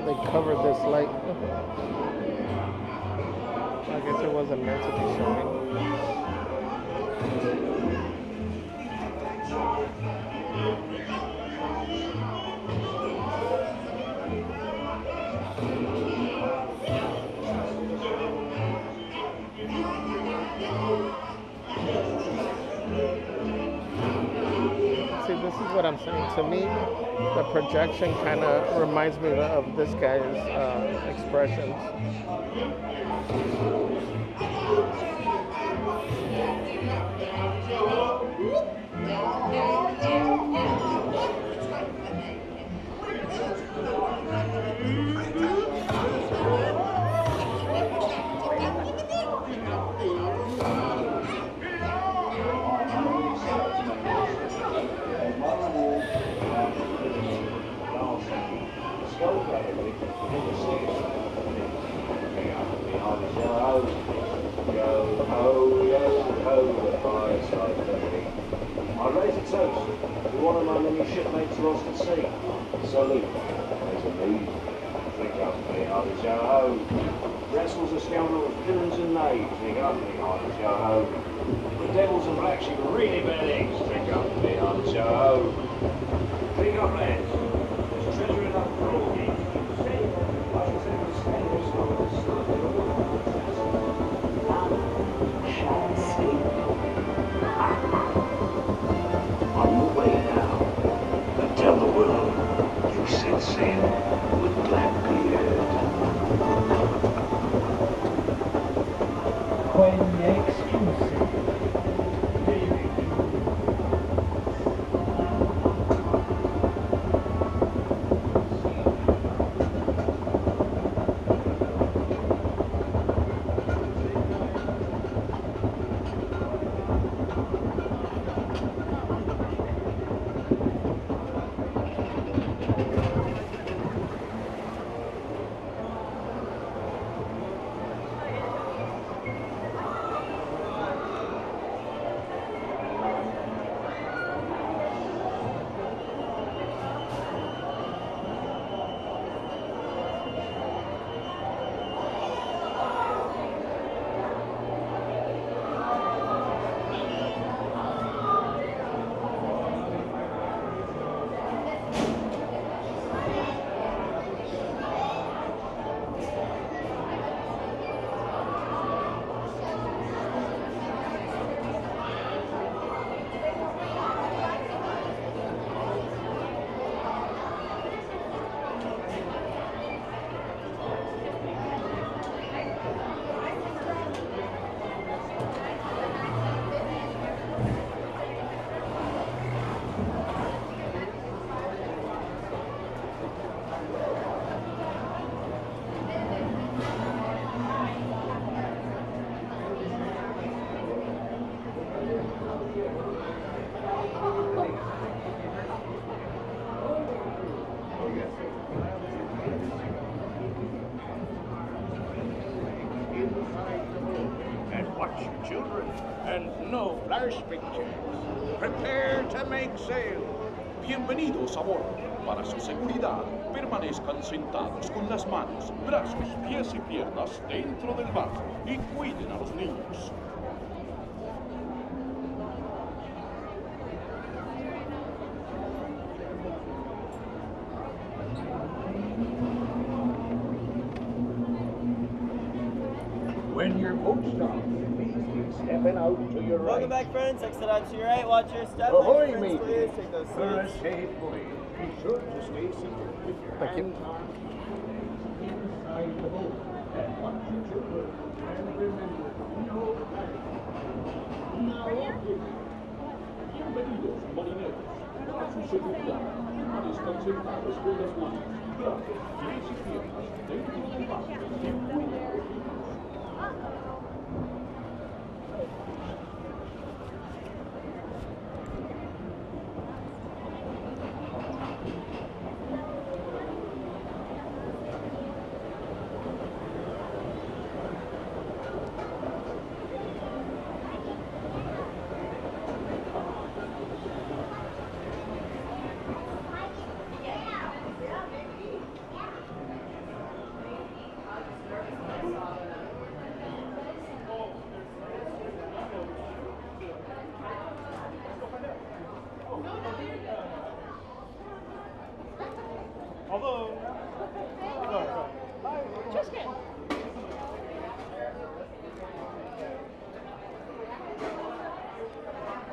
They covered this light. I guess it wasn't meant to be showing. See, this is what I'm saying. To me, the projection kind of reminds me of this guy's expressions. I raise a toast to one of my many shipmates lost at sea. Salute. There's a need. Drink up, me hearties, yo ho. Rascals and scoundrels, villains and knaves. Drink up, me hearties, yo ho. The devils and black sheep are really bad eggs. Drink up, me hearties, yo ho. Drink up, lads. There's treasure enough for all ye. I shall say the scandals of the slaughter of the shall sleep. On your way now, and tell the world you set sail with Blackbeard. Quelle excuse. And watch your children, and no flash pictures. Prepare to make sail. Bienvenidos a bordo. Para su seguridad, permanezcan sentados con las manos, brazos, pies y piernas dentro del barco y cuiden a los niños. When your boat stops, please keep stepping out to your right. Welcome back, friends. Exit out to your right. Watch your step. Ahoy, Friends, matey. please take those For a seats. safe voyage, be sure to stay seated with your Thank you. hands arms inside the boat. And watch your children. And remember, no panic. Bienvenidos, marineros. Para su seguridad, permanezcan sentados con las manos, brazos, pies y piernas dentro del barco y cuiden a los niños.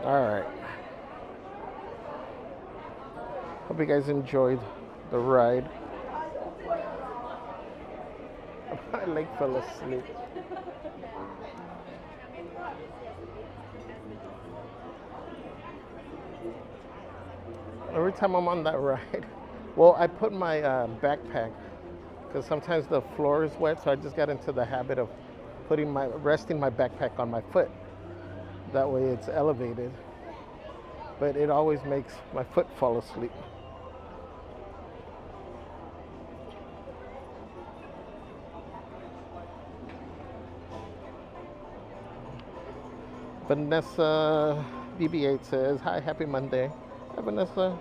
All right. Hope you guys enjoyed the ride. My leg fell asleep. Every time I'm on that ride, well, I put my backpack, because sometimes the floor is wet, so I just got into the habit of resting my backpack on my foot. That way it's elevated, but it always makes my foot fall asleep. Vanessa BB8 says, hi, happy Monday. Hi, Vanessa.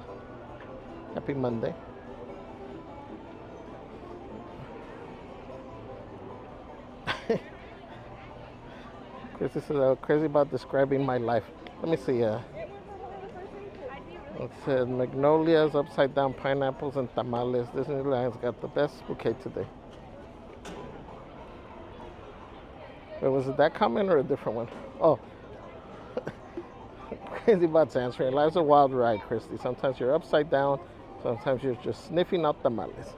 Happy Monday. Christy says, I'm crazy about describing my life. Let me see. It said magnolias, upside down pineapples, and tamales. Disneyland's got the best bouquet today. Wait, was it that comment or a different one? Oh, crazy about answering. Life's a wild ride, Christy. Sometimes you're upside down. Sometimes you're just sniffing out tamales.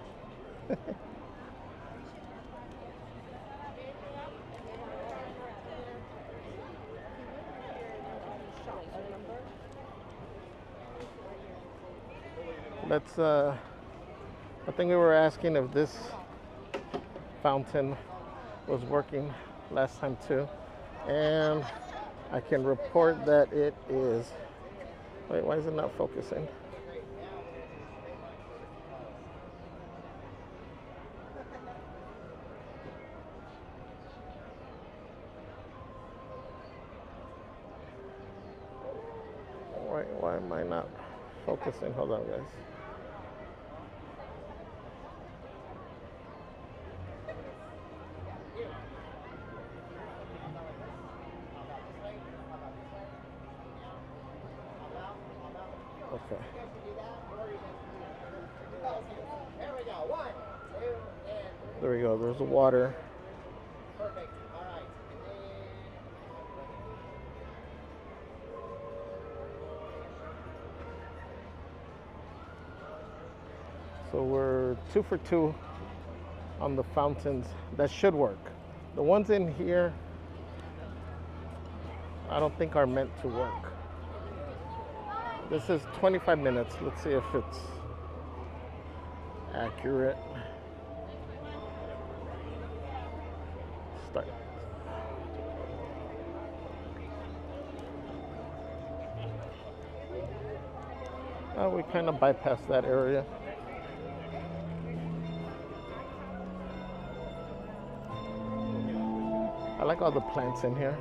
Let's, I think we were asking if this fountain was working last time too. And I can report that it is. Wait, why is it not focusing? Why am I not focusing? Hold on, guys. Okay. There we go. There's the water. Perfect. All right. So we're 2 for 2 on the fountains. That should work. The ones in here, I don't think are meant to work. This is 25 minutes. Let's see if it's accurate. Start. Oh, we kind of bypassed that area. I like all the plants in here.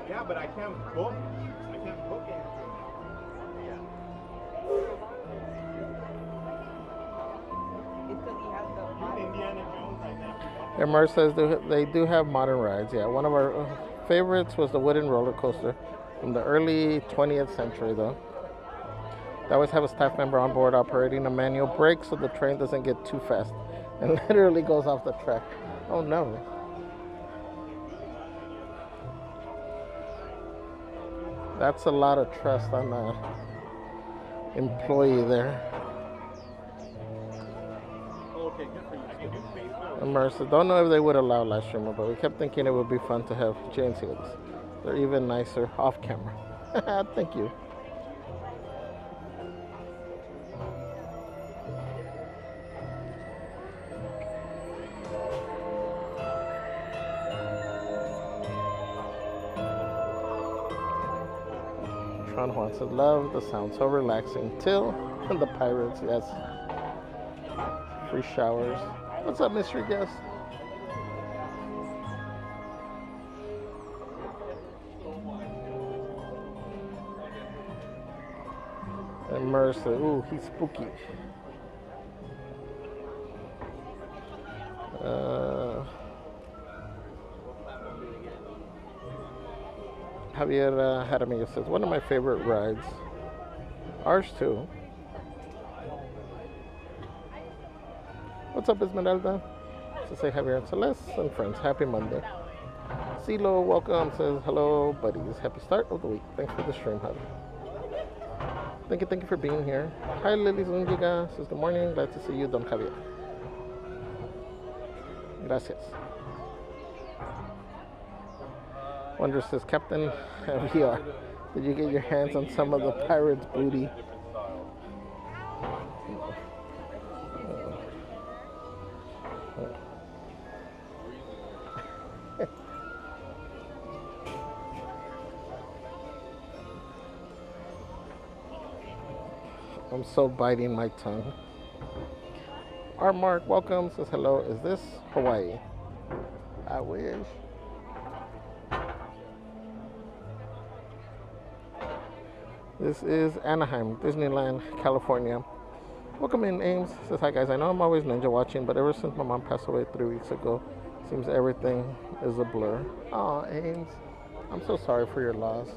Yeah, but I can't book. I can't book it. Indiana Jones right now. And Mer says they do have modern rides. Yeah, one of our favorites was the wooden roller coaster from the early 20th century, though. They always have a staff member on board operating a manual brake so the train doesn't get too fast and literally goes off the track. Oh no. That's a lot of trust on the employee there. Okay, good for you. I can do Facebook. And Mercer, don't know if they would allow live streamer, but we kept thinking it would be fun to have JNC with us. They're even nicer off camera. Thank you. Tron Juan said, love the sound, so relaxing. Till the pirates, yes. Free showers. What's up, mystery guest? And Mercer, ooh, he's spooky. Javier Lao says, one of my favorite rides. Ours too. What's up, Esmeralda? So say Javier and Celeste and friends, happy Monday. CeeLo, welcome, says hello, buddies. Happy start of the week. Thanks for the stream, Javi. Thank you for being here. Hi, Lily Zungiga, says good morning. Glad to see you, Don Javier. Gracias. Wonder says, Captain VR, did you get your hands on some of the pirates' booty? I'm so biting my tongue. Art Mark, welcome, says hello. Is this Hawaii? I wish. This is Anaheim, Disneyland, California. Welcome in, Ames. Says, hi guys, I know I'm always ninja watching, but ever since my mom passed away 3 weeks ago, seems everything is a blur. Aw, Ames, I'm so sorry for your loss.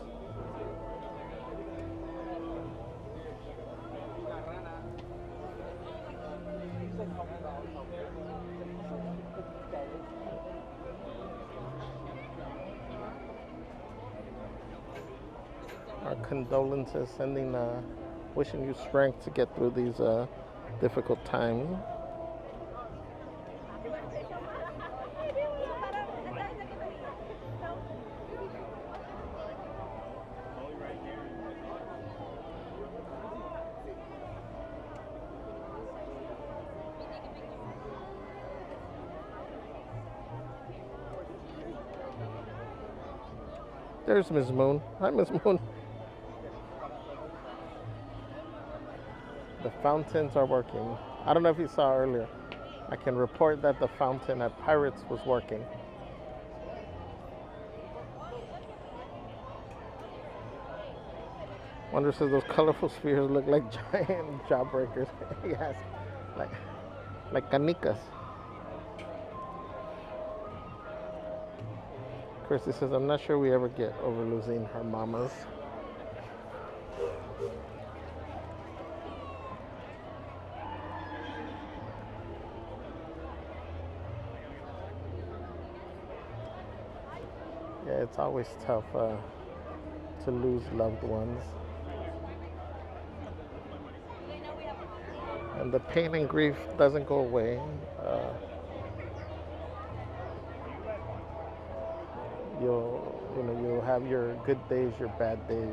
Our condolences, sending, wishing you strength to get through these difficult times. There's Miss Moon. Hi, Miss Moon. The fountains are working. I don't know if you saw earlier. I can report that the fountain at Pirates was working. Wonder says those colorful spheres look like giant jawbreakers. Yes, like canicas. Christy says, I'm not sure we ever get over losing our mamas. Yeah, it's always tough to lose loved ones. And the pain and grief doesn't go away. You'll have your good days, your bad days.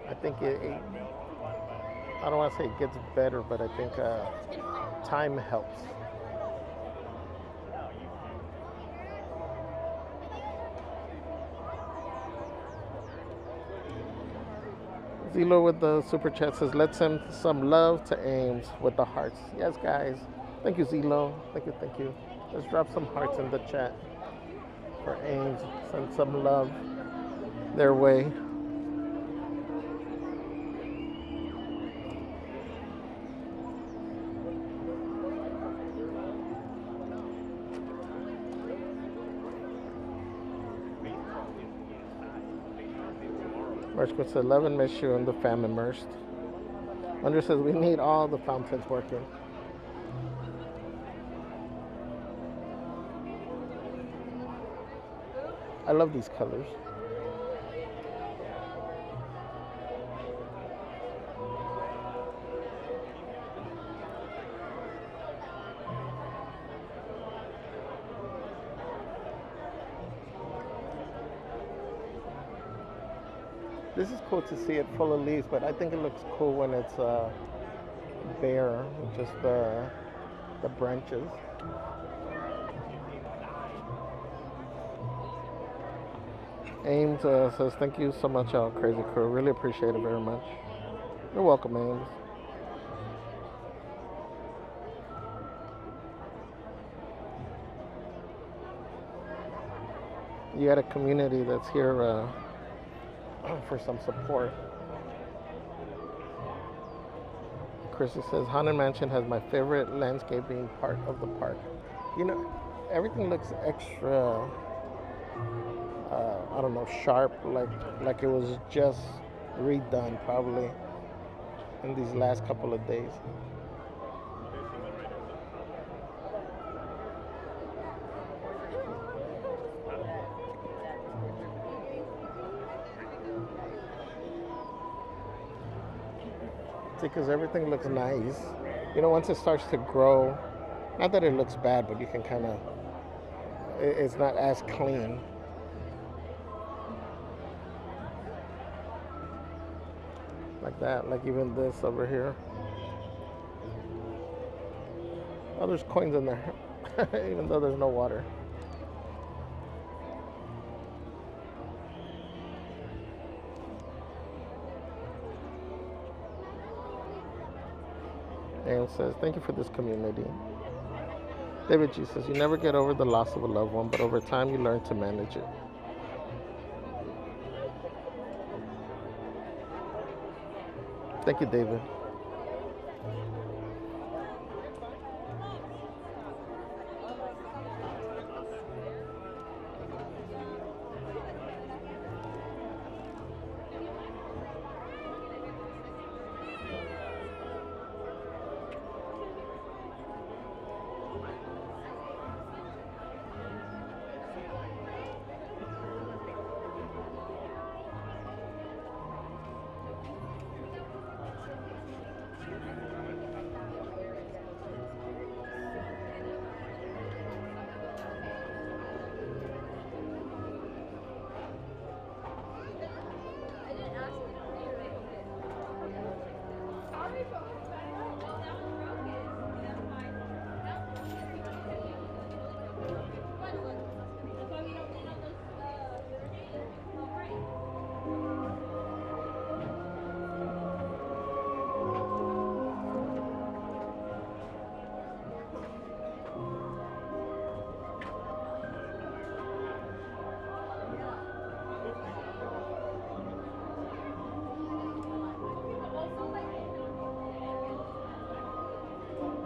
I think I don't want to say it gets better, but I think time helps. Zelo with the super chat says, let's send some love to Ames with the hearts. Yes, guys. Thank you, Zelo. Thank you. Let's drop some hearts in the chat for Ames. Send some love their way. Marshall says, love and miss you and the fam immersed. Under says, we need all the fountains working. I love these colors. This is cool to see it full of leaves, but I think it looks cool when it's bare, just the branches. Ames says, thank you so much, Crazy Crew. Really appreciate it very much. You're welcome, Ames. You got a community that's here for some support. Chrissy says, Haunted Mansion has my favorite landscaping part of the park. You know, everything looks extra, I don't know, sharp, like it was just redone probably in these last couple of days. Because everything looks nice. You know, once it starts to grow, not that it looks bad, but you can kind of, it's not as clean. Like that, like even this over here. Oh, there's coins in there, even though there's no water. And says, thank you for this community. David G says, you never get over the loss of a loved one, but over time you learn to manage it. Thank you, David.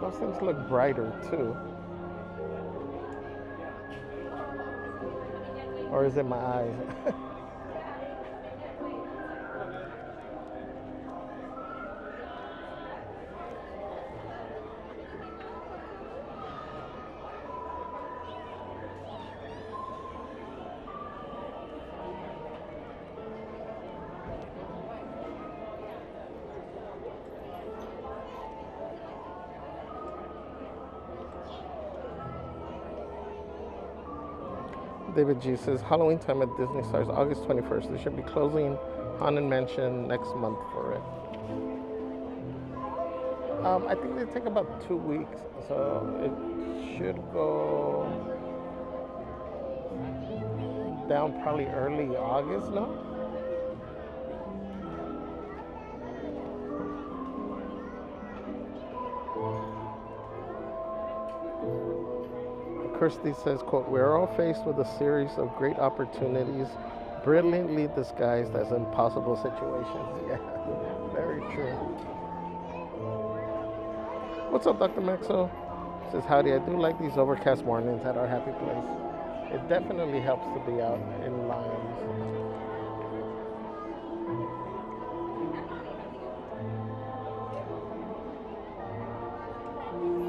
Those things look brighter too. Or is it my eyes? David G says Halloween time at Disney starts August 21st. They should be closing Haunted Mansion next month for it. I think they take about 2 weeks, so it should go down probably early August, no? Kirsty says, quote, "We're all faced with a series of great opportunities, brilliantly disguised as impossible situations." Yeah, very true. What's up, Dr. Maxo? Says, howdy, I do like these overcast mornings at our happy place. It definitely helps to be out in lines.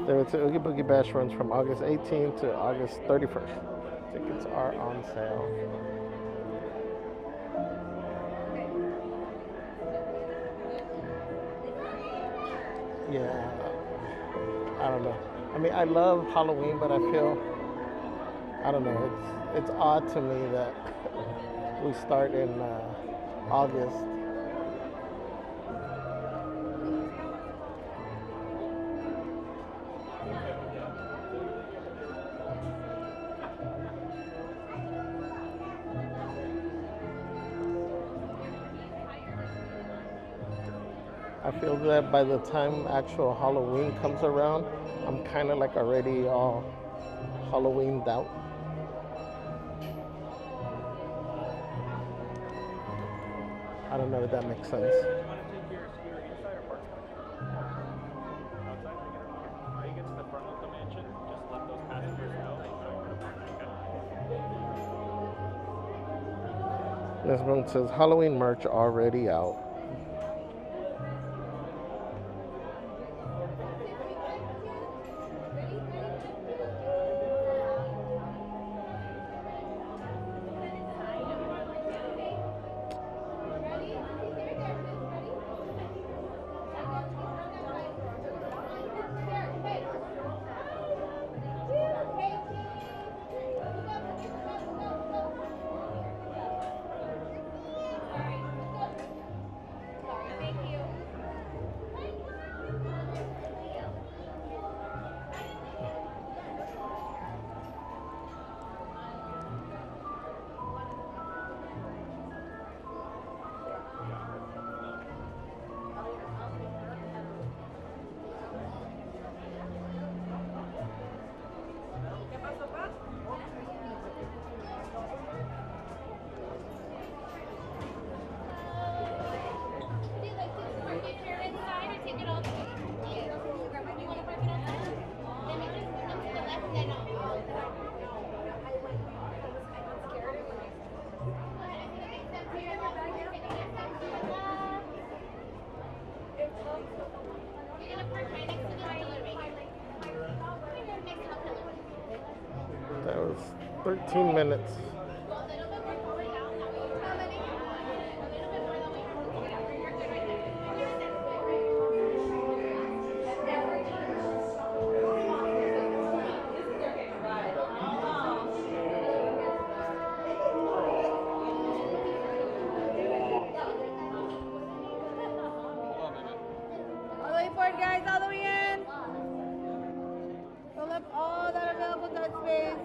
The Oogie Boogie Bash runs from August 18th to August 31st. Tickets are on sale. Yeah, I don't know. I mean, I love Halloween, but I feel, I don't know, it's odd to me that we start in August. I feel that by the time actual Halloween comes around, I'm kind of like already all Halloweened out. I don't know if that makes sense. This one says Halloween merch already out. 13 minutes. All the way forward, guys, all the way in. Fill up all that available dead space.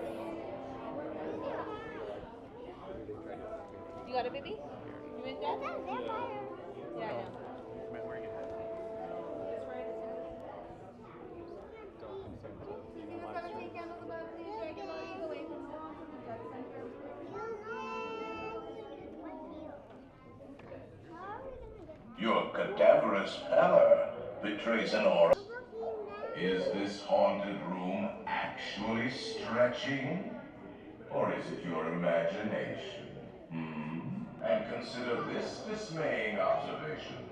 You got it, baby? You in, Dad? Yeah, I know. Your cadaverous pallor betrays an aura. Is this haunted room actually stretching? Or is it your imagination? And consider this dismaying observation.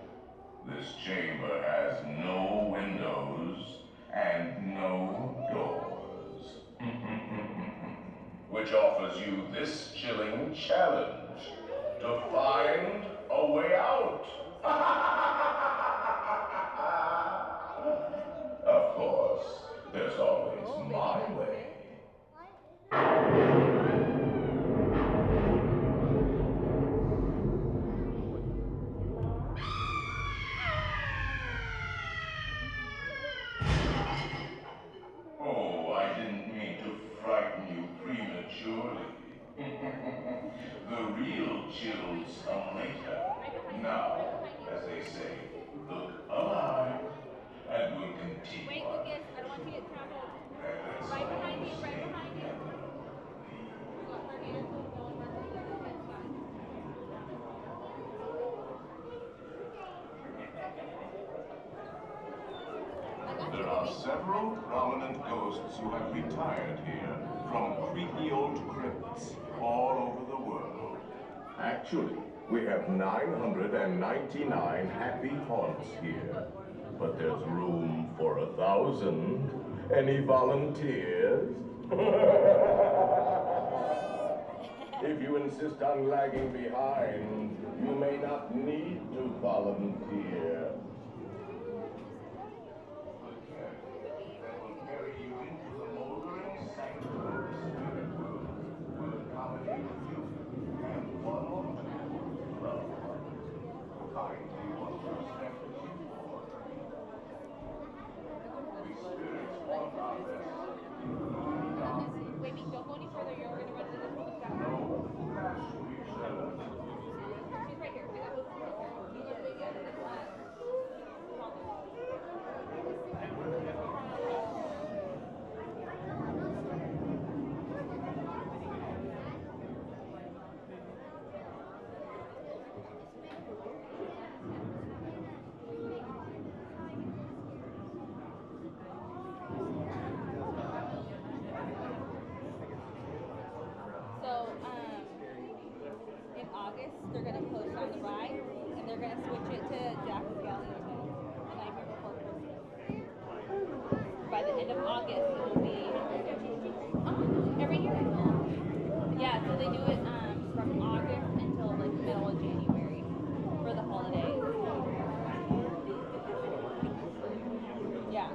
This chamber has no windows and no doors. Which offers you this chilling challenge to find a way out. Of course, there's always my way. Oh, I didn't mean to frighten you prematurely. The real chills come later. Now, as they say, look alive, and we'll continue. Wait, Lucas, I don't want you to get trampled. Right behind you, right behind you. There are several prominent ghosts who have retired here from creepy old crypts all over the world. Actually, we have 999 happy haunts here, but there's room for 1,000. Any volunteers? If you insist on lagging behind, you may not need to volunteer. Wait, don't go any further. You're going to run into this one. She's right here. I got both of them. You go to the other one. In August, they're going to close down the ride, and they're going to switch it to Jack Skellington the night before Christmas. By the end of August, it will be every year. Yeah, so they do it from August until like middle of January for the holidays. Yeah.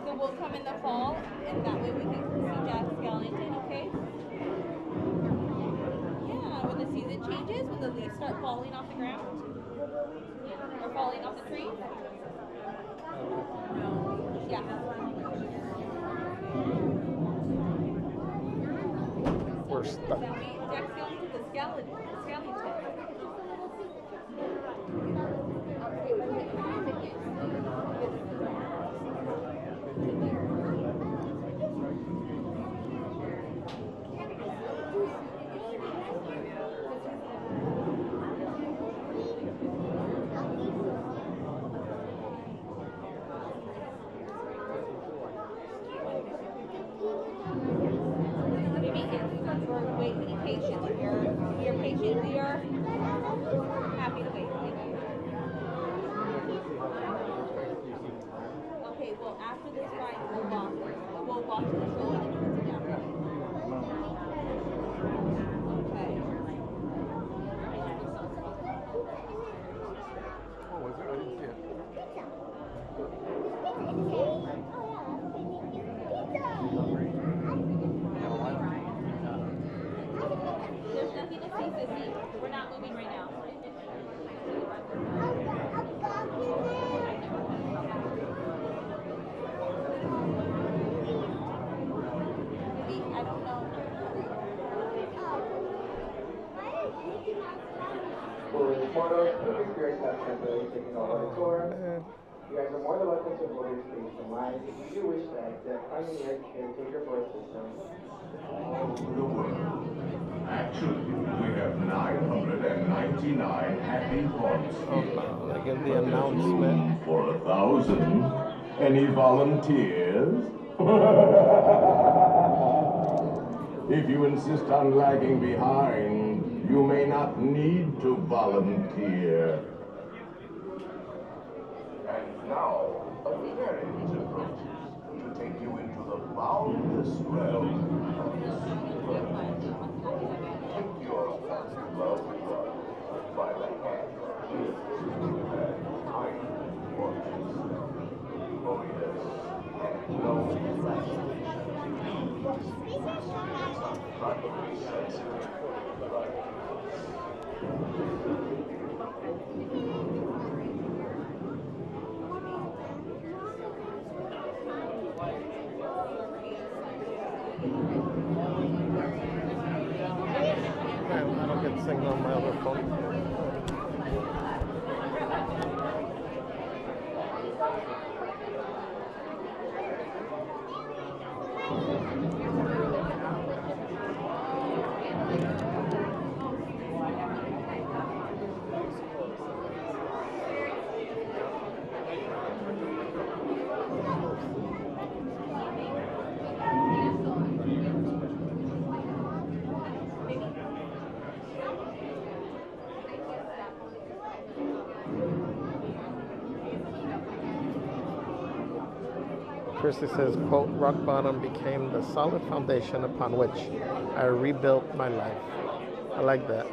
So we'll come in the fall, and that way we can see Jack Skellington, okay? When the season changes, when the leaves start falling off the ground or falling off the tree. Yeah. We're stuck. Jack Skellington, the skeleton. Wait, be patient. You're patient. There's nothing to see, Sissy. We're not moving right now. I don't know. With photos, please be yourself temporarily taking over the tour. You guys are more than welcome to hold your space in line if you do wish to exit. Finally, here to take your photo system. All over the world. Actually, we have 999 happy hearts. I give the announcement. For 1,000. Any volunteers? If you insist on lagging behind, you may not need to volunteer. And now, a carriage approaches to take you into the boundless realm of the supernature. Take your loved one by the hand. And kind watches. Oh yes, and no I don't get signal on my other phone. Christy says, quote, rock bottom became the solid foundation upon which I rebuilt my life. I like that.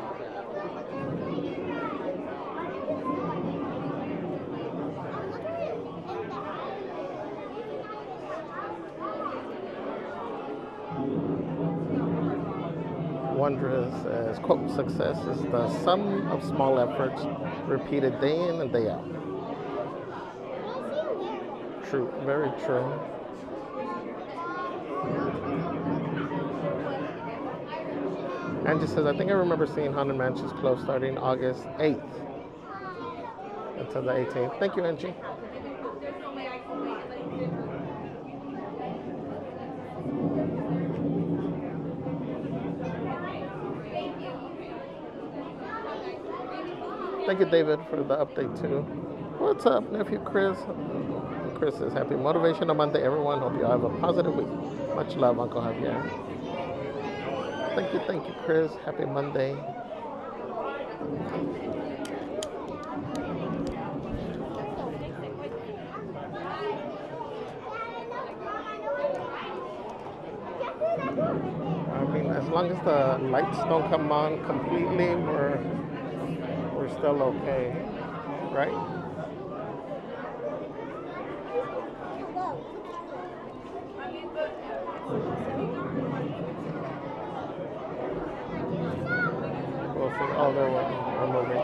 Wondrous says, quote, success is the sum of small efforts repeated day in and day out. True, very true. Angie says, I think I remember seeing Haunted Mansions close starting August 8th until the 18th. Thank you, Angie. Thank you, David, for the update, too. What's up, nephew Chris? Chris says, happy Motivational Monday, everyone. Hope you have a positive week. Much love, Uncle Javier. Thank you, Chris. Happy Monday. I mean, as long as the lights don't come on completely, we're still okay, right? We'll see. Oh, there we're moving.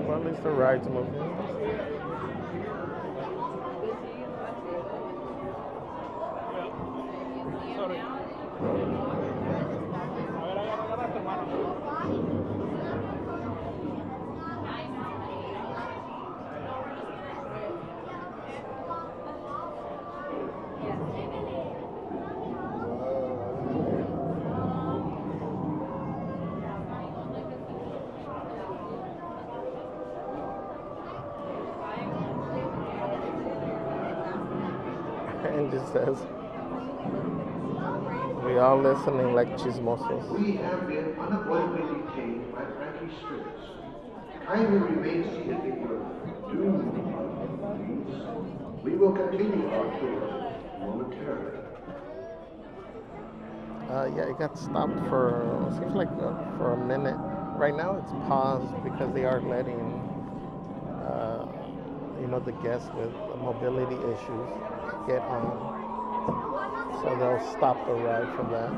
Well, at least the ride's moving. Angie says. We all listening like chismosos. We have been unavoidably detained by Frankie's strings. Kindly remain seated in your dune, please. We will continue our tour momentarily. Yeah, it got stopped for, seems like for a minute. Right now it's paused because they are letting, the guests with mobility issues get on. So they'll stop the ride for that.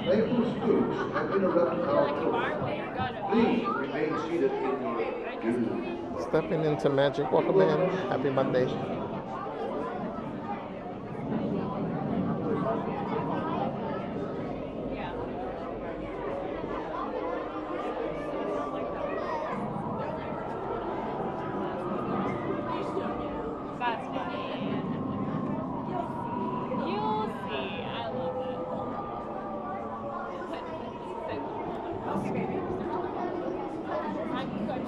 Faithful spooks have interrupted our tour. Please remain seated in your dune. Stepping into magic. Welcome in. Happy Monday. That's funny. You'll see. I love it. Okay, baby. I'm good.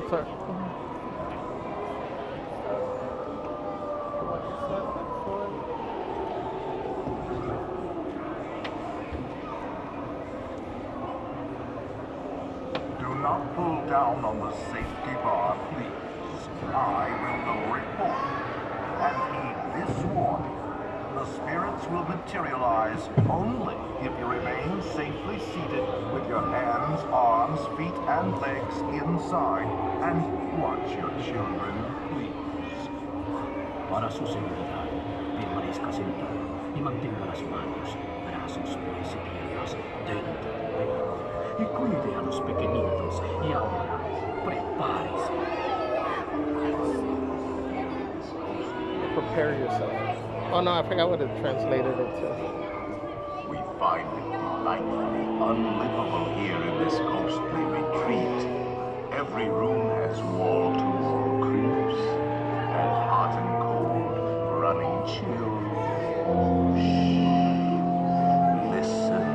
Sorry. Do not pull down on the safety bar, please. I will go report. And heed this warning. The spirits will materialize only if you remain safely seated with your hands, arms, feet, and legs inside. And watch your children, please. Para su seguridad, permanezca sentado y mantenga las manos, brazos, pies y piernas dentro del vehículo. Y cuide a los pequeñitos. Y ahora, prepárese. Prepare yourself. Oh no, I forgot what it translated it to. We find it delightfully unlivable here in this ghostly retreat. Every room has wall-to-wall creeps, and hot and cold running chills. Shh. Listen.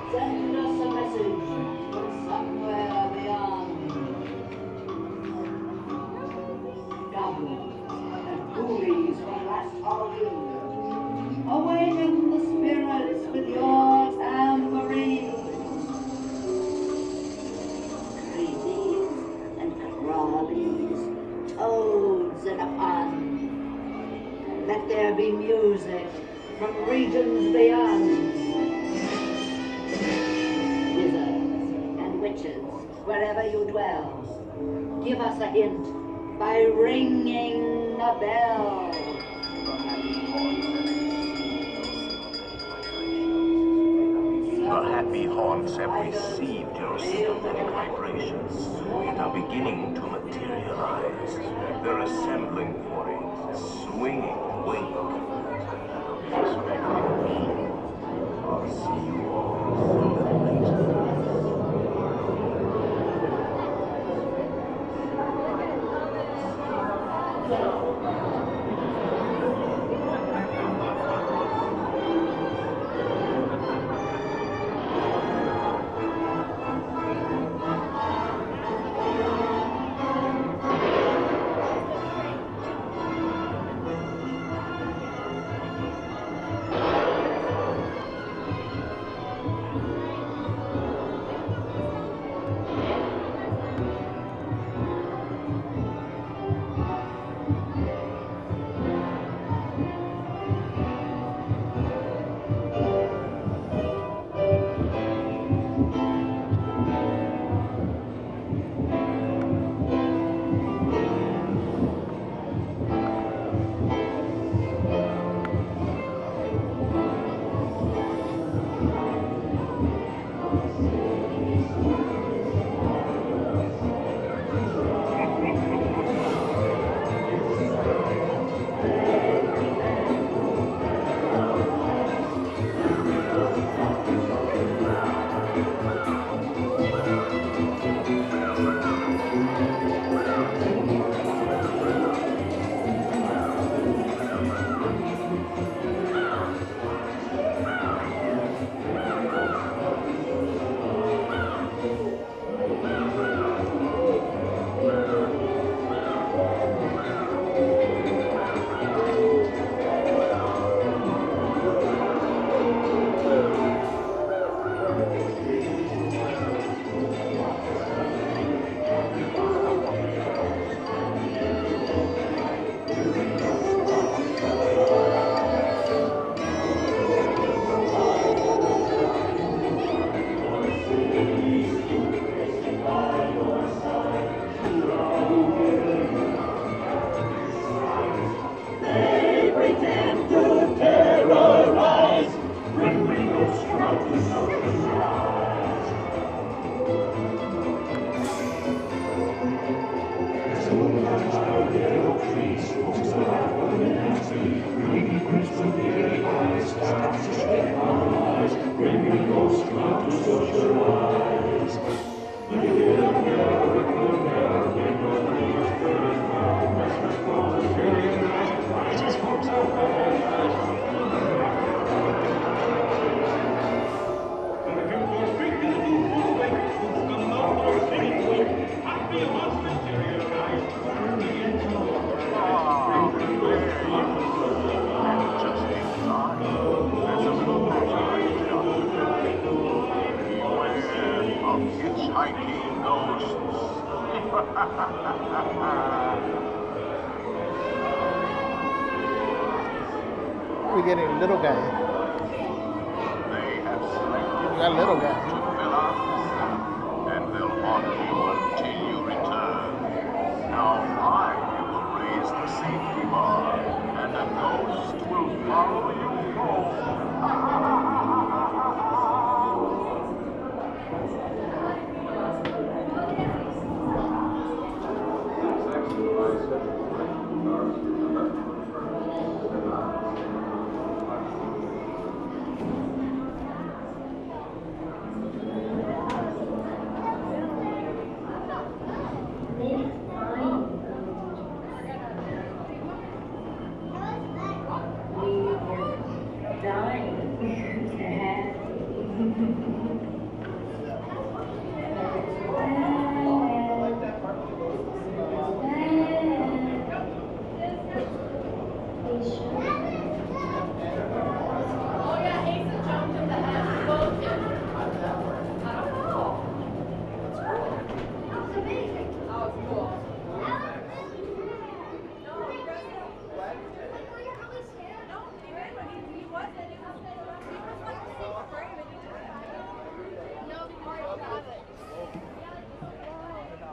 Send us a message from somewhere beyond. Goblins and ghoulies from last Halloween. Awaken the spirits with your tambourine. Creepies and crawlies, toads in a pond. Let there be music from regions beyond. Wherever you dwell, give us a hint by ringing a bell. The happy haunts have received your sympathetic vibrations and are beginning to materialize. They're assembling for a swinging wake. Expecting me. I'll see you all later. we getting little guy. They have selected We got little you guy. to fill our quota, and they'll haunt you until you return. Now I will raise the safety bar, and a ghost will follow you home.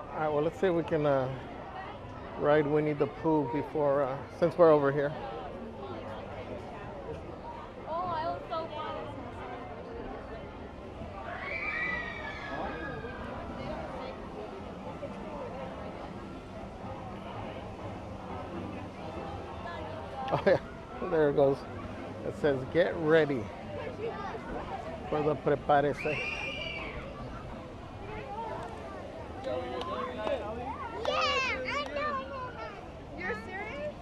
All right, well, let's see if we can ride Winnie the Pooh before, since we're over here. Oh, I was so fun. Oh yeah, there it goes. It says get ready for the prepárese. You're serious?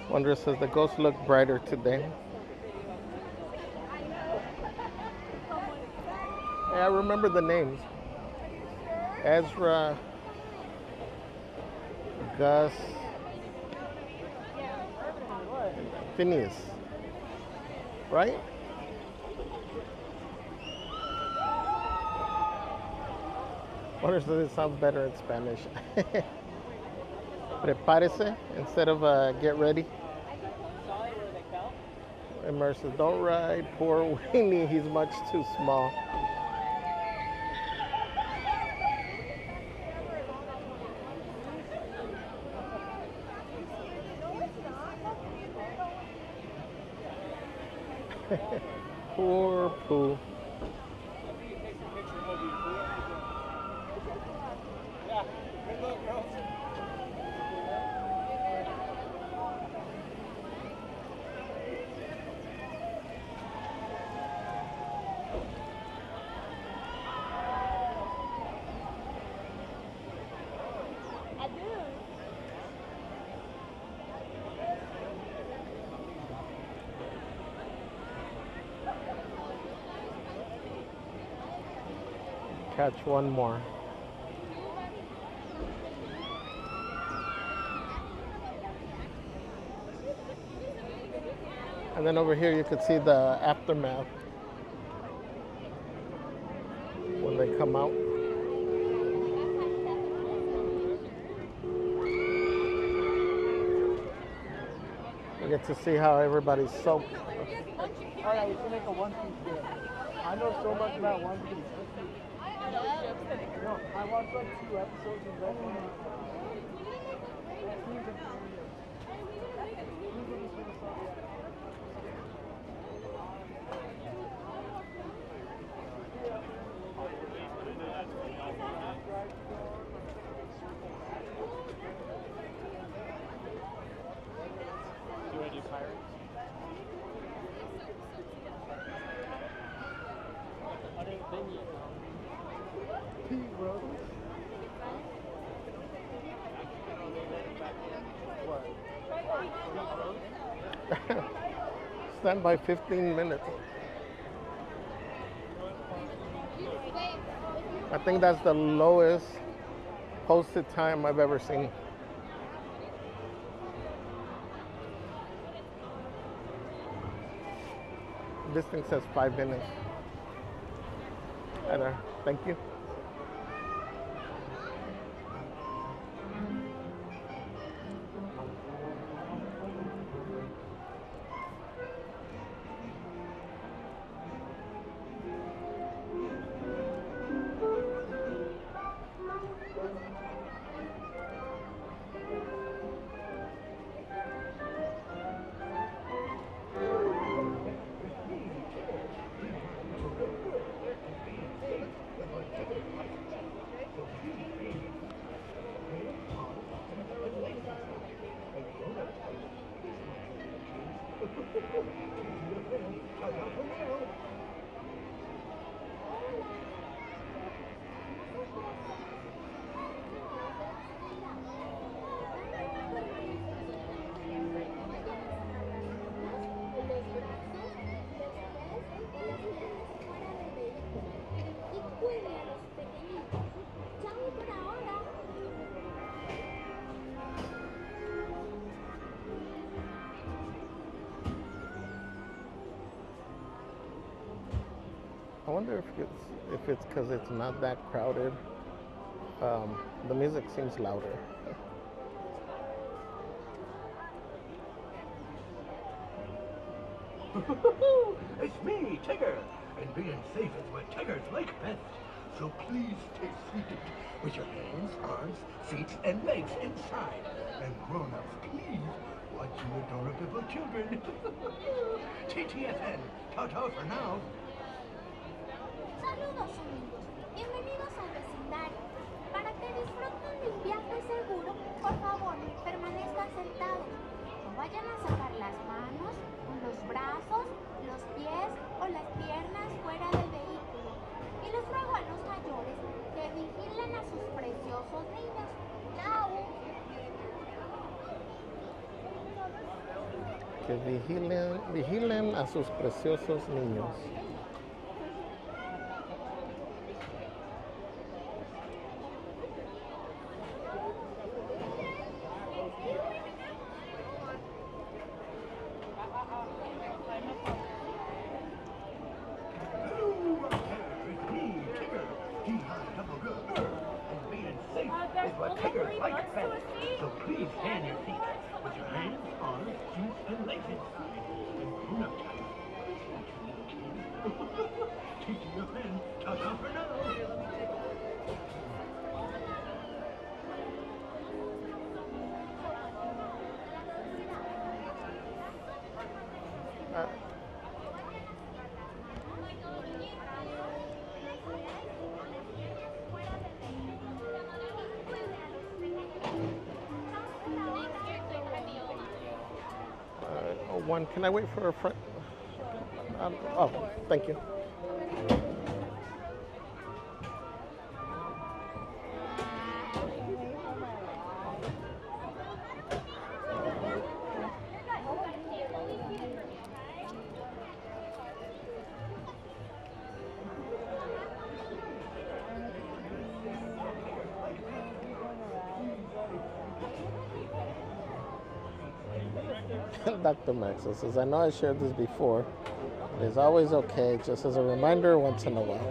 Wonder says the ghosts look brighter today. Yeah, I remember the names. Ezra, Gus, Phineas, right? Wonder if it sounds better in Spanish. Prepárese instead of get ready. Immersive, don't ride poor Winnie, he's much too small. Poor Pooh. Catch one more. And then over here you could see the aftermath when they come out. You get to see how everybody's soaked. All right, we should make a one-piece dip. I know so much about One Piece. No, I watched like 2 episodes of that one. Do I do pirates? I didn't think yet. Stand by 15 minutes. I think that's the lowest posted time I've ever seen. This thing says 5 minutes. Hi there. Thank you. I wonder if it's because it's not that crowded. The music seems louder. It's me, Tigger, and being safe is what Tiggers like best. So please stay seated with your hands, arms, feet, and legs inside. And grown-ups, please watch your adorable children. TTFN, ta-ta for now. Saludos amigos, bienvenidos al vecindario. Para que disfruten de un viaje seguro, por favor, permanezcan sentados. No vayan a sacar las manos, los brazos, los pies o las piernas fuera del vehículo. Y les ruego a los mayores que vigilen a sus preciosos niños. ¡Chao! Que vigilen a sus preciosos niños. One, can I wait for a friend? Oh, thank you. Dr. Maxwell says, I know I shared this before. It is always okay, just as a reminder once in a while.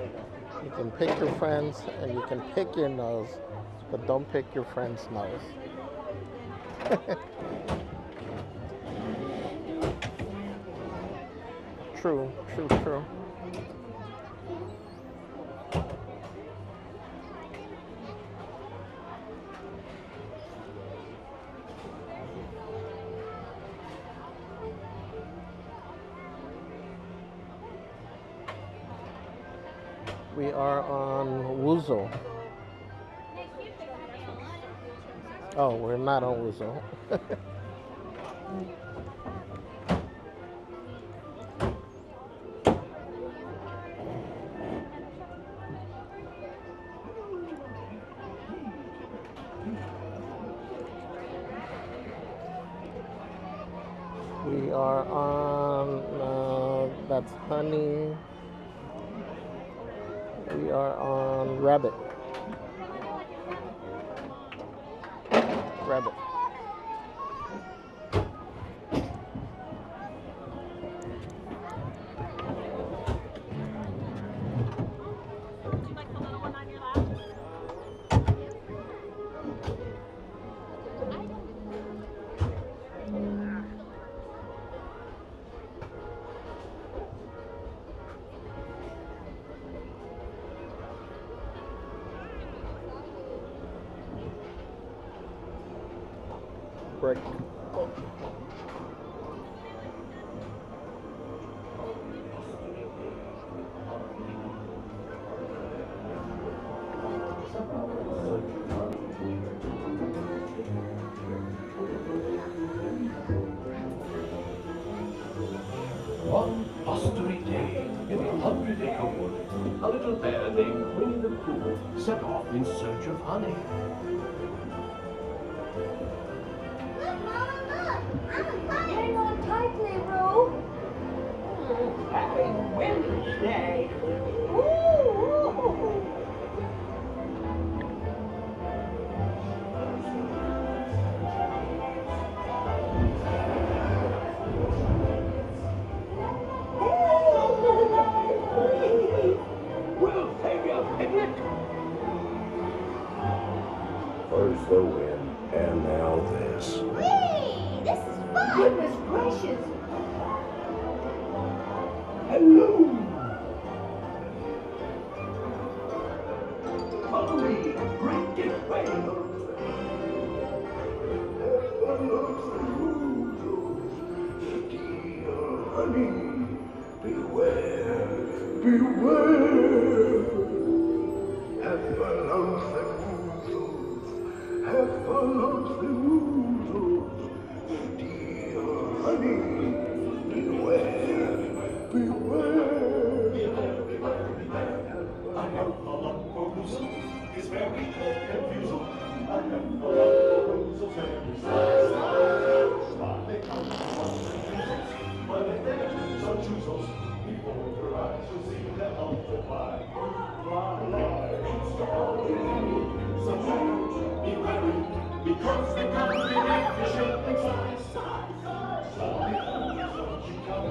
You can pick your friends and you can pick your nose, but don't pick your friend's nose. True, true, true. We are on Wuzo. Oh, we're not on Wuzo. We are on, that's Honey. We are on Rabbit. Rabbit. break. One blustery day in the 100-acre wood, a little bear named Winnie the Pooh set off in search of honey. Hang on tightly, Ro. Happy Wednesday. We'll save you a picnic. First the wind, and now this. Whee! This is fun! Goodness gracious! Hello. Follow me. Break it way. Honey, beware, beware. Heffalumsimoozles, dear honey, beware, beware. I have a lump-o-loozle, it's very confusing. I have a lump-o-loozle, very slide. They come from ones but if there's some choozles, before your eyes you'll see them multiply. Fly, so be wary, because they come in every shape and size. Don't you come,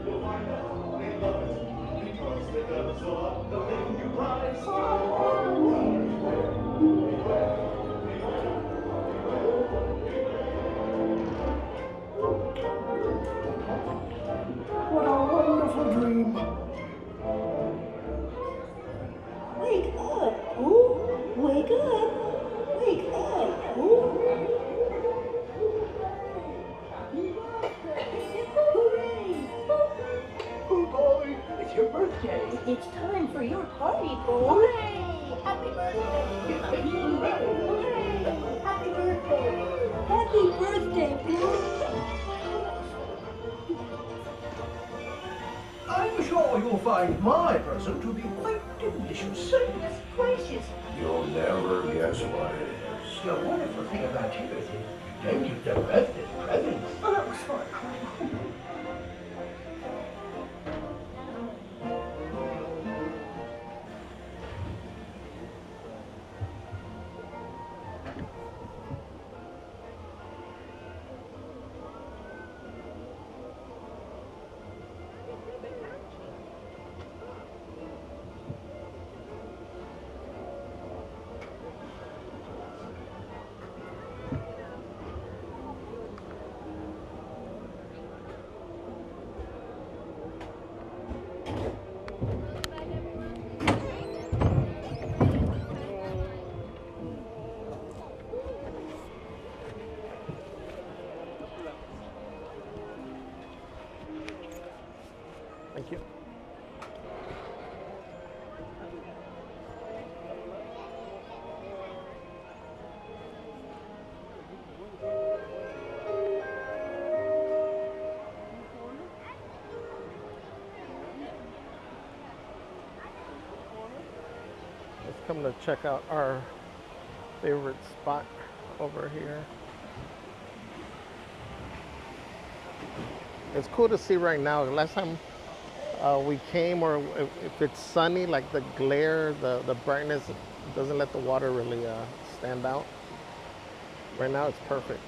you'll find out they love it, because they guzzle up the thing you prize. What a wonderful dream. Wake up, Pooh! Wake up! Wake up, Pooh! Hooray! Pooh boy, it's your birthday. It's time for your party, Pooh! Hooray! Happy birthday! Hooray! Happy birthday! Happy birthday, Pooh! I'm sure you'll find my present to be quite delicious. Goodness gracious! You'll never guess what it is. The wonderful thing about you is you don't give the best of presents. Oh, sorry. Thank you. Let's come to check out our favorite spot over here. It's cool to see right now. Last time we came, or if it's sunny, like the glare, the brightness doesn't let the water really stand out. Right now it's perfect.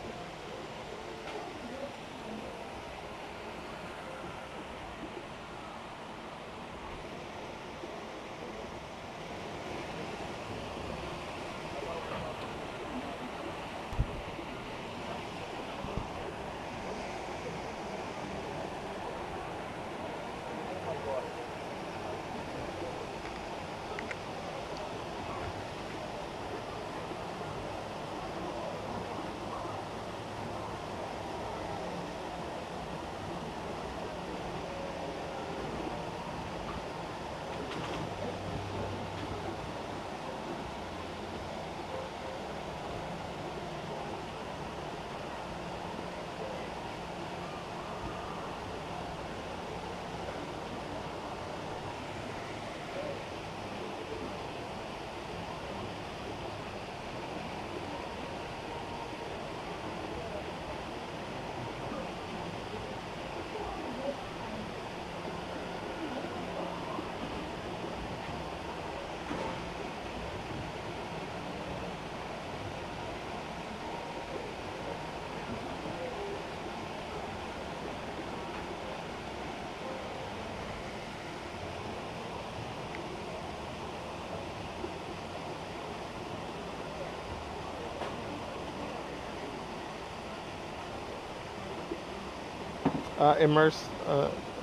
Immersed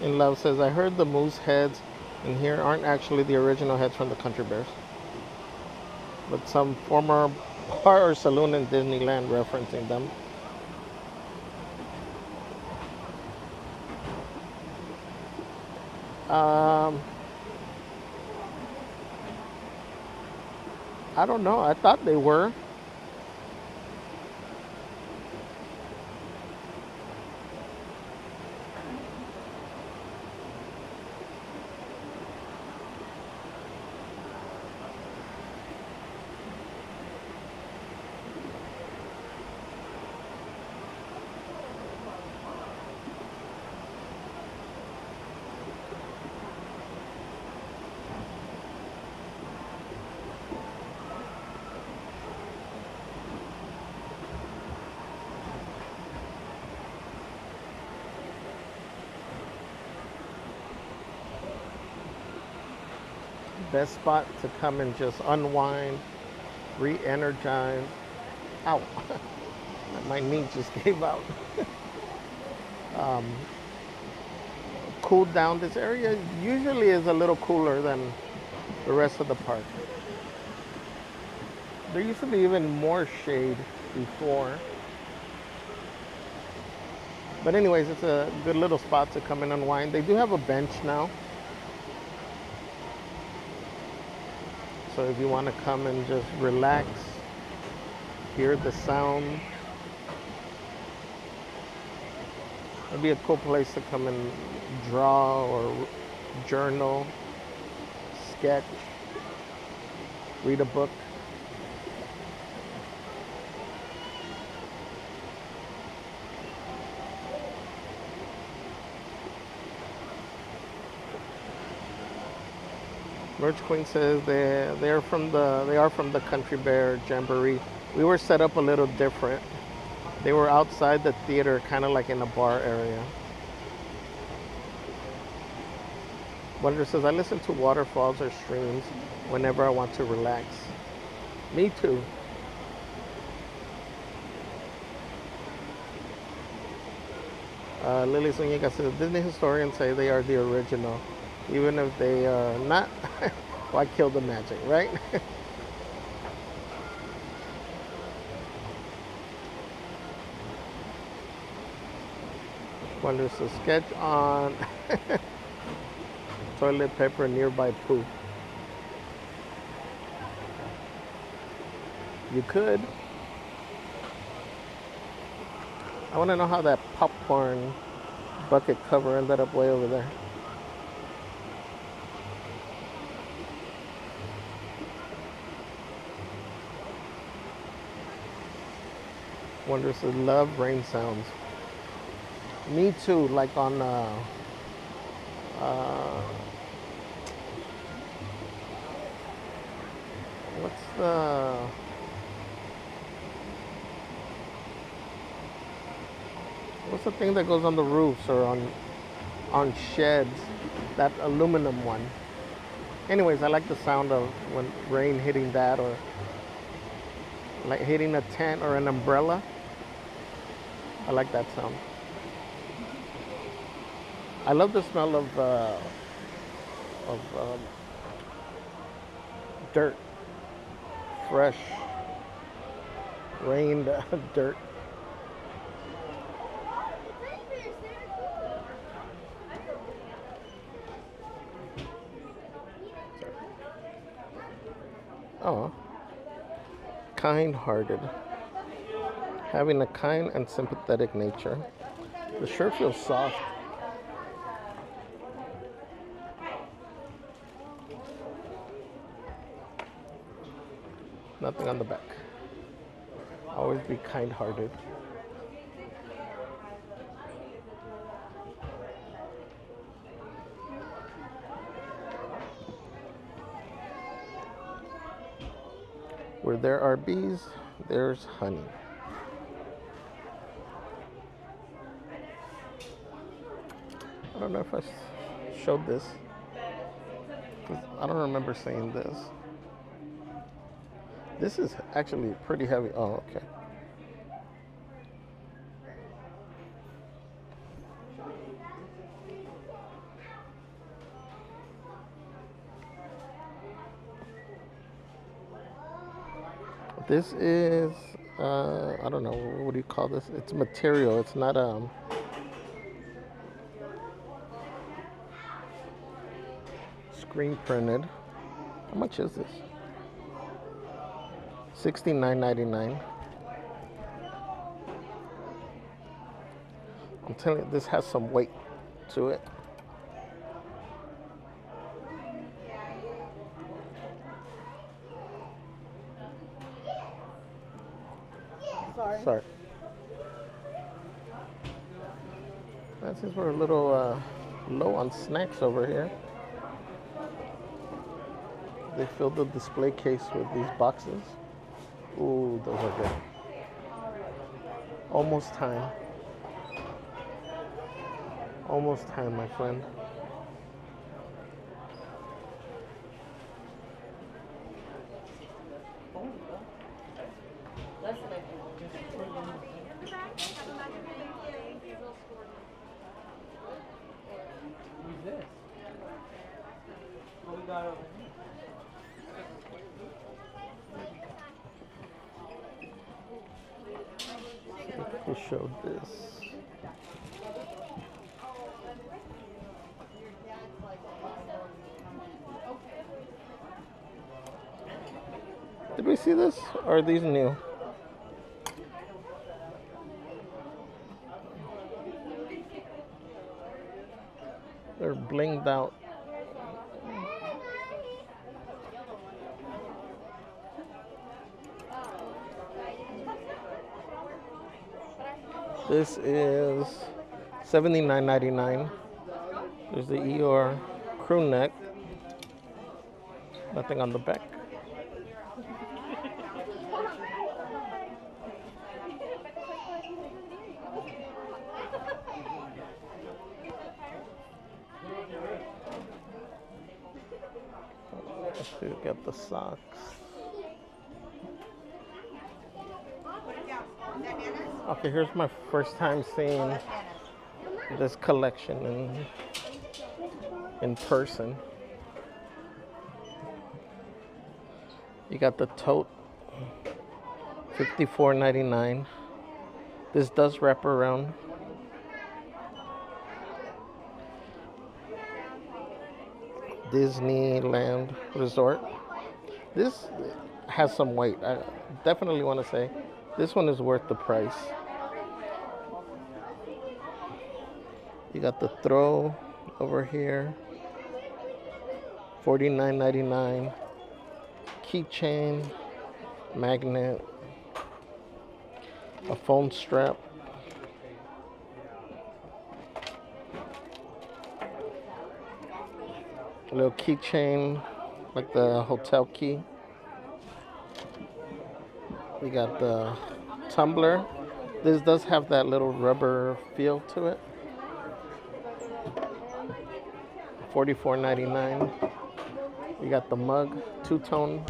in Love says, I heard the moose heads in here aren't actually the original heads from the Country Bears, but some former bar or saloon in Disneyland referencing them. I don't know. I thought they were. Best spot to come and just unwind, re-energize. Ow, my knee just gave out. Cool down. This area usually is a little cooler than the rest of the park. There used to be even more shade before. But anyways, it's a good little spot to come and unwind. They do have a bench now. So if you want to come and just relax, hear the sound, it'd be a cool place to come and draw or journal, sketch, read a book. George Queen says they are from the Country Bear Jamboree. We were set up a little different. They were outside the theater, kind of like in a bar area. Wonder says, I listen to waterfalls or streams whenever I want to relax. Me too. Lily Zuniga says, Disney historians say they are the original. Even if they are not, why kill the magic, right? Wonders to sketch on toilet paper nearby poo. You could. I want to know how that popcorn bucket cover ended up way over there. Wonders to love rain sounds. Me too, like on what's the thing that goes on the roofs or on sheds, that aluminum one. Anyways, I like the sound of when rain hitting that, or like hitting a tent or an umbrella. I like that sound. I love the smell of dirt, fresh, rained dirt. Oh, kind-hearted. Having a kind and sympathetic nature. The shirt feels soft. Nothing on the back. Always be kind-hearted. Where there are bees, there's honey. I don't know if I showed this, 'cause I don't remember saying this. This is actually pretty heavy. Oh, okay. This is, I don't know, what do you call this? It's material. It's not screen printed. How much is this? $69.99. I'm telling you, this has some weight to it. Sorry. Since we're a little low on snacks over here, they filled the display case with these boxes. Ooh, those are good. Almost time. Almost time, my friend. Who showed this? Did we see this? Or are these new? They're blinged out. This is $79.99. There's the Eeyore crew neck. Nothing on the back. Let's get the socks. Okay, here's my first time seeing this collection in person. You got the tote, $54.99. This does wrap around. Disneyland Resort. This has some weight. I definitely want to say this one is worth the price. You got the throw over here, $49.99. Keychain, magnet, a phone strap, a little keychain like the hotel key. We got the tumbler. This does have that little rubber feel to it. $44.99. You got the mug, two-tone.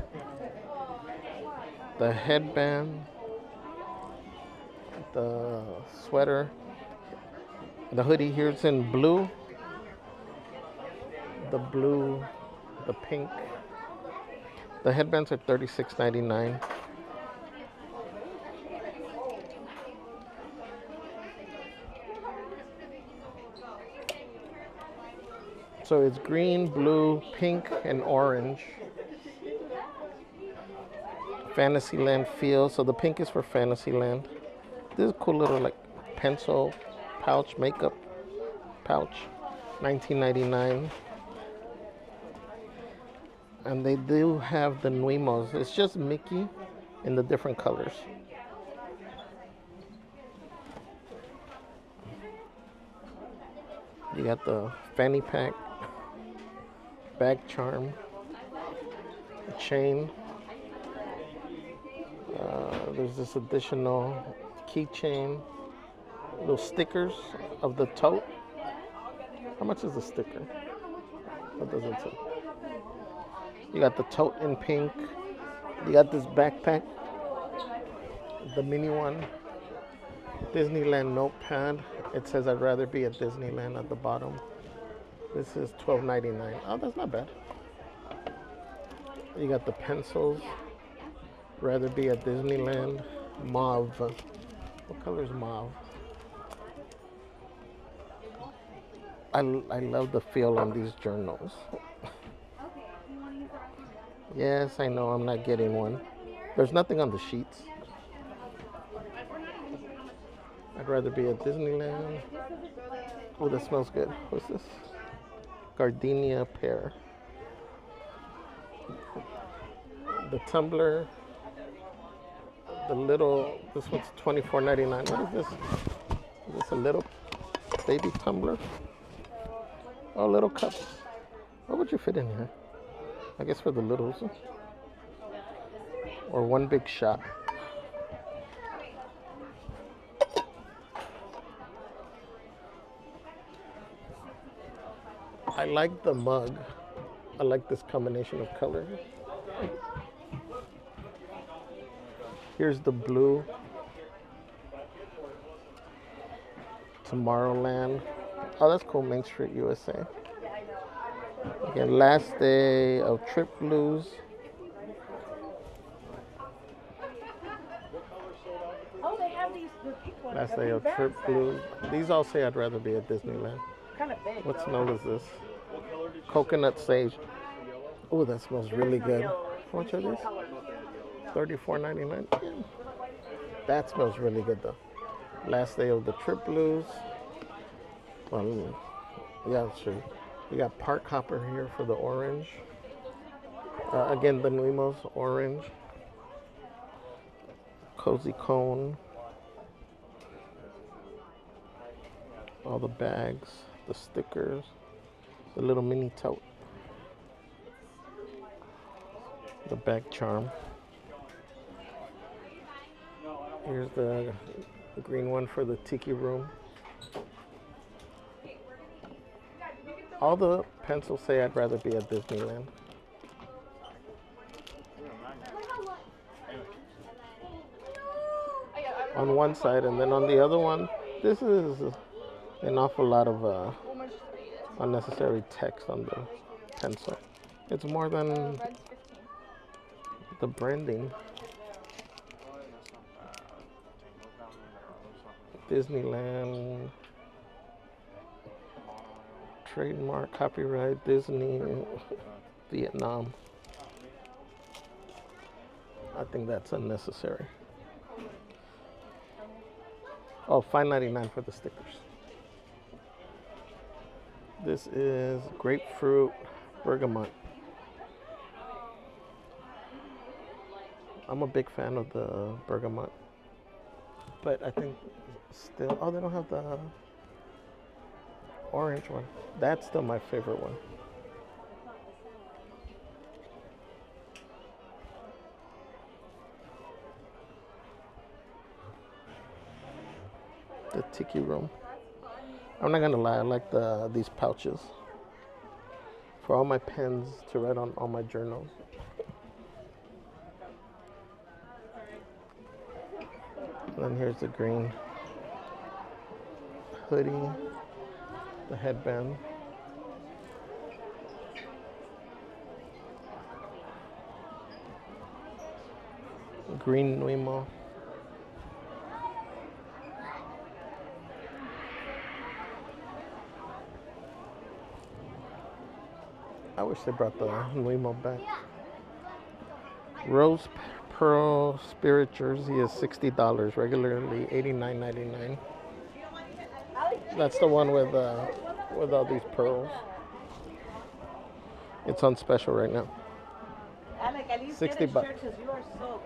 The headband. The sweater. The hoodie here is in blue. The blue, the pink. The headbands are $36.99. So it's green, blue, pink, and orange. Fantasyland feel. So the pink is for Fantasyland. This is a cool little like pencil pouch, makeup pouch. $19.99. And they do have the Nuimos. It's just Mickey in the different colors. You got the fanny pack, bag charm, a chain. There's this additional keychain, little stickers of the tote. How much is the sticker? That doesn't say. You got the tote in pink. You got this backpack, the mini one. Disneyland notepad. It says I'd rather be at Disneyland at the bottom. This is $12.99. Oh, that's not bad. You got the pencils, Rather be at Disneyland. Mauve. What color is mauve? I love the feel on these journals. Yes, I know I'm not getting one. There's nothing on the sheets. I'd rather be at Disneyland. Oh, that smells good. What's this? Gardenia pear. The tumbler. The little, this one's $24.99. What is this? Is this a little baby tumbler? Oh, little cups. What would you fit in here? I guess for the littles. Or one big shot. I like the mug. I like this combination of colors. Here's the blue. Tomorrowland. Oh, that's cool. Main Street, USA. Again, last day of trip blues. Oh, they have these the pink ones. Last the day big of bags trip now. blues. These all say I'd rather be at Disneyland. Kind of big. What though. smell is this? Coconut sage. Oh, that smells really good. How much are these? $34.99. Yeah. That smells really good though. Last day of the trip blues. Yeah, sure. We got Park Hopper here for the orange. Again, the Nuimos orange. Cozy cone. All the bags, the stickers, the little mini tote. The bag charm. Here's the green one for the tiki room. All the pencils say I'd rather be at Disneyland. On one side, and then on the other one, this is an awful lot of unnecessary text on the pencil. It's more than the branding. Disneyland, trademark, copyright, Disney, Vietnam. I think that's unnecessary. Oh, $5.99 for the stickers. This is grapefruit bergamot. I'm a big fan of the bergamot, but I think still, oh, they don't have the orange one. That's still my favorite one. The tiki room. I'm not gonna lie, I like these pouches for all my pens to write on all my journals. And then here's the green hoodie, the headband. Green Nuimo. I wish they brought the Nuimo back. Rose Pearl Spirit jersey is $60, regularly $89.99. That's the one with all these pearls. It's on special right now. Alec, at least $60. get a shirt 'cause you are soaked.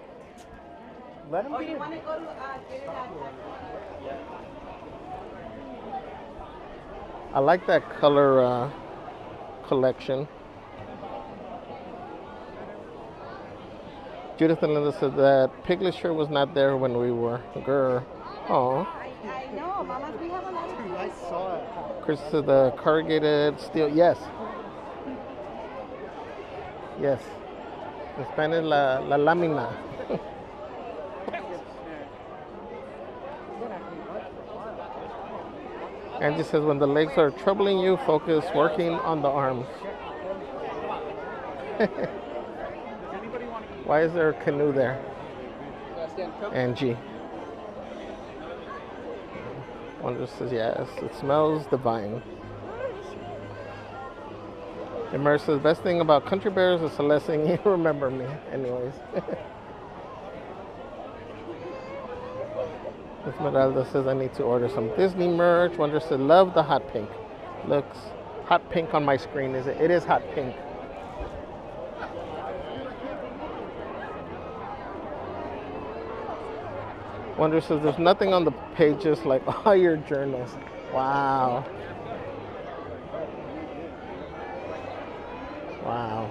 Let him Or get you it. want to go to get it at I like that color collection. Judith and Linda said that Piglet shirt was not there when we were. Grr. Aw. I know, Mama, we have another. I saw it. Chris said the corrugated steel. Yes. Yes. In Spanish, la lámina. Angie says when the legs are troubling you, focus working on the arms. Why is there a canoe there? Angie. Wonder says yes. It smells divine. Immer says best thing about Country Bears is Celeste saying you remember me. Anyways. Esmeralda says I need to order some Disney merch. Wonder says love the hot pink. Looks hot pink on my screen. Is it? It is hot pink. Wonder says there's nothing on the pages like all your journals. Wow. Wow.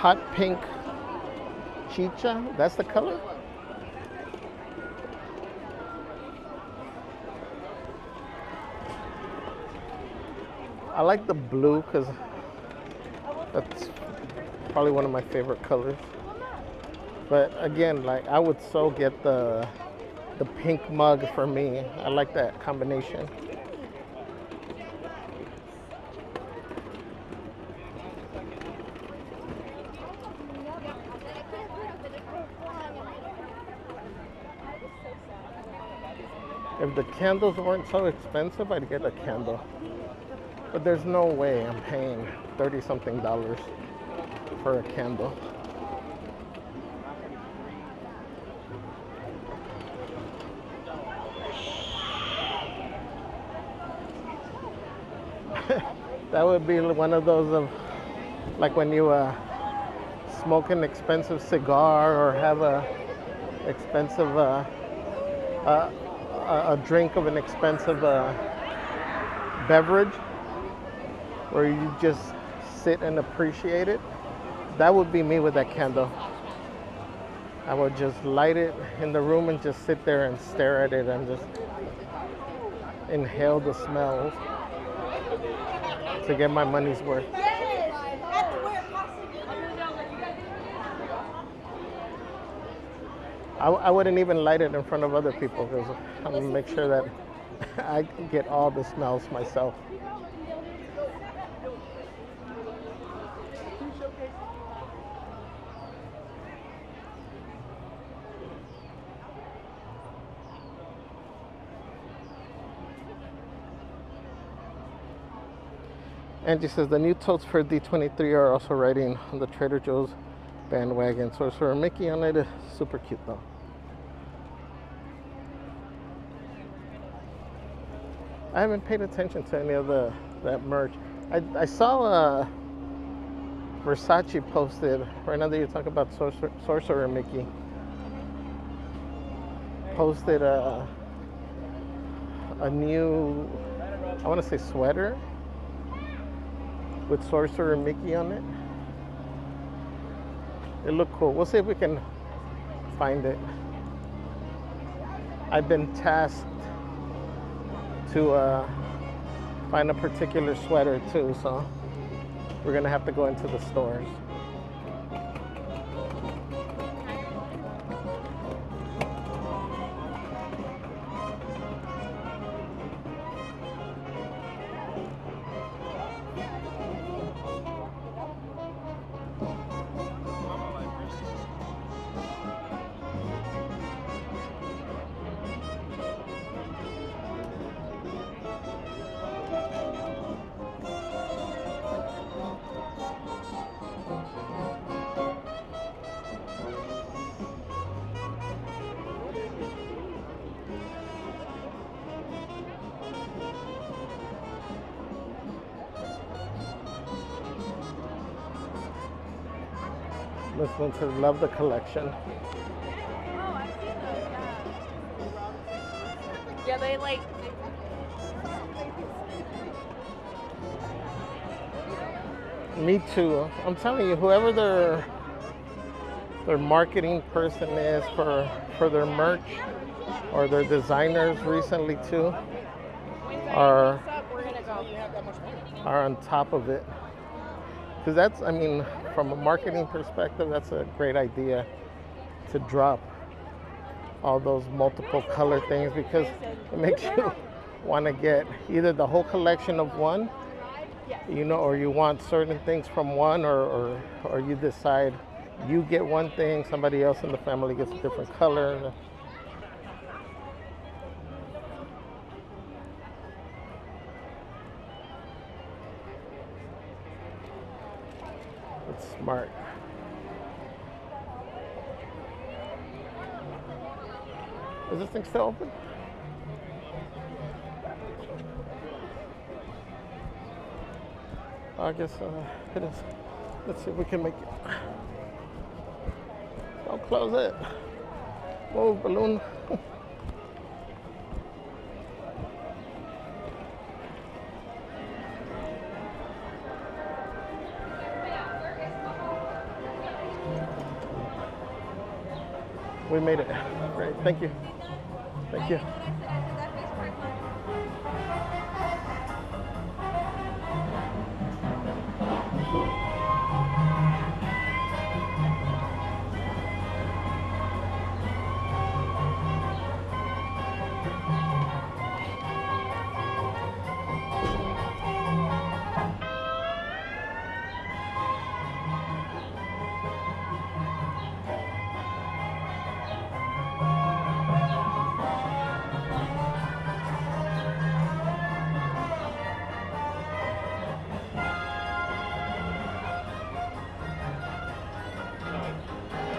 Hot pink chicha, that's the color? I like the blue because that's probably one of my favorite colors. But again, like I would so get the pink mug for me. I like that combination. If the candles weren't so expensive, I'd get a candle. But there's no way I'm paying $30-something for a candle. That would be one of those of, like when you smoke an expensive cigar or have a expensive a drink of an expensive beverage where you just sit and appreciate it. That would be me with that candle. I would just light it in the room and just sit there and stare at it and just inhale the smells to get my money's worth. I wouldn't even light it in front of other people because I'm going to make sure that I get all the smells myself. Angie says the new totes for D23 are also riding on the Trader Joe's bandwagon. Sorcerer Mickey on it is super cute though. I haven't paid attention to any of that merch. I saw Versace posted, right now that you talk about Sorcerer Mickey, posted a new, I want to say sweater with Sorcerer Mickey on it. It looked cool. We'll see if we can find it. I've been tasked to find a particular sweater too, so we're gonna have to go into the stores. This one says, love the collection. Oh, I've seen those, yeah. Yeah, they like... Me too. I'm telling you, whoever their marketing person is for their merch, or their designers recently too, are on top of it. Because that's, I mean, from a marketing perspective, that's a great idea to drop all those multiple color things, because it makes you want to get either the whole collection of one, you know, or you want certain things from one, or you decide you get one thing, somebody else in the family gets a different color. It's smart. Is this thing still open? I guess it is. Let's see if we can make it. Don't close it. Move, balloon. We made it. Great. Thank you. Thank you.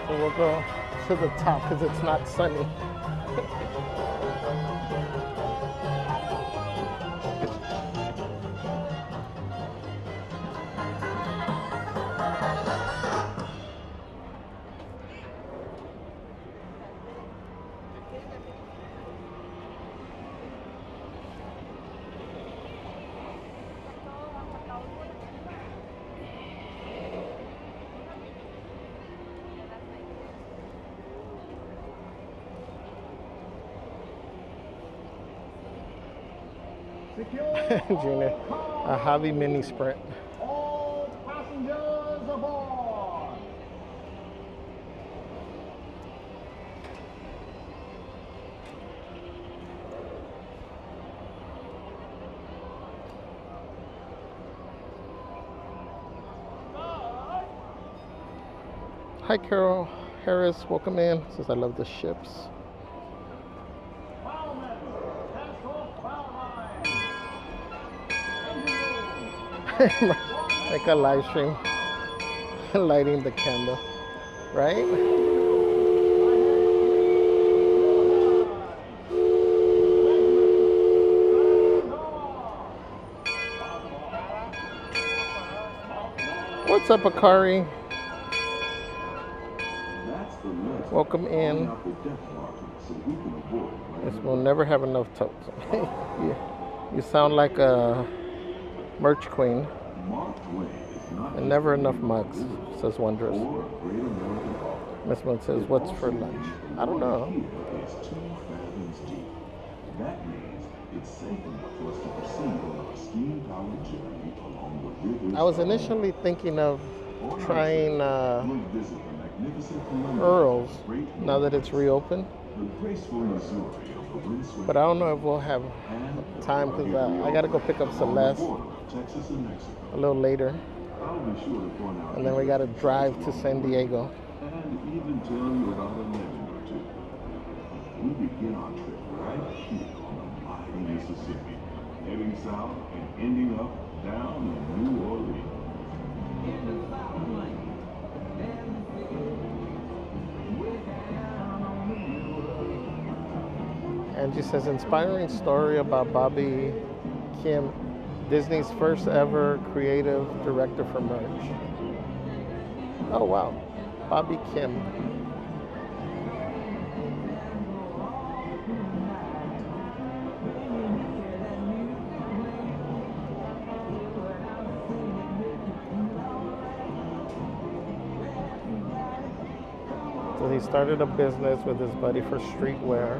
So we'll go to the top because it's not sunny. Junior, a Javi mini sprint. All passengers aboard! Hi, Carol Harris. Welcome in. Says I love the ships. Like a live stream, lighting the candle, right? What's up, Akari? Welcome in. Yes, we'll never have enough totes. You sound like a merch queen. And never enough mugs, says Wondrous. Miss Moon says, what's for lunch? I don't know. That means it's safe enough for us to proceed on our steam-powered journey along the rivers. I was initially thinking of trying Earl's now that it's reopened. But I don't know if we'll have time because I got to go pick up Celeste a little later. And then we got to drive to San Diego. And even tell you about a legend or two. We begin our trip right here on the mighty Mississippi, heading south and ending up down in New Orleans. Angie says, inspiring story about Bobby Kim, Disney's first ever creative director for merch. Oh wow, Bobby Kim. So he started a business with his buddy for streetwear.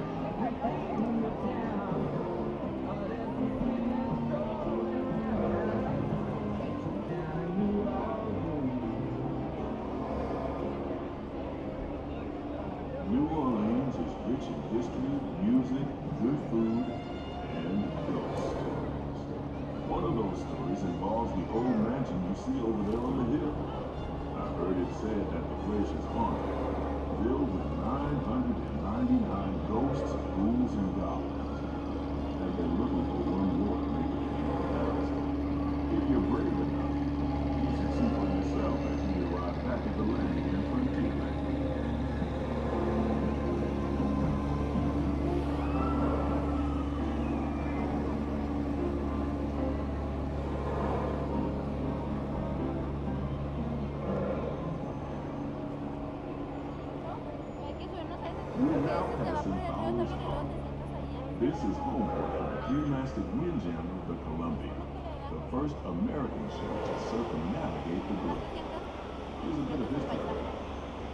New Orleans is rich in history, music, good food, and ghost stories. One of those stories involves the old mansion you see over there on the hill. I've heard it said that the place is haunted, filled with 999 ghosts, ghouls, and goblins. And they're looking for one more to make it 1,000. If you're brave enough, you should see for yourself as you arrive back at the landing in Frontierland. This is home to the three-masted windjammer, the Columbia, the first American ship to circumnavigate the globe. Here's a bit of history.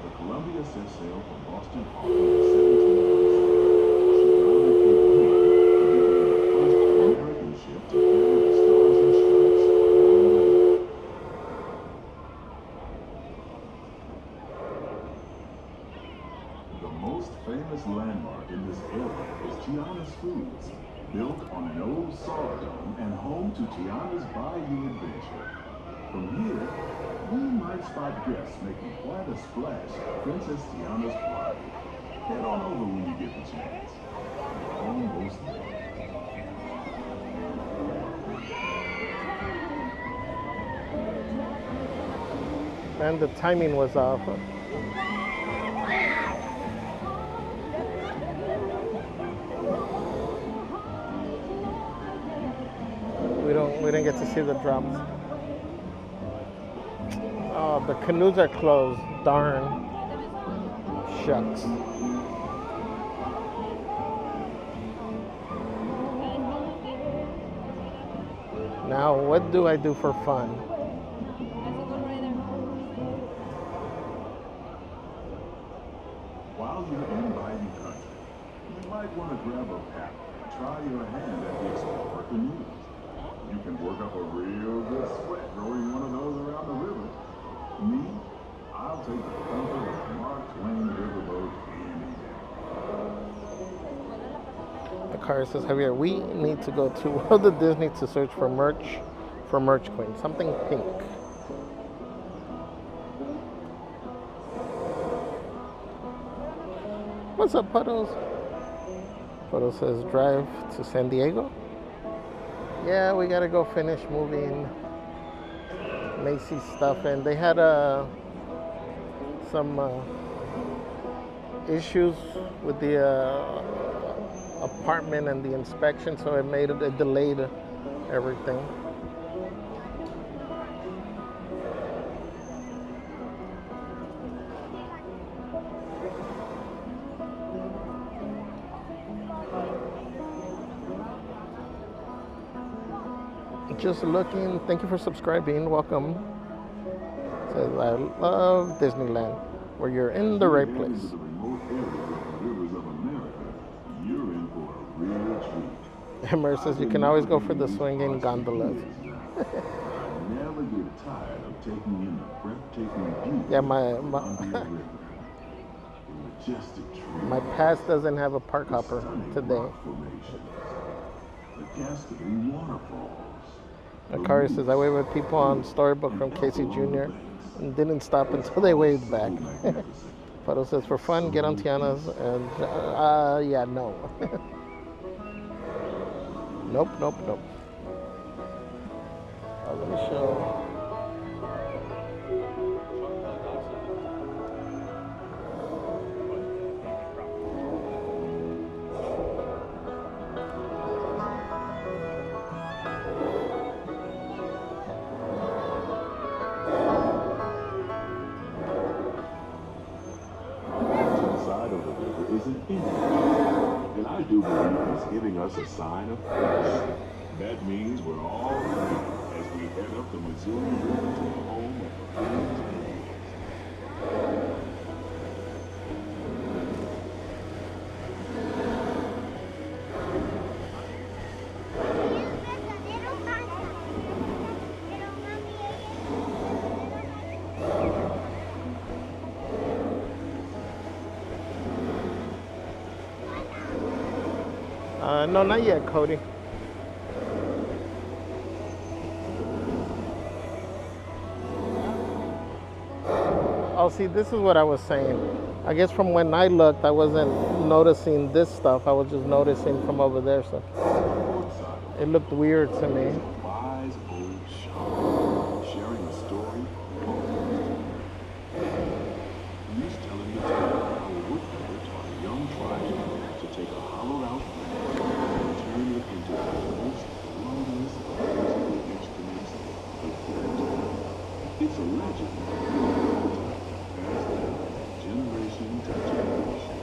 The Columbia set sail from Boston Harbor in 1796. She rounded Cape Horn to become the first American ship to carry the Stars and Stripes around the world. The most famous landmark in this area is Tiana's Foods, built on an old saw dome and home to Tiana's Bayou Adventure. From here, you might spot guests making quite a splash at Princess Tiana's party. Head on over when you get the chance. You're almost there. And the timing was off. We didn't get to see the drops. Oh, the canoes are closed. Darn. Shucks. Now, what do I do for fun? While you're in Bayou country, you might want to grab a paddle and try your hand at the Explorer canoes. You can work up a real good sweat rowing one of those around the river. Me, I'll take the comfort of a Mark Twain riverboat any day. The car says, Javier, we need to go to World of Disney to search for merch queen. Something pink. What's up, Puddles? Puddles says, drive to San Diego. Yeah, we gotta go finish moving Macy's stuff, and they had some issues with the apartment and the inspection, so it delayed everything. Just looking. Thank you for subscribing. Welcome. Says, I love Disneyland, where you're in the right place. The remote areas of the rivers of America, you're in for a real treat. Emmer says you can always go for the swinging gondolas. I never get tired of taking in the breathtaking beauty Yeah, of the Columbia River. The majestic trees, my pass doesn't have a park hopper today. rock formations, the Cascading waterfalls. Akari says, I waved at people on Storybook from Casey Jr. and didn't stop until they waved back. Puddle says, for fun, get on Tiana's. And, yeah, no. Nope. Let me show. Is an Indian, and I do believe he's giving us a sign of peace. That means we're all free as we head up the Missouri River to the home of the Friends and Wheels. No, not yet, Cody. Oh, see, this is what I was saying. I guess from when I looked, I wasn't noticing this stuff. I was just noticing from over there. So it looked weird to me. Wise old shop, sharing a story. He's telling the tale of how a woodcutter taught a young tribesman to take a hollowed out plank and turn it into the most glorious of musical instruments he could. It's a legend passed down generation to generation.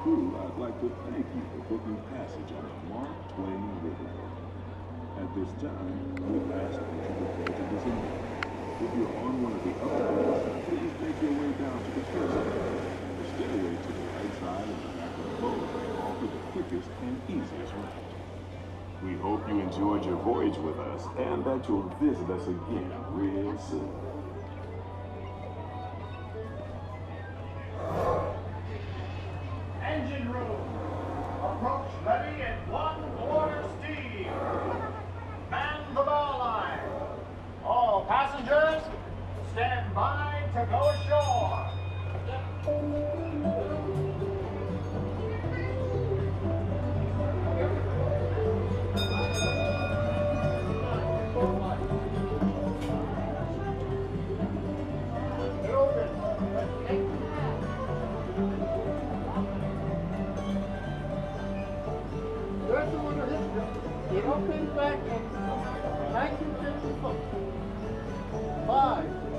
I'd like to thank you for booking passage on the Mark Twain Riverboat. At this time, we ask that you prepare to disembark. If you're on one of the other boats, please make your way down to the first deck. The stairway to the right side and the back of the boat offer the quickest and easiest route. We hope you enjoyed your voyage with us and that you'll visit us again real soon. Engine room. Approach ready at 1 quarter steam. Man the bow line. All passengers, stand by to go ashore.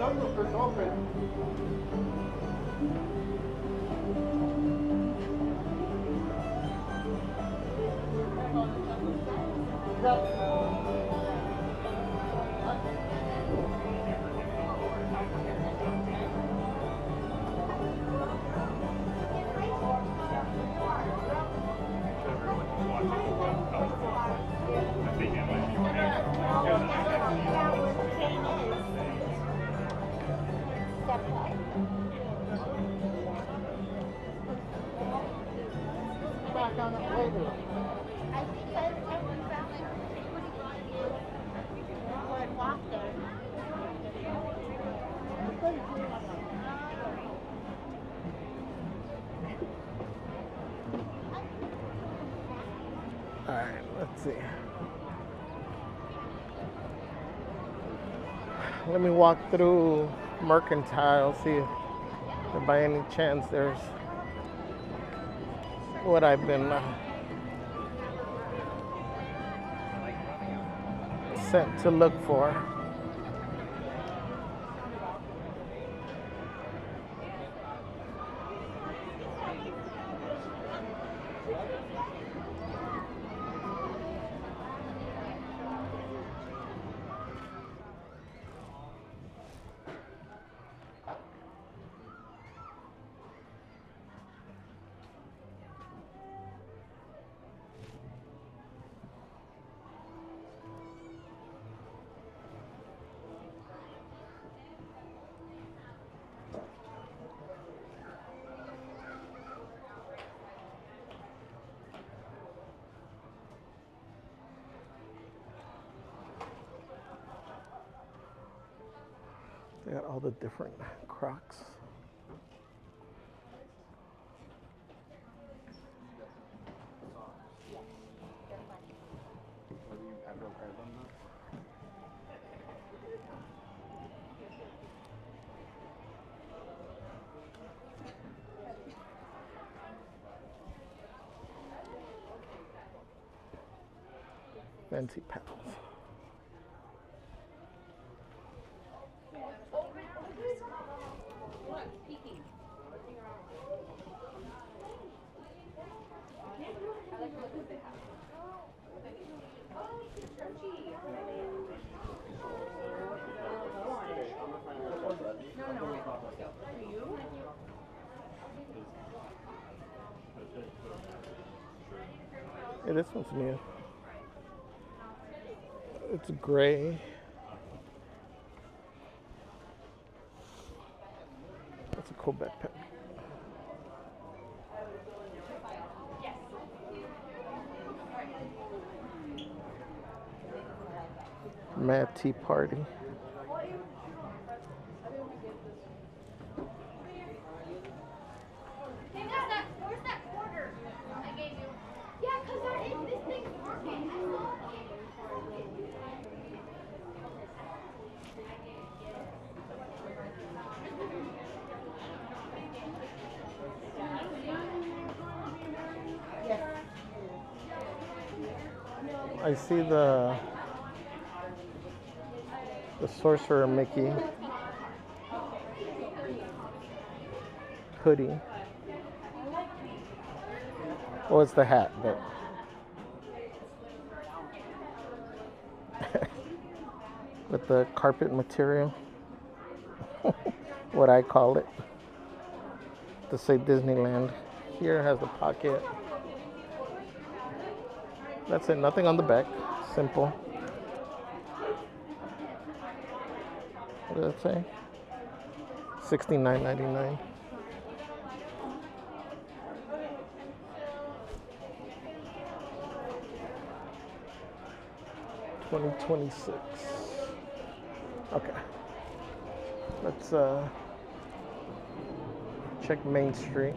know you were first open. Back on it later. All right, let's see. Let me walk through Mercantile, see if by any chance there's what I've been sent to look for. They got all the different Crocs. Fancy pals. Yeah, this one's new. It's gray. That's a cool backpack. Mad Tea Party. Where's that quarter I gave you? Yeah, because this thing's working. I see the Sorcerer Mickey hoodie. Oh, it's the hat, but with the carpet material, what I call it, to say Disneyland. Here has the pocket. That's it, nothing on the back, simple. What did it say? $69.99. $20.26. Okay. Let's check Main Street.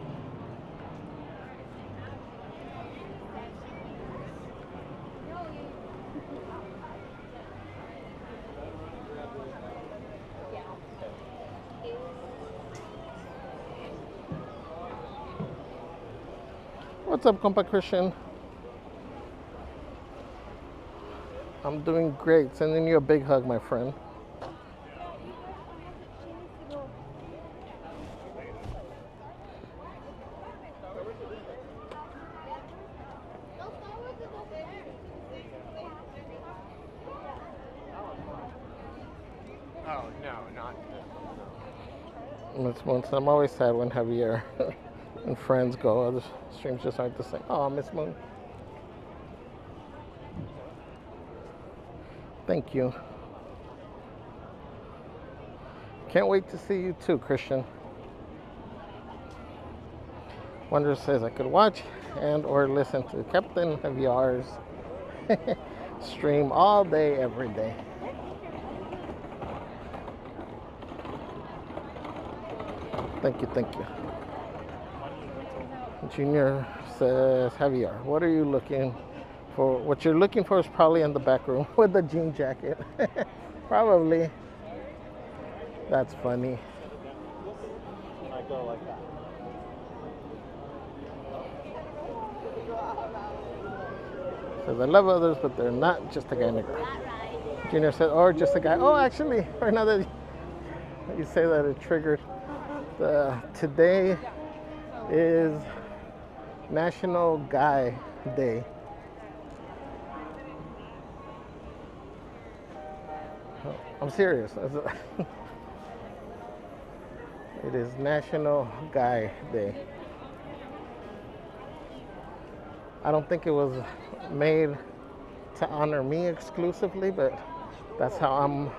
What's up, compa Christian? I'm doing great. Sending you a big hug, my friend. No, not Miss Moon. So I'm always sad when Javier and friends go. Other streams just aren't the same. Oh, Miss Moon. Thank you. Can't wait to see you too, Christian. Wonder says I could watch and or listen to Captain Javier's stream all day, every day. Thank you, thank you. Junior says, Javier, what are you looking for? What you're looking for is probably in the back room with the jean jacket. Probably. That's funny. I go like that. Says, I love others, but they're not just a guy and a girl. Junior said, or just a guy. Oh, actually, right now that you say that, it triggered. Today is National Guy Day. I'm serious. It is National Guy Day. I don't think it was made to honor me exclusively, but that's how I'm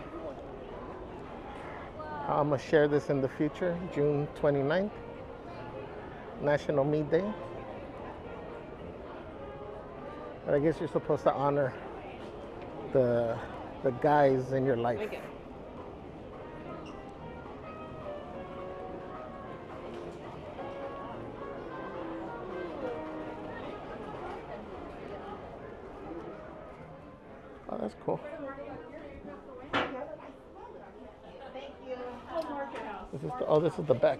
gonna share this in the future. June 29th, National Me Day. But I guess you're supposed to honor the guys in your life. Oh, that's cool. This is the back.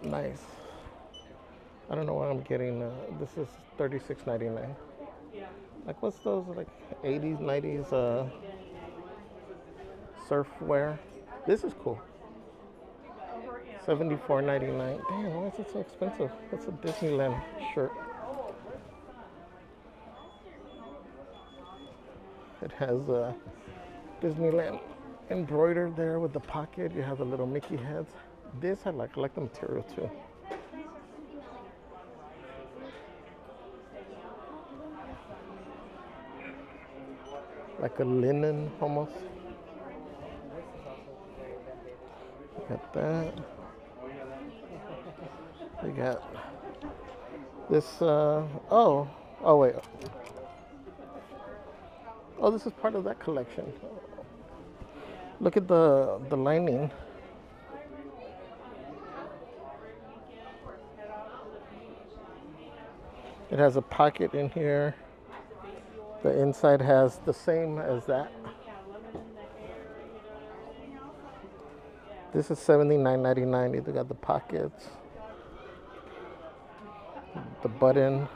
Nice. I don't know why I'm getting. This is $36.99. Like, what's those like 80s, 90s surf wear? This is cool. $74.99. Damn, why is it so expensive? That's a Disneyland shirt. It has Disneyland embroidered there with the pocket. You have the little Mickey heads. This I like the material too. Like a linen almost. Got that. We got this, oh wait. Oh, this is part of that collection. Look at the lining. It has a pocket in here. The inside has the same as that. This is $79.99. They got the pockets, the button.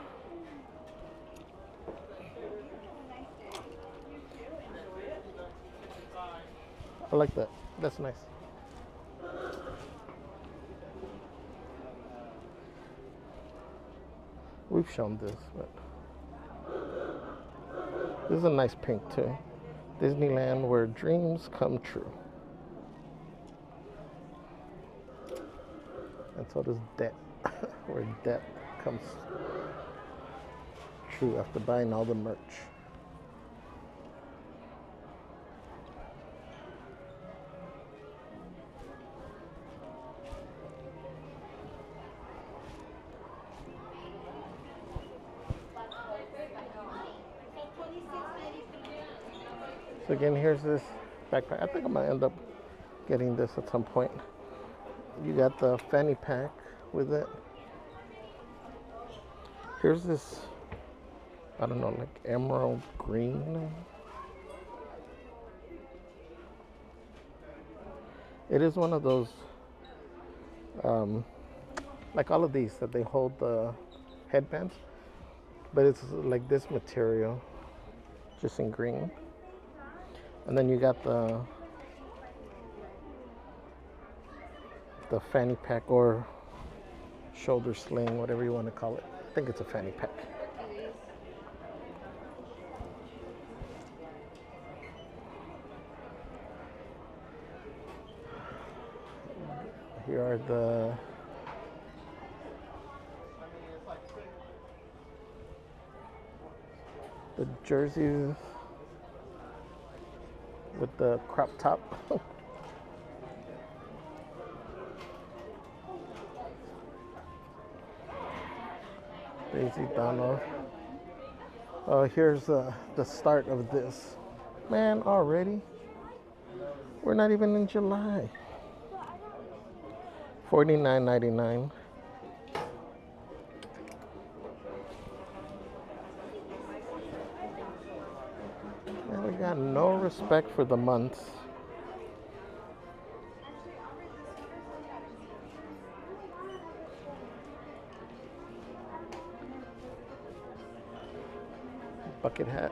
I like that. That's nice. We've shown this, but this is a nice pink too. Disneyland, where dreams come true. And so does debt, where debt comes true after buying all the merch. So again, here's this backpack. I think I'm gonna end up getting this at some point. You got the fanny pack with it. Here's this, I don't know, like emerald green. It is one of those, like all of these that they hold the headbands, but it's like this material, just in green. And then you got the the fanny pack or shoulder sling, whatever you want to call it. I think it's a fanny pack. Here are the jerseys with the crop top. Daisy Donald. Oh, here's the start of this. Man, already? We're not even in July. $49.99. And we got no respect for the months. Bucket hat.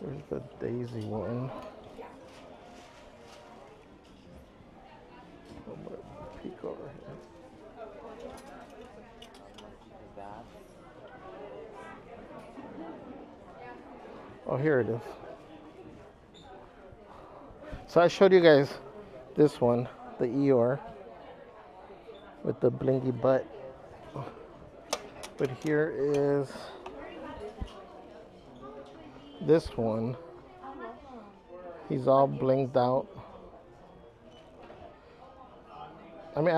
Here's the Daisy one. Peek over here. Oh, here it is. So I showed you guys this one, the Eeyore, with the blingy butt. But here is this one. He's all blinged out. I mean,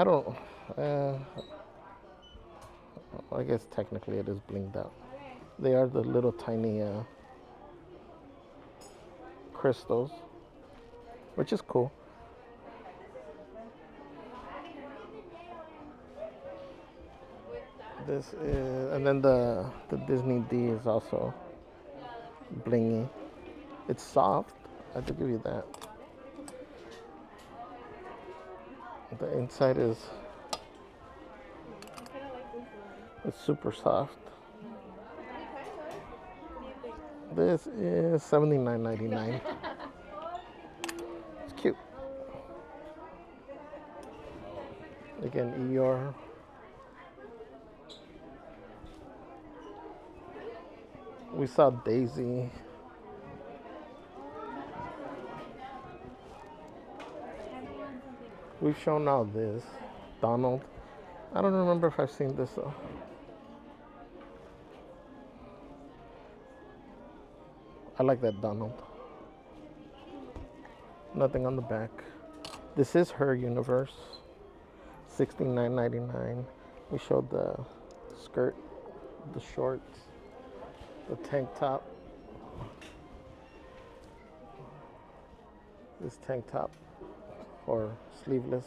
I guess technically it is blinged out. They are the little tiny crystals, which is cool. This is, and then the Disney D is also blingy. It's soft, I have to give you that. The inside is it's super soft. This is $79.99. It's cute. Again, Eeyore. We saw Daisy. We've shown now this. Donald. I don't remember if I've seen this though. I like that Donald. Nothing on the back. This is her universe. $69.99. We showed the skirt, the shorts, the tank top. This tank top, or sleeveless.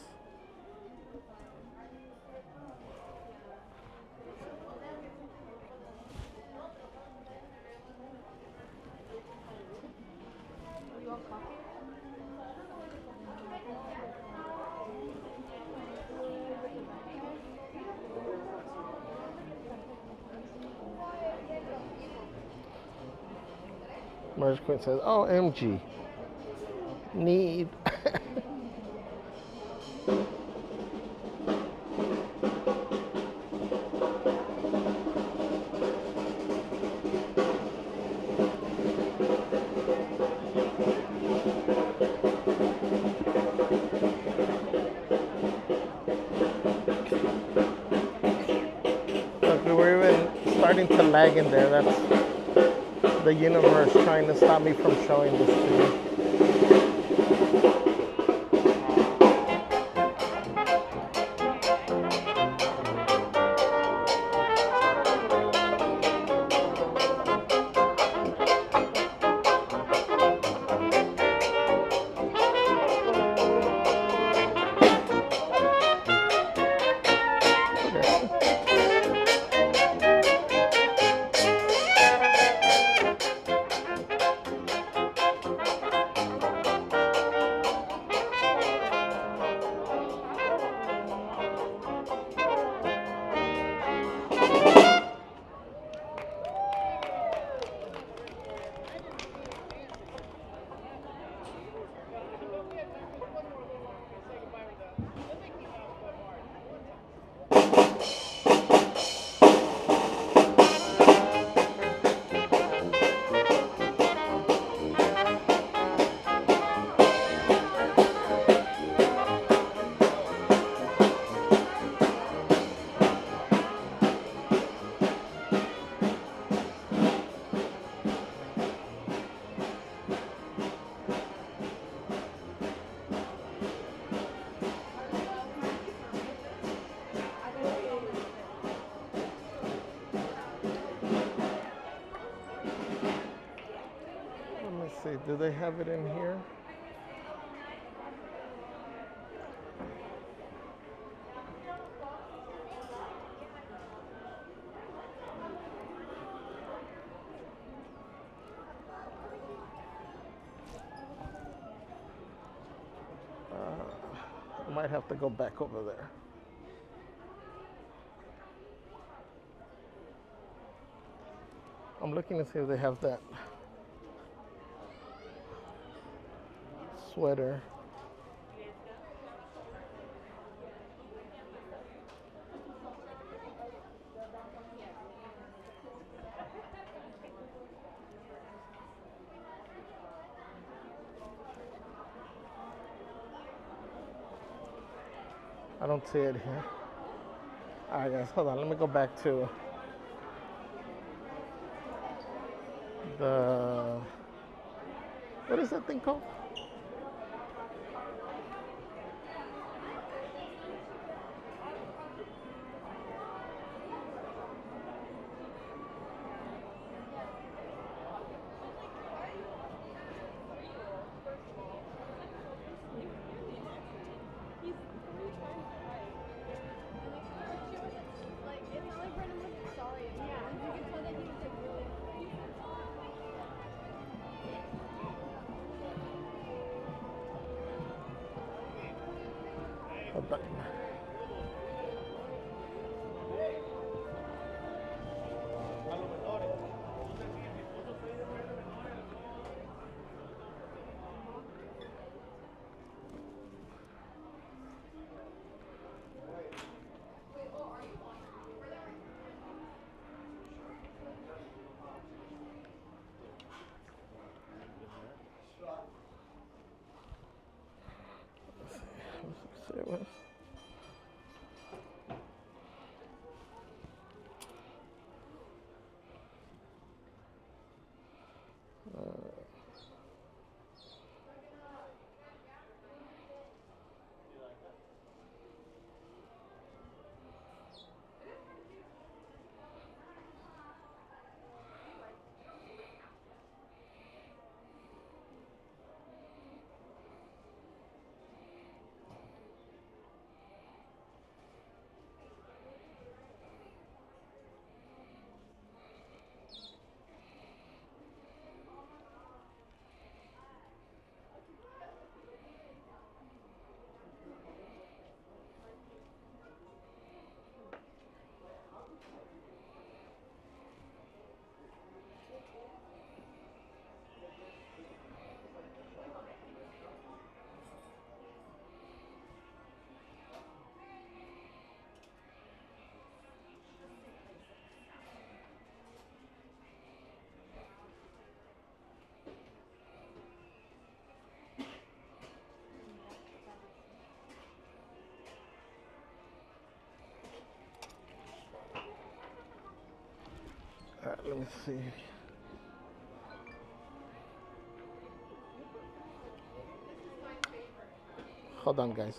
Marge Quinn says, "Oh, MG, need." Look, we were even starting to lag in there. That's the universe trying to stop me from showing this to you. see, do they have it in here? I might have to go back over there. I'm looking to see if they have that sweater. I don't see it here. All right, guys, hold on. Let me go back to the, what is that thing called? Hold on. Let's see what. All right, let me see. Hold on, guys.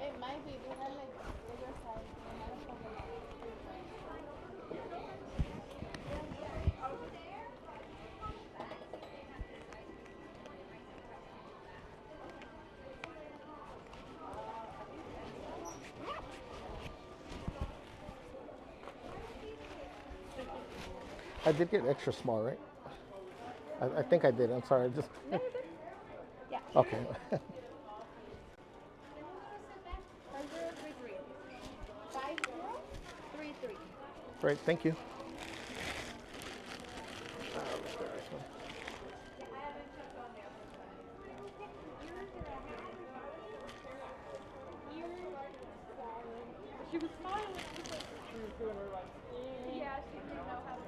It might be. They had like bigger size. I did get extra small, right? I think I did. I'm sorry. Just. Yeah. Okay. 5033. 5033. Great. Thank you. She was smiling. She was doing her like, yeah, she didn't know how to do.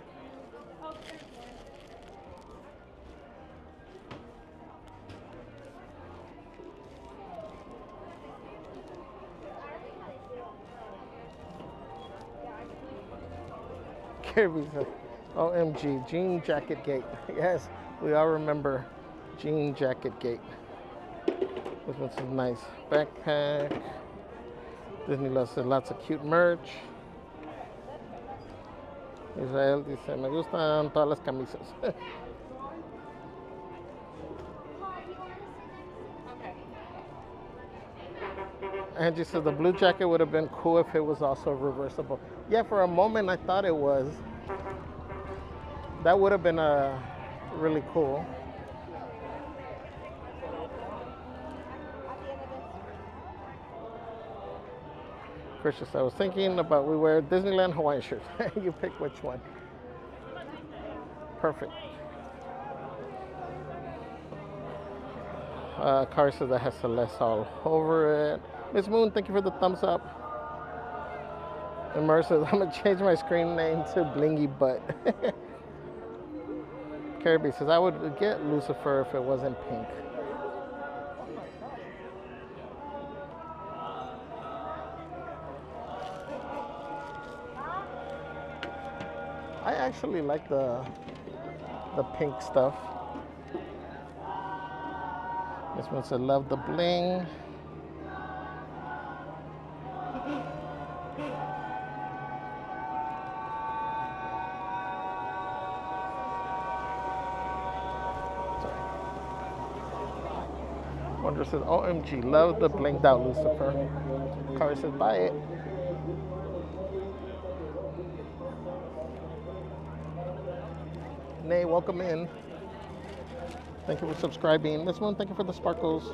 Oh, there's one. Kirby says, OMG, jean jacket gate. Yes, we all remember jean jacket gate. This one's a nice backpack. Disneyland says lots of cute merch. Israel dice, me gustan todas las camisas. Angie says the blue jacket would have been cool if it was also reversible. Yeah, for a moment I thought it was. That would have been really cool. Christian said, I was thinking about we wear Disneyland Hawaiian shirts. You pick which one. Perfect. Kari says that has Celeste all over it. Miss Moon, thank you for the thumbs up. And Mer says, I'm going to change my screen name to Blingy Butt. Kirby says, I would get Lucifer if it wasn't pink. I actually like the pink stuff. This one said, love the bling. Wonder says, OMG, love the blinged out Lucifer. Kari says, buy it. Nay, welcome in. Thank you for subscribing. This one, thank you for the sparkles.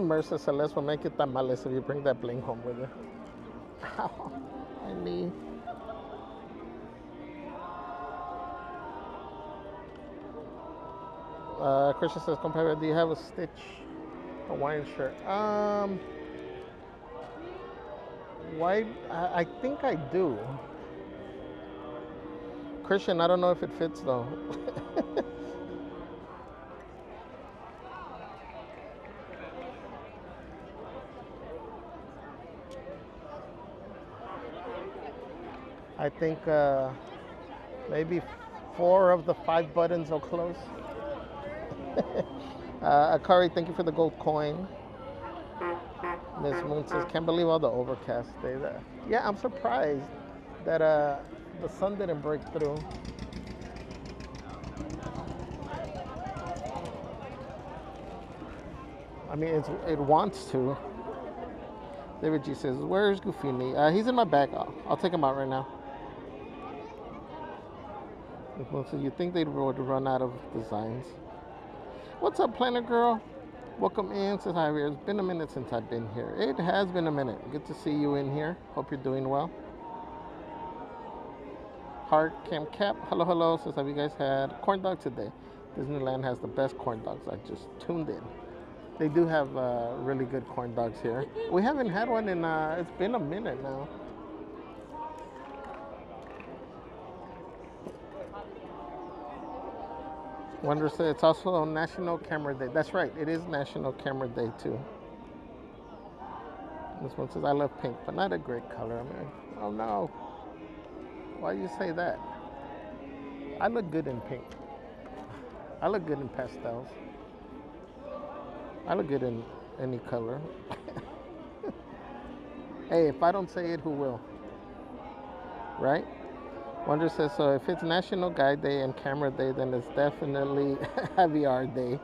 Mercer Celeste will make it tamales if you bring that bling home with you. Ow, my knee. Christian says, compare, do you have a Stitch Hawaiian shirt? White, I think I do. Christian, I don't know if it fits though. I think maybe 4 of the 5 buttons will close. Akari, thank you for the gold coin. Miss Moon says, can't believe all the overcast day there. Yeah, I'm surprised that the sun didn't break through. I mean, it wants to. David G says, where's Goofini? He's in my bag. I'll take him out right now. So you think they would run out of designs? What's up, Planet Girl? Welcome in. Says Javier. It's been a minute since I've been here. It has been a minute. Good to see you in here. Hope you're doing well. Heart Cam Cap. Hello, hello. Says, have you guys had corn dog today? Disneyland has the best corn dogs. I just tuned in. They do have really good corn dogs here. We haven't had one in, it's been a minute now. Wonder said it's also National Camera Day. That's right, it is National Camera Day too. This one says, I love pink, but not a great color. I mean, oh no. Why do you say that? I look good in pink. I look good in pastels. I look good in any color. Hey, if I don't say it, who will? Right? Wonder says, so if it's National Guide Day and Camera Day, then it's definitely Javier Day.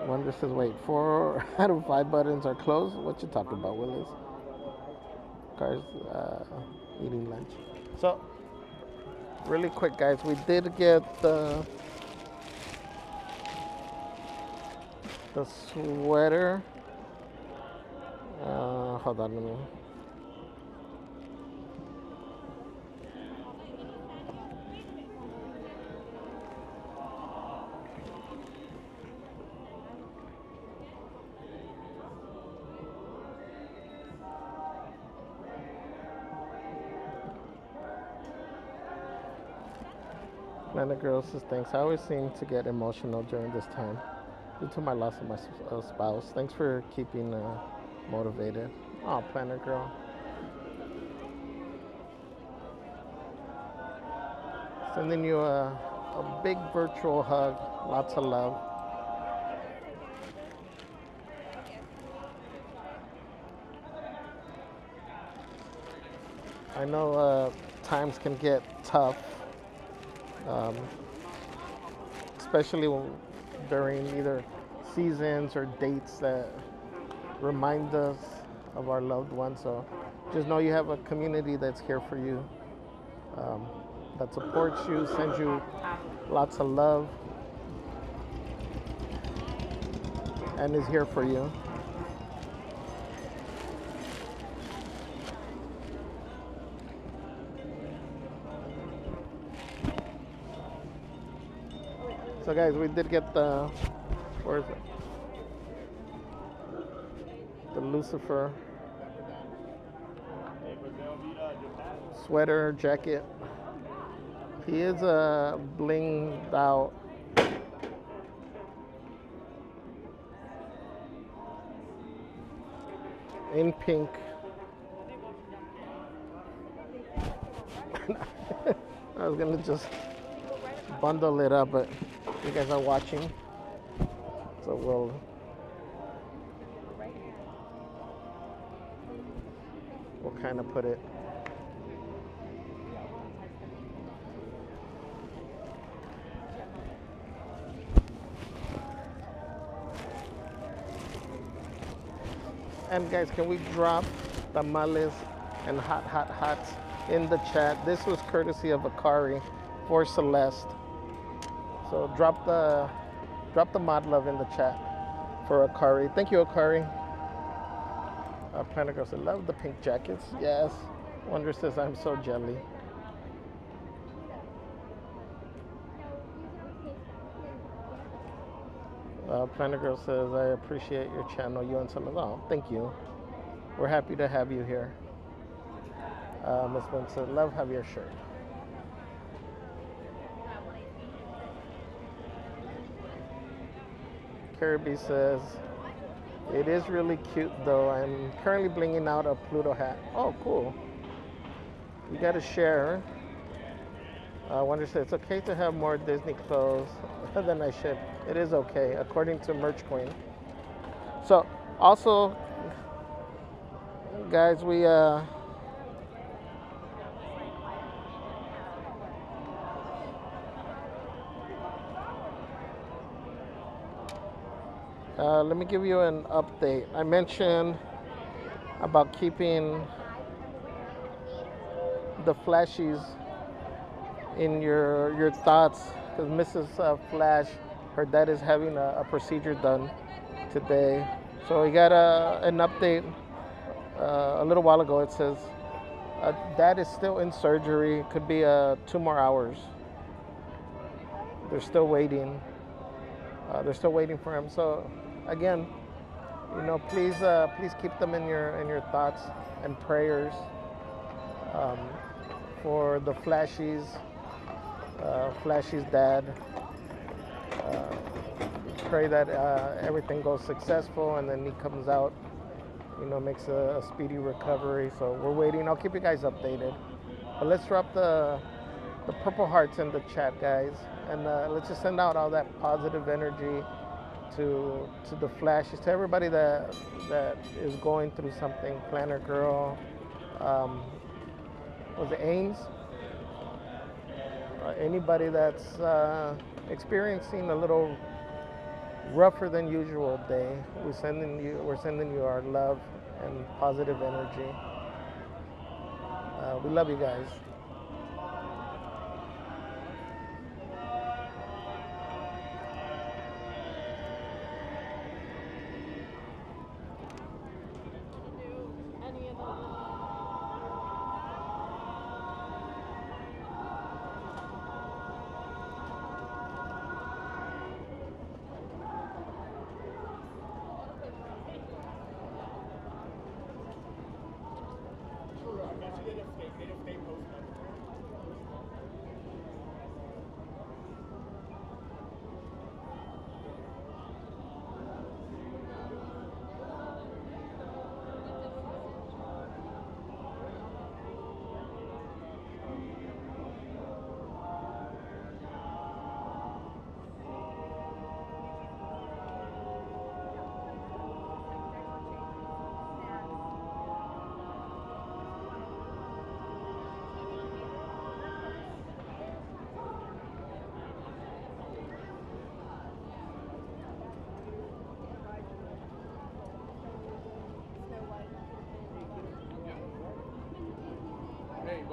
Wonder says, wait, 4 out of 5 buttons are closed? What you talking about, Willis? Cars eating lunch. So, really quick, guys, we did get the sweater. hold on, let me. Planet Girl says thanks. I always seem to get emotional during this time due to my loss of my spouse. Thanks for keeping motivated. Oh, Planet Girl. Sending you a big virtual hug. Lots of love. I know times can get tough, um, especially during either seasons or dates that remind us of our loved ones. So just know you have a community that's here for you, that supports you, sends you lots of love, and is here for you. So guys, we did get the, where is it? The Lucifer sweater, jacket. He is blinged out. In pink. I was gonna just bundle it up, but you guys are watching, so we'll kind of put it. And guys, can we drop tamales and hot in the chat? This was courtesy of Akari for Celeste. So drop the mod love in the chat for Akari. Thank you, Akari. Planet Girl said, love the pink jackets. Yes. Wonder says, I'm so jelly. Planet Girl says, I appreciate your channel, you and some of them. Oh, thank you. We're happy to have you here. Miss Wynn said, love Javier shirt. Kirby says, it is really cute though. I'm currently blinging out a Pluto hat. Oh, cool. You gotta share. Wonder said, it's okay to have more Disney clothes than I should. It is okay, according to Merch Queen. So, also, guys, we let me give you an update. I mentioned about keeping the flashies in your thoughts, because Mrs. Flash, her dad is having a procedure done today. So we got an update a little while ago. It says dad is still in surgery. Could be 2 more hours. They're still waiting. They're still waiting for him. So again, please keep them in your thoughts and prayers for the Flashies. Flashy's dad. Pray that everything goes successful and then he comes out, makes a speedy recovery. So we're waiting. I'll keep you guys updated. But let's drop the purple hearts in the chat, guys, and let's just send out all that positive energy to the Flashies, to everybody that is going through something. Planet Girl, was it Ames? Anybody that's experiencing a little rougher than usual day, we're sending you our love and positive energy. We love you guys.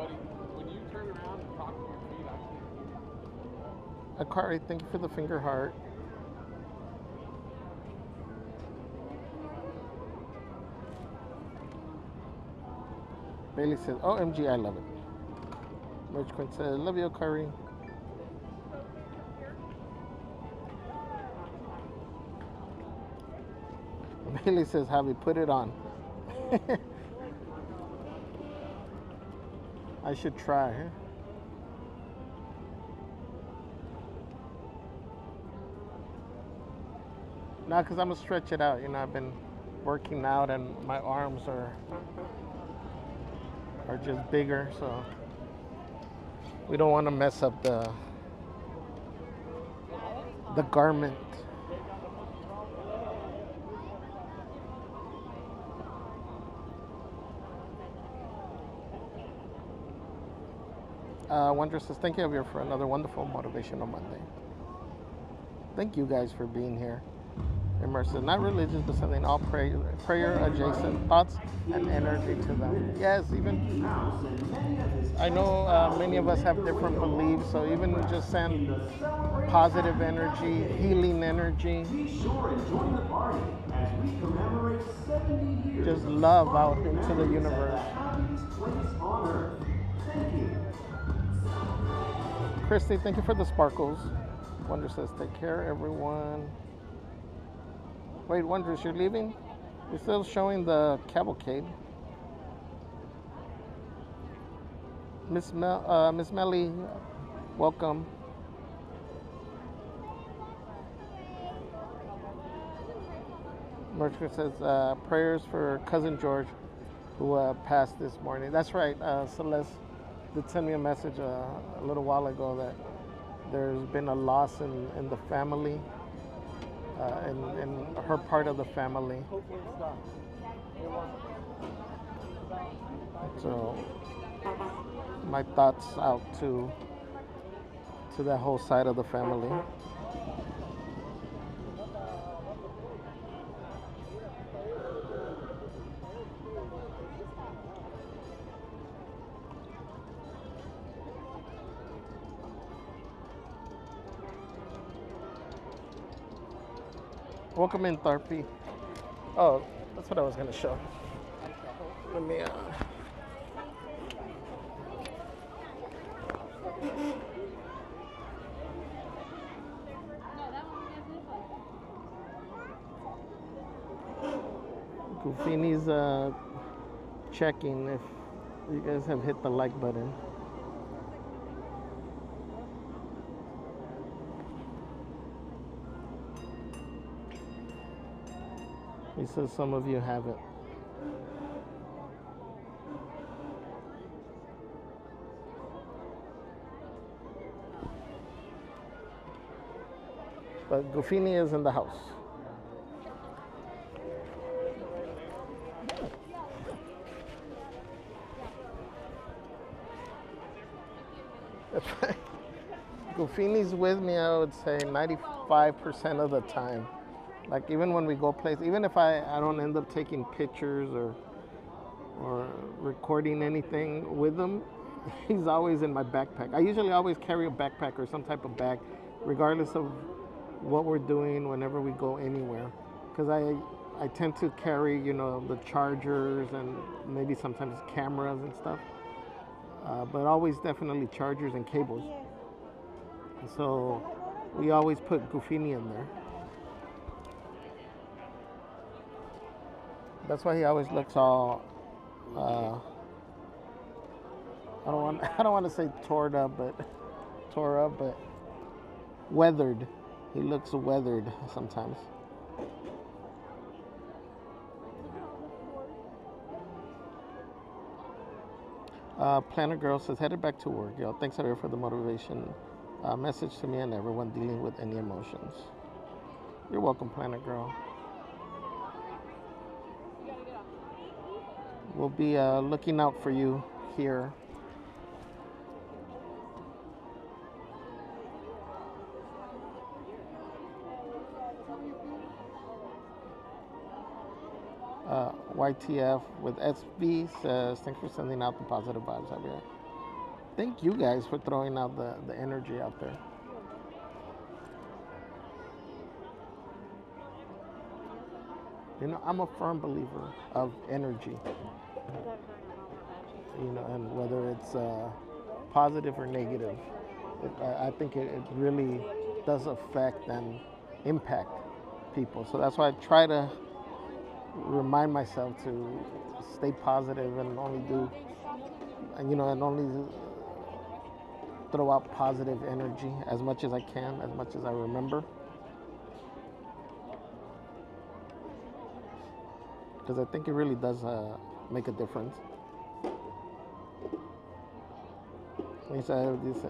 buddy, when you turn around and talk to your feet, I can't. Akari, thank you for the finger heart. Bailey says, OMG, I love it. Merch Quinn says, love you, Akari. Bailey says, Javi, put it on. I should try. Huh? No, because I'm going to stretch it out. You know, I've been working out and my arms are just bigger, so we don't want to mess up the garment. Wonder says, thank you, Javier, for another wonderful Motivational Monday. Thank you guys for being here. Immersive, not religious, but something all prayer adjacent thoughts and energy to them. Yes, even I know many of us have different beliefs, so even just send positive energy, healing energy, just love out into the universe. Christy, thank you for the sparkles. Wonder says, take care, everyone. Wait, Wonders, you're leaving? You're still showing the cavalcade. Miss Melly, welcome. Merchant says, prayers for cousin George, who passed this morning. That's right, Celeste did send me a message a little while ago that there's been a loss in the family. In her part of the family. So my thoughts out to that whole side of the family. Welcome in, Tharpy. Oh, that's what I was going to show. Let me, Goofini's checking if you guys have hit the like button. He says some of you haven't. But Goofini is in the house. Goofini's with me, I would say 95% of the time. Like even when we go places, even if I don't end up taking pictures or recording anything with him, he's always in my backpack. I usually always carry a backpack or some type of bag, regardless of what we're doing whenever we go anywhere. Because I tend to carry, you know, the chargers and maybe sometimes cameras and stuff. But always definitely chargers and cables. So we always put Goofini in there. That's why he always looks all, I don't want to say tore up, but weathered. He looks weathered sometimes. Planner Girl says, headed back to work. Yo, thanks, Javier, for the motivation. Message to me and everyone dealing with any emotions. You're welcome, Planner Girl. We'll be looking out for you here. YTF with SB says, thanks for sending out the positive vibes, Javier. Thank you guys for throwing out the energy out there. You know, I'm a firm believer of energy. You know, and whether it's positive or negative, I think it really does affect and impact people. So that's why I try to remind myself to stay positive and only do, you know, and only throw out positive energy as much as I can, as much as I remember. Because I think it really does make a difference. Dice,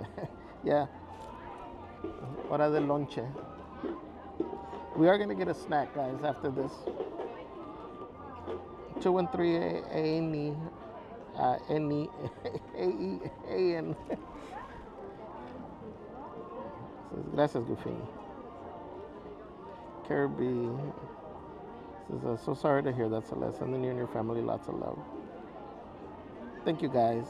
yeah, hora del lonche. We are going to get a snack, guys, after this. 213 A-N-E, A-E-A-N. Gracias, Gufini. Kirby says, so sorry to hear that, Celeste. Sending you and your family lots of love. Thank you, guys.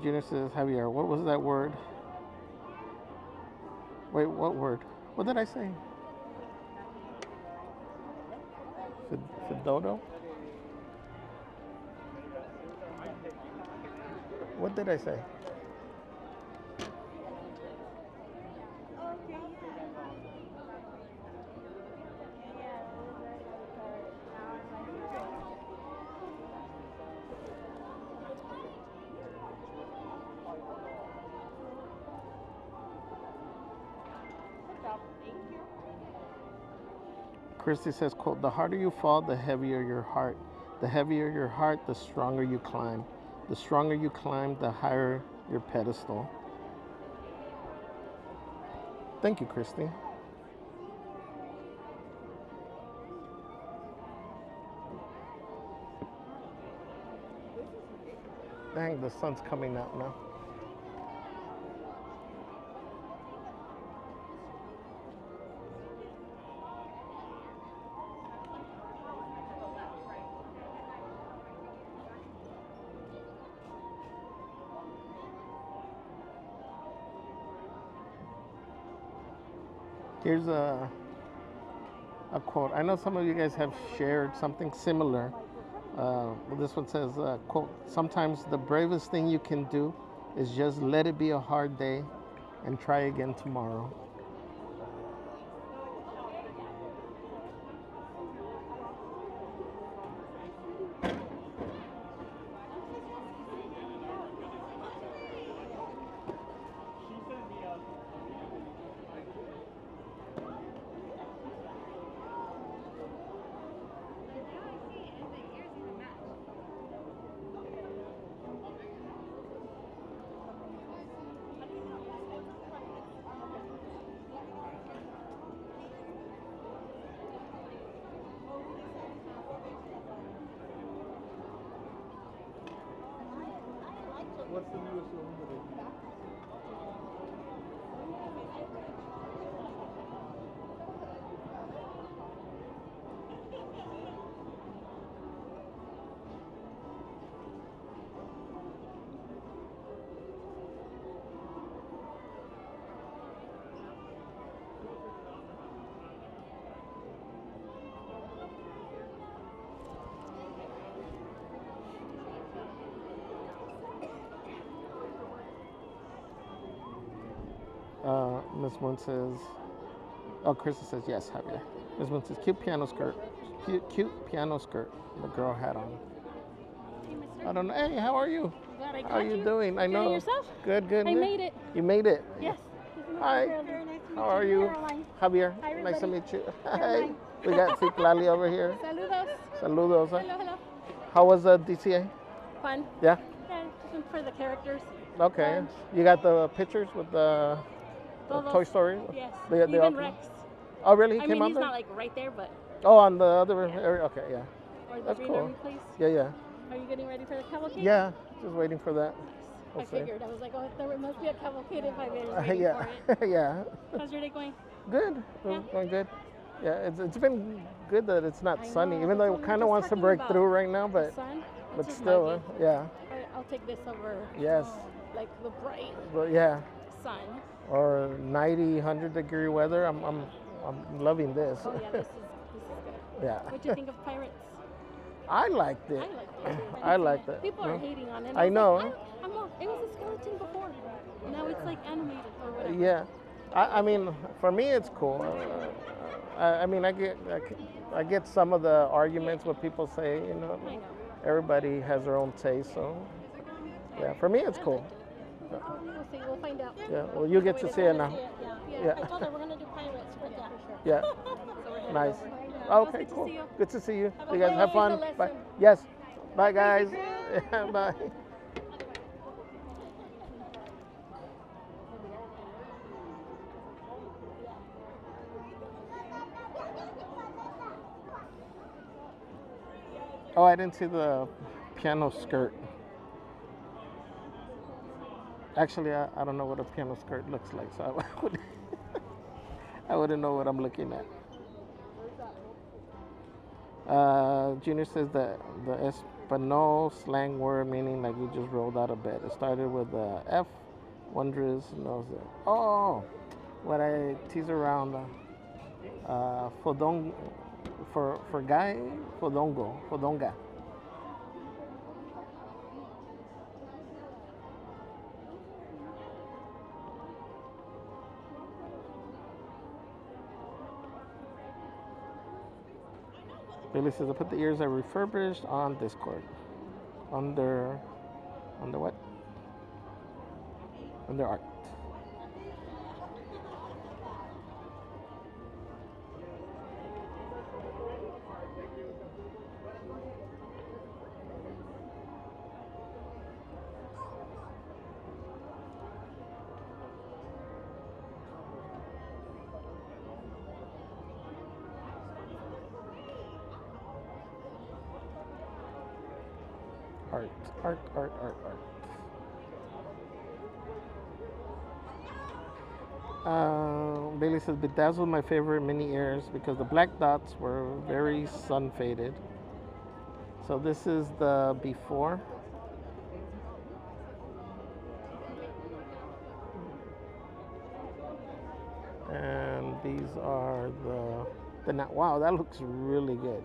Junior says, Javier, what was that word? Wait, what word? What did I say? Fidodo? What did I say? Christy says, quote, the harder you fall, the heavier your heart. The heavier your heart, the stronger you climb. The stronger you climb, the higher your pedestal. Thank you, Christy. Dang, the sun's coming out now. Here's a quote. I know some of you guys have shared something similar. This one says, quote, sometimes the bravest thing you can do is just let it be a hard day and try again tomorrow. What's the newest one? Miss Moon says, oh, Krista says, yes, Javier. Miss Moon says, cute piano skirt. Cute piano skirt the girl had on. I don't know. Hey, how are you? Glad I How are you doing? I Good, know. and yourself? Good, good. I made it. You made it? Yes. Hi. Very nice to meet How are you? Caroline. Javier. Hi, Nice to everybody. meet you. Hi. Caroline. We got Citlali over here. Saludos. Saludos. Hello, hello. How was DCA? Fun. Yeah? Yeah, just for the characters. Okay. Fun. You got the pictures with the Todos. Toy Story? Yes. They all Even came? Rex. Oh, really? He I came mean, on he's there? not like right there, but. Oh, on the other area? Okay, yeah. Or the That's Green cool. Army Place. Yeah, yeah. Are you getting ready for the cavalcade? Yeah, just waiting for that. We'll I see. figured. I was like, oh, there must be a cavalcade if I've been waiting Yeah, for it. yeah. How's your day going? Good. Yeah. Going good. Yeah, it's been good that it's not I sunny, know, even that's though what it we kind were of just wants to talking break about. through right now, The but sun, but it's just still, muggy. yeah. I'll take this over. Yes. Like the bright But yeah. sun. Or 90, 100-degree weather. I'm loving this. Oh yeah, this is good. Yeah. What do you think of Pirates? I liked it. I liked it too. I liked it. People are hating on it. I know. It was a skeleton before. Now it's like animated or whatever. Yeah. I mean, for me, it's cool. I mean, I get some of the arguments what people say. You know, I know. everybody has their own taste. So, yeah, for me, it's cool. We'll see. We'll find out. Yeah. Well, you get to see it now. Yeah. I told her we're gonna do Pirates for that. Yeah. So Nice. Oh, Okay, good to cool. see you. Good to see you. Have a You guys good have fun. lesson. Bye. Yes. Bye, guys. Bye. Oh, I didn't see the piano skirt. Actually, I don't know what a piano skirt looks like, so I wouldn't know what I'm looking at. Junior says that the Espanol slang word meaning like you just rolled out of bed. It started with the F. Wondrous knows it. Oh, what I tease around. Fodong, for guy, fodonga. Billy says I put the ears I refurbished on Discord. Under what? Under art. Art. Bailey says bedazzled my favorite mini ears because the black dots were very sun faded. So this is the before. And these are the now. Wow, that looks really good.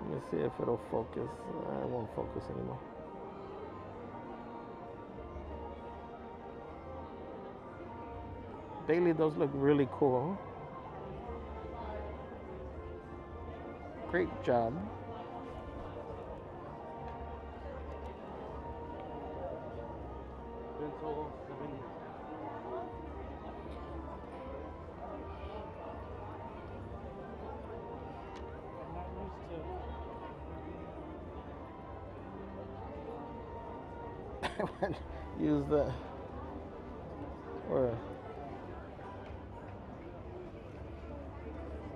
Let me see if it'll focus. It won't focus anymore. Bailey, those look really cool. Great job. Use the or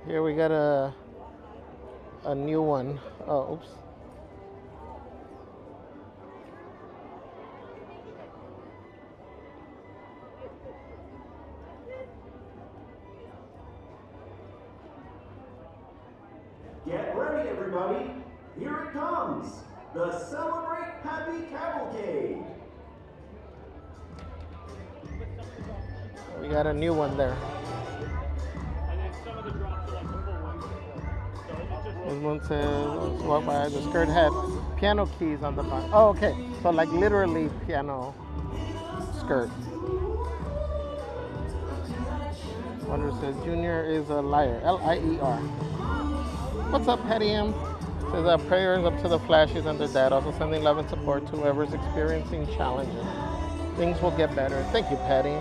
here we got a new one. Oh, oops. Get ready, everybody. Here it comes. The Celebrate Happy Cavalcade. We got a new one there. This one says, walk by, the skirt had piano keys on the bottom. Oh, okay. So like literally piano skirt. Wonder says, Junior is a liar. L-I-E-R. What's up, Patty M? Says prayers up to the Flashies and their dad. Also sending love and support to whoever's experiencing challenges. Things will get better. Thank you, Patty.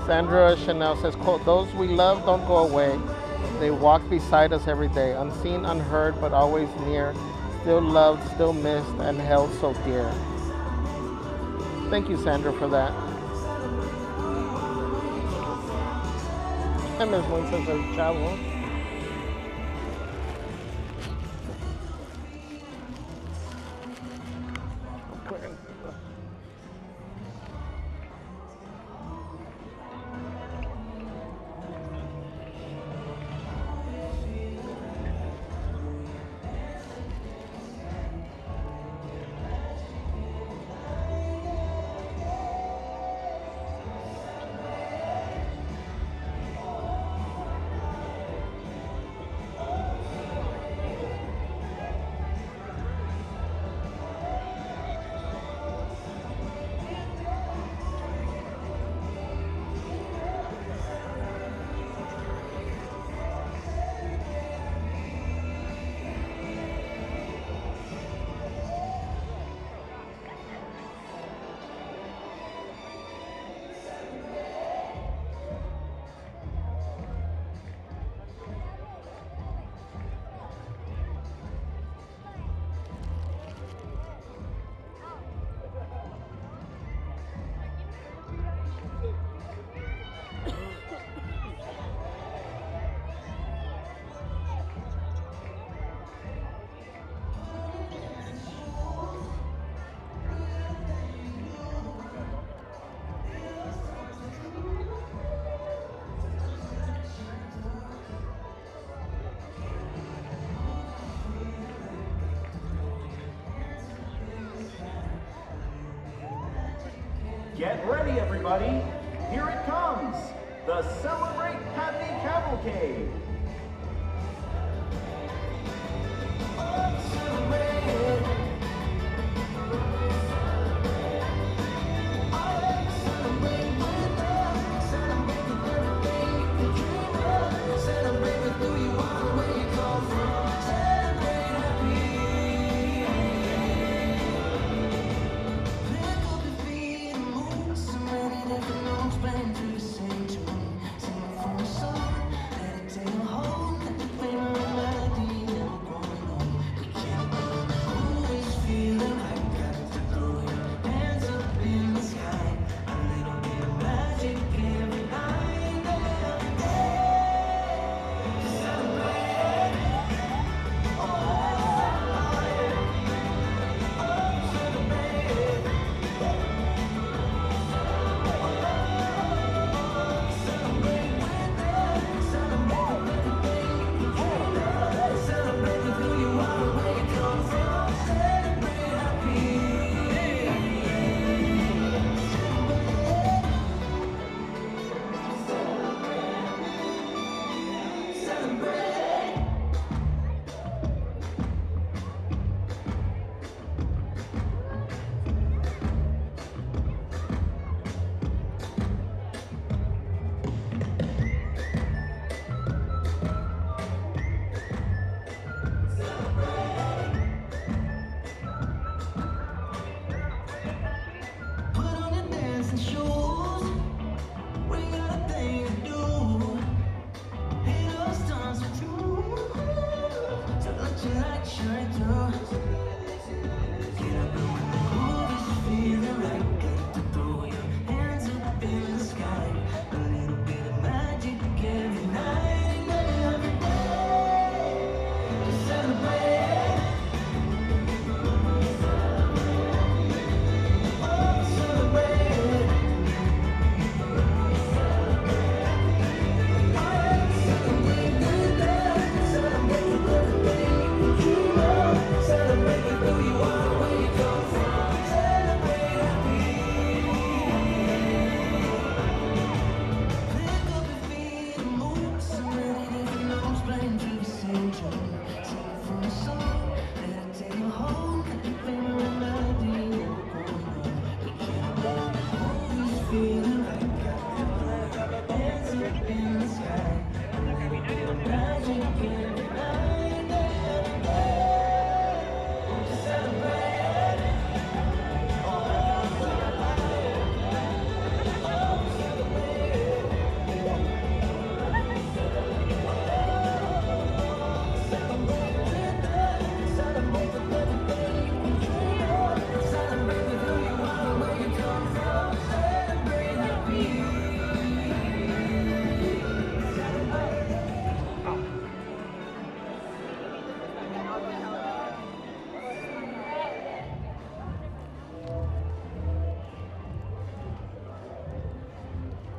Sandra Chanel says, quote, those we love don't go away. They walk beside us every day, unseen, unheard, but always near. Still loved, still missed, and held so dear. Thank you, Sandra, for that. And Ms. Wynn says, chavo. Get ready, everybody. Here it comes. The Celebrate Happy Cavalcade.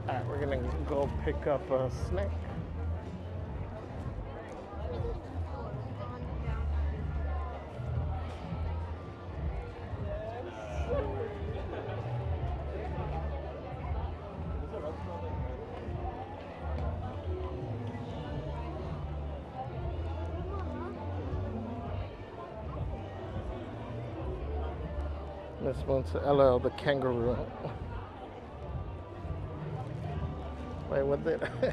Alright, we're gonna go pick up a snack. This one's LL the kangaroo. Wait, what did I'm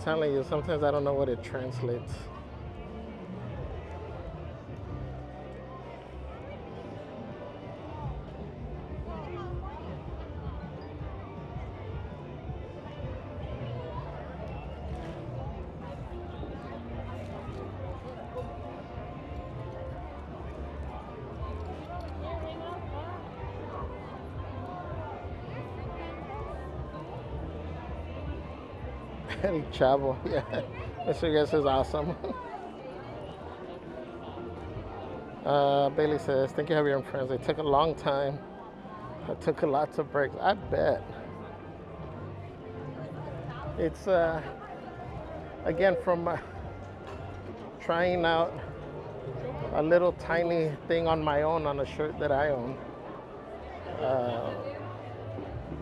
telling you, sometimes I don't know what it translates. El Chavo, yeah. Mr. Guest is awesome. Bailey says, thank you, Javier and friends. It took a long time. I took lots of breaks. I bet. It's, again, from trying out a little tiny thing on my own on a shirt that I own. uh,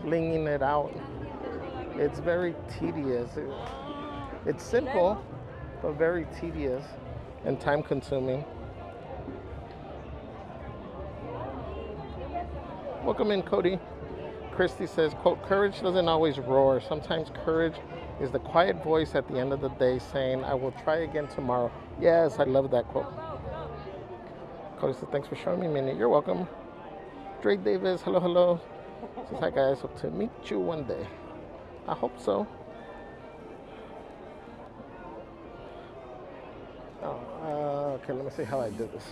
blinging it out. It's very tedious. It's simple, but very tedious and time consuming. Welcome in, Cody. Christy says, quote, courage doesn't always roar. Sometimes courage is the quiet voice at the end of the day saying, I will try again tomorrow. Yes, I love that quote. Cody says, thanks for showing me a minute. You're welcome. Drake Davis, hello, hello. Says, hi guys, hope to meet you one day. I hope so. Okay, let me see how I do this.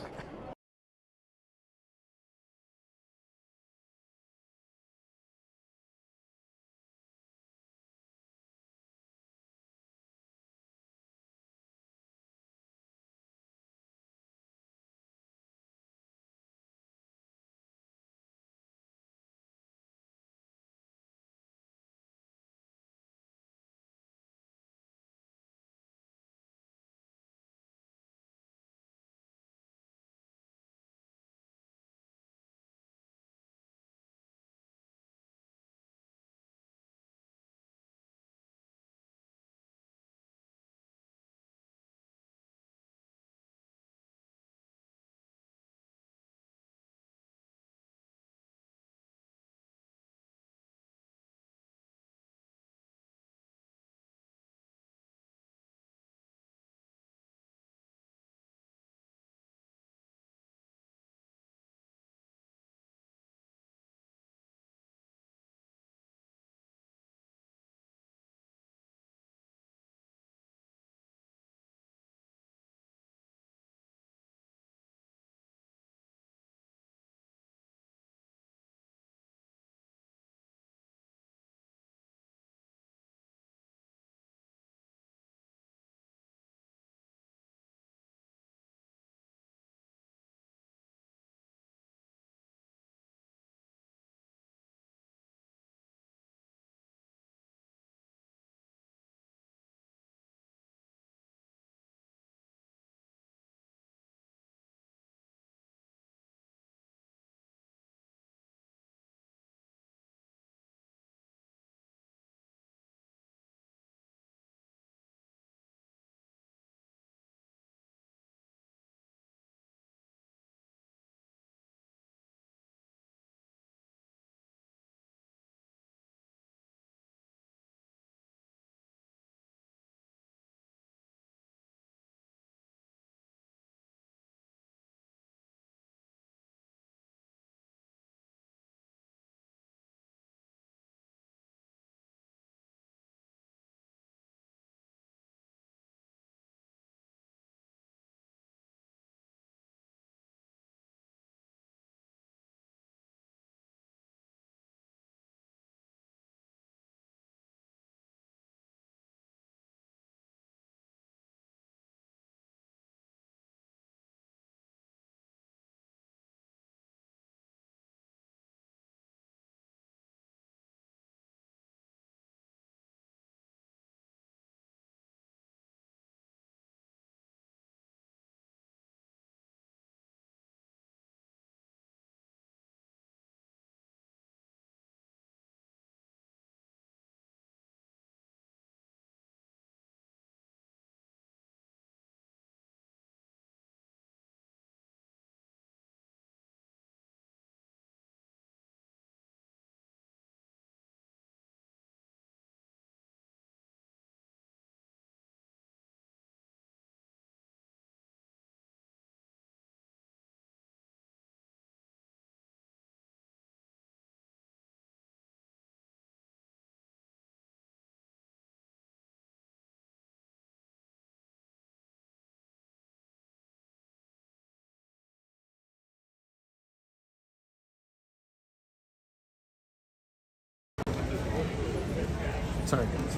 Sorry, guys.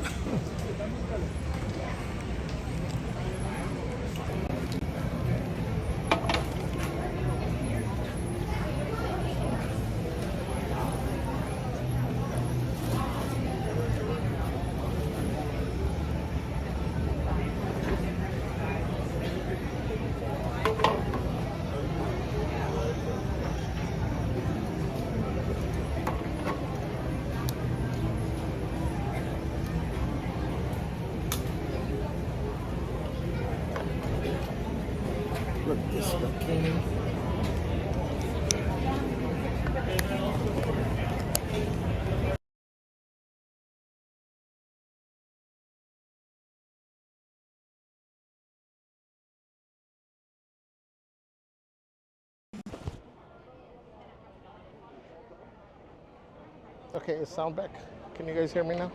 Okay, is sound back? Can you guys hear me now?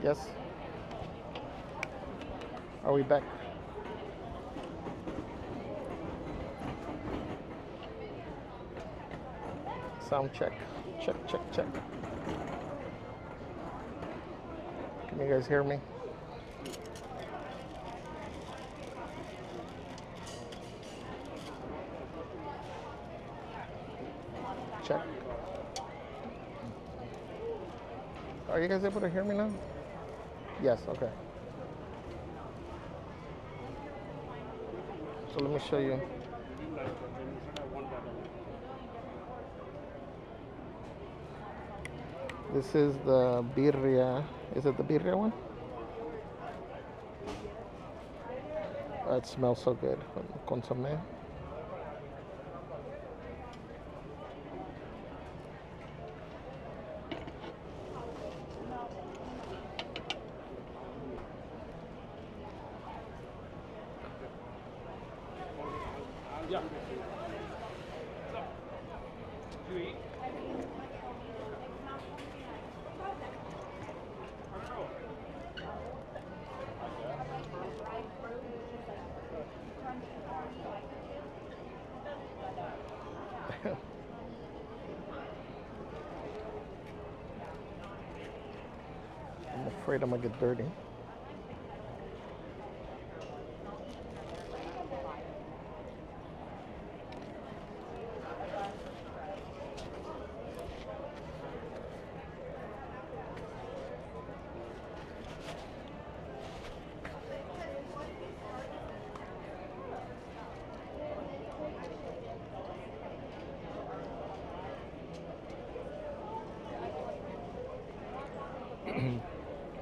Yes? Are we back? Sound check. Check, check, check. Can you guys hear me? Check. Are you guys able to hear me now? Yes, okay. So let me show you. This is the birria. Is it the birria one? It smells so good. Consomme. I'm afraid I'm gonna get dirty.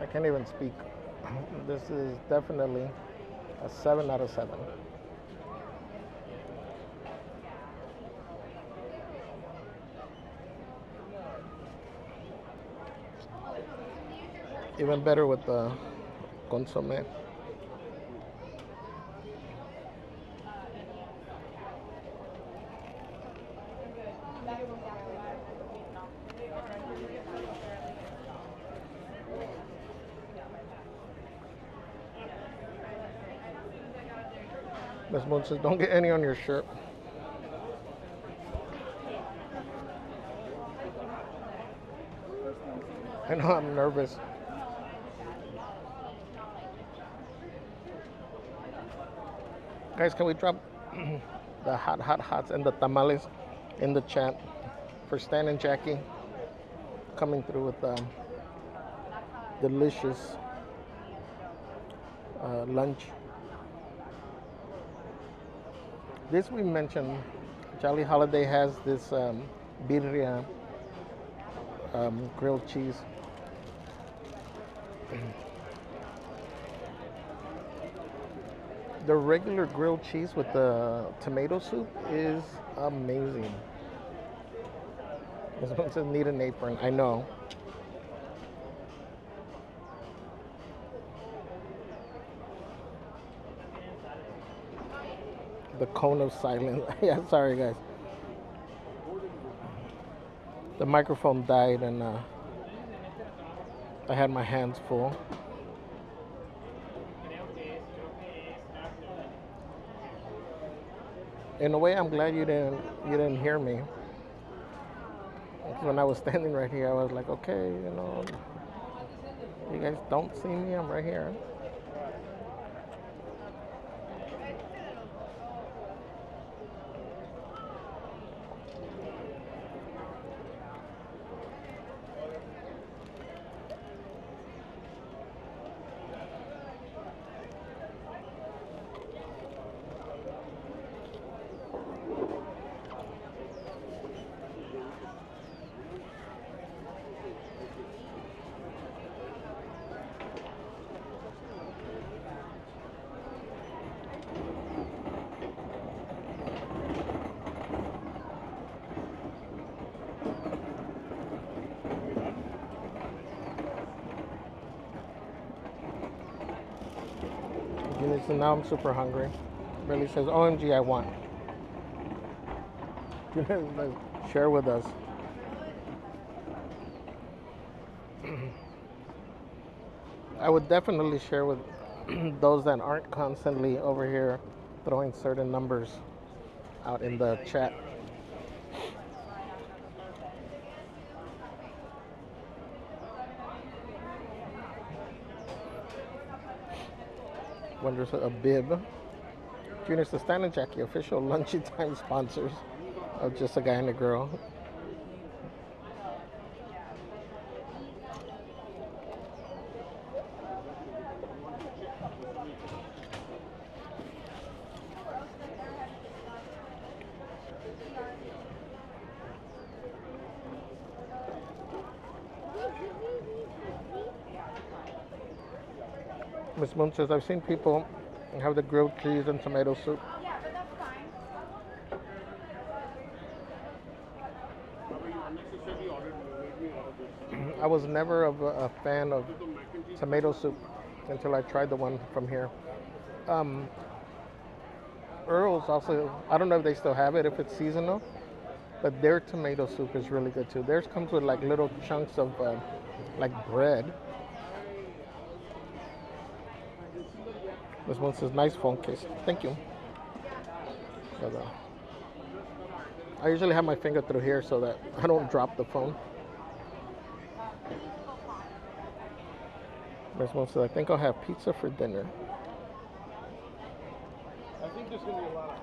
I can't even speak. This is definitely a 7 out of 7. Even better with the consomme. Miss Moon says, don't get any on your shirt. I know I'm nervous. Guys, can we drop the hots and the tamales in the chat for Stan and Jackie coming through with delicious lunch. This we mentioned, Jolly Holiday has this birria grilled cheese. The regular grilled cheese with the tomato soup is amazing. This one says need an apron. I know. The cone of silence. Yeah, sorry guys. The microphone died and I had my hands full. In a way, I'm glad you didn't hear me. When I was standing right here, I was like, okay, you know, you guys don't see me, I'm right here. So now I'm super hungry. Billy says, OMG, I want. Share with us. I would definitely share with those that aren't constantly over here throwing certain numbers out in the chat. Wonders a bib. Junior says Stan and Jackie, official lunchy time sponsors of Just a Guy and a Girl. Miss Moon says, I've seen people have the grilled cheese and tomato soup. Yeah, but that's fine. I was never a fan of tomato soup until I tried the one from here. Earl's also, I don't know if they still have it, if it's seasonal, but their tomato soup is really good too. Theirs comes with like little chunks of like bread. This one says, nice phone case. Thank you. But, I usually have my finger through here so that I don't drop the phone. This one says, I think I'll have pizza for dinner. I think there's going to be a lot of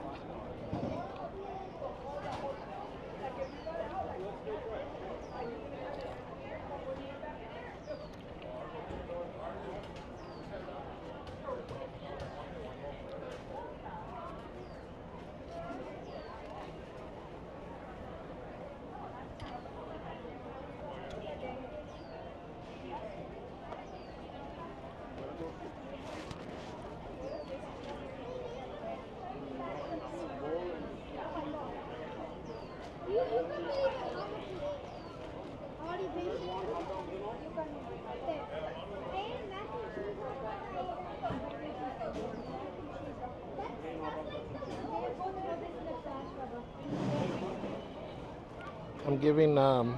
I'm giving the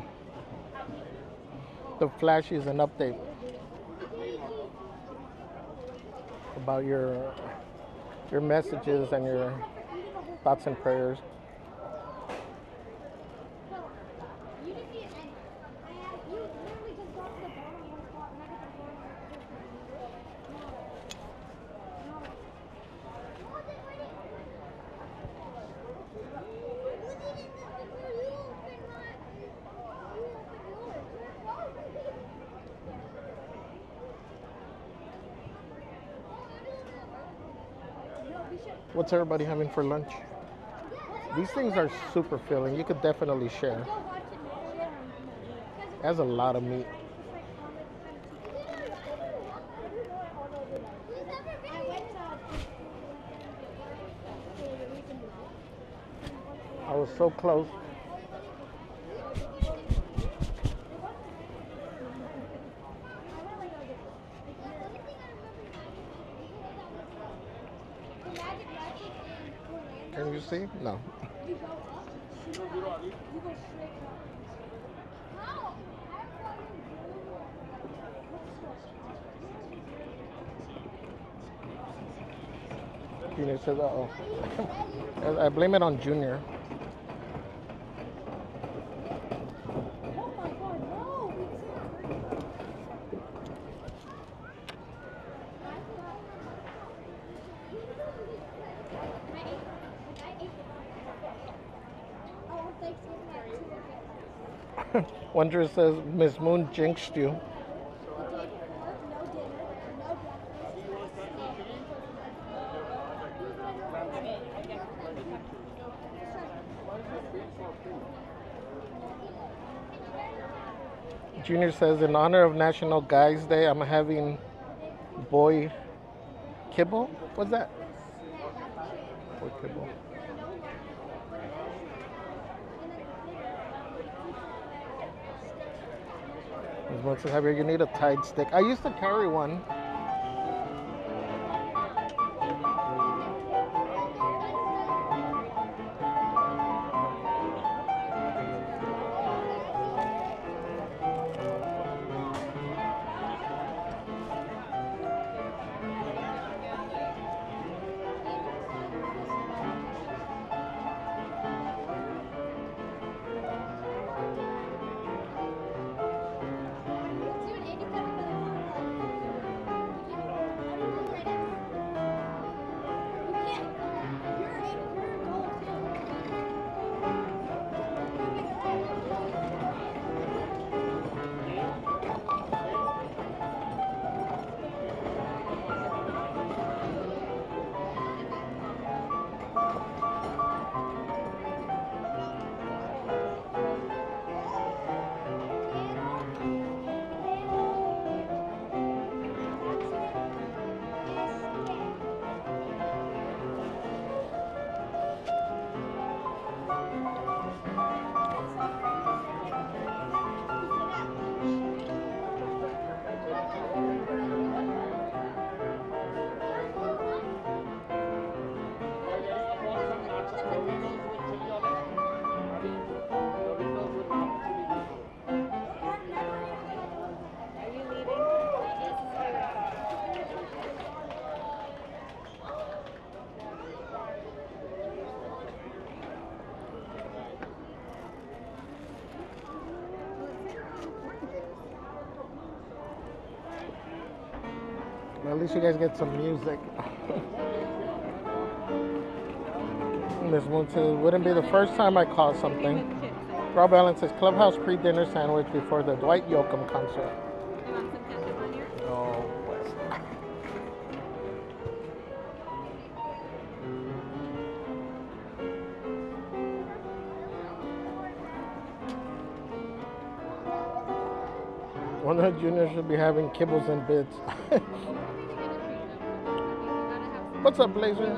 flashies an update about your messages and your thoughts and prayers. What's everybody having for lunch? These things are super filling. You could definitely share. It has a lot of meat. I was so close. Can you see? No. Junior says, uh-oh. I blame it on Junior. Wonder says, Miss Moon jinxed you. Junior says, in honor of National Guys Day, I'm having boy kibble. What's that? Boy kibble. One says, Javier, you need a Tide stick. I used to carry one. At least you guys get some music. Miss Moon says, wouldn't be the first time I call something. Rob Allen says, Clubhouse pre-dinner sandwich before the Dwight Yoakam concert. Oh, West. One of the juniors should be having kibbles and bits. What's up, Blazer?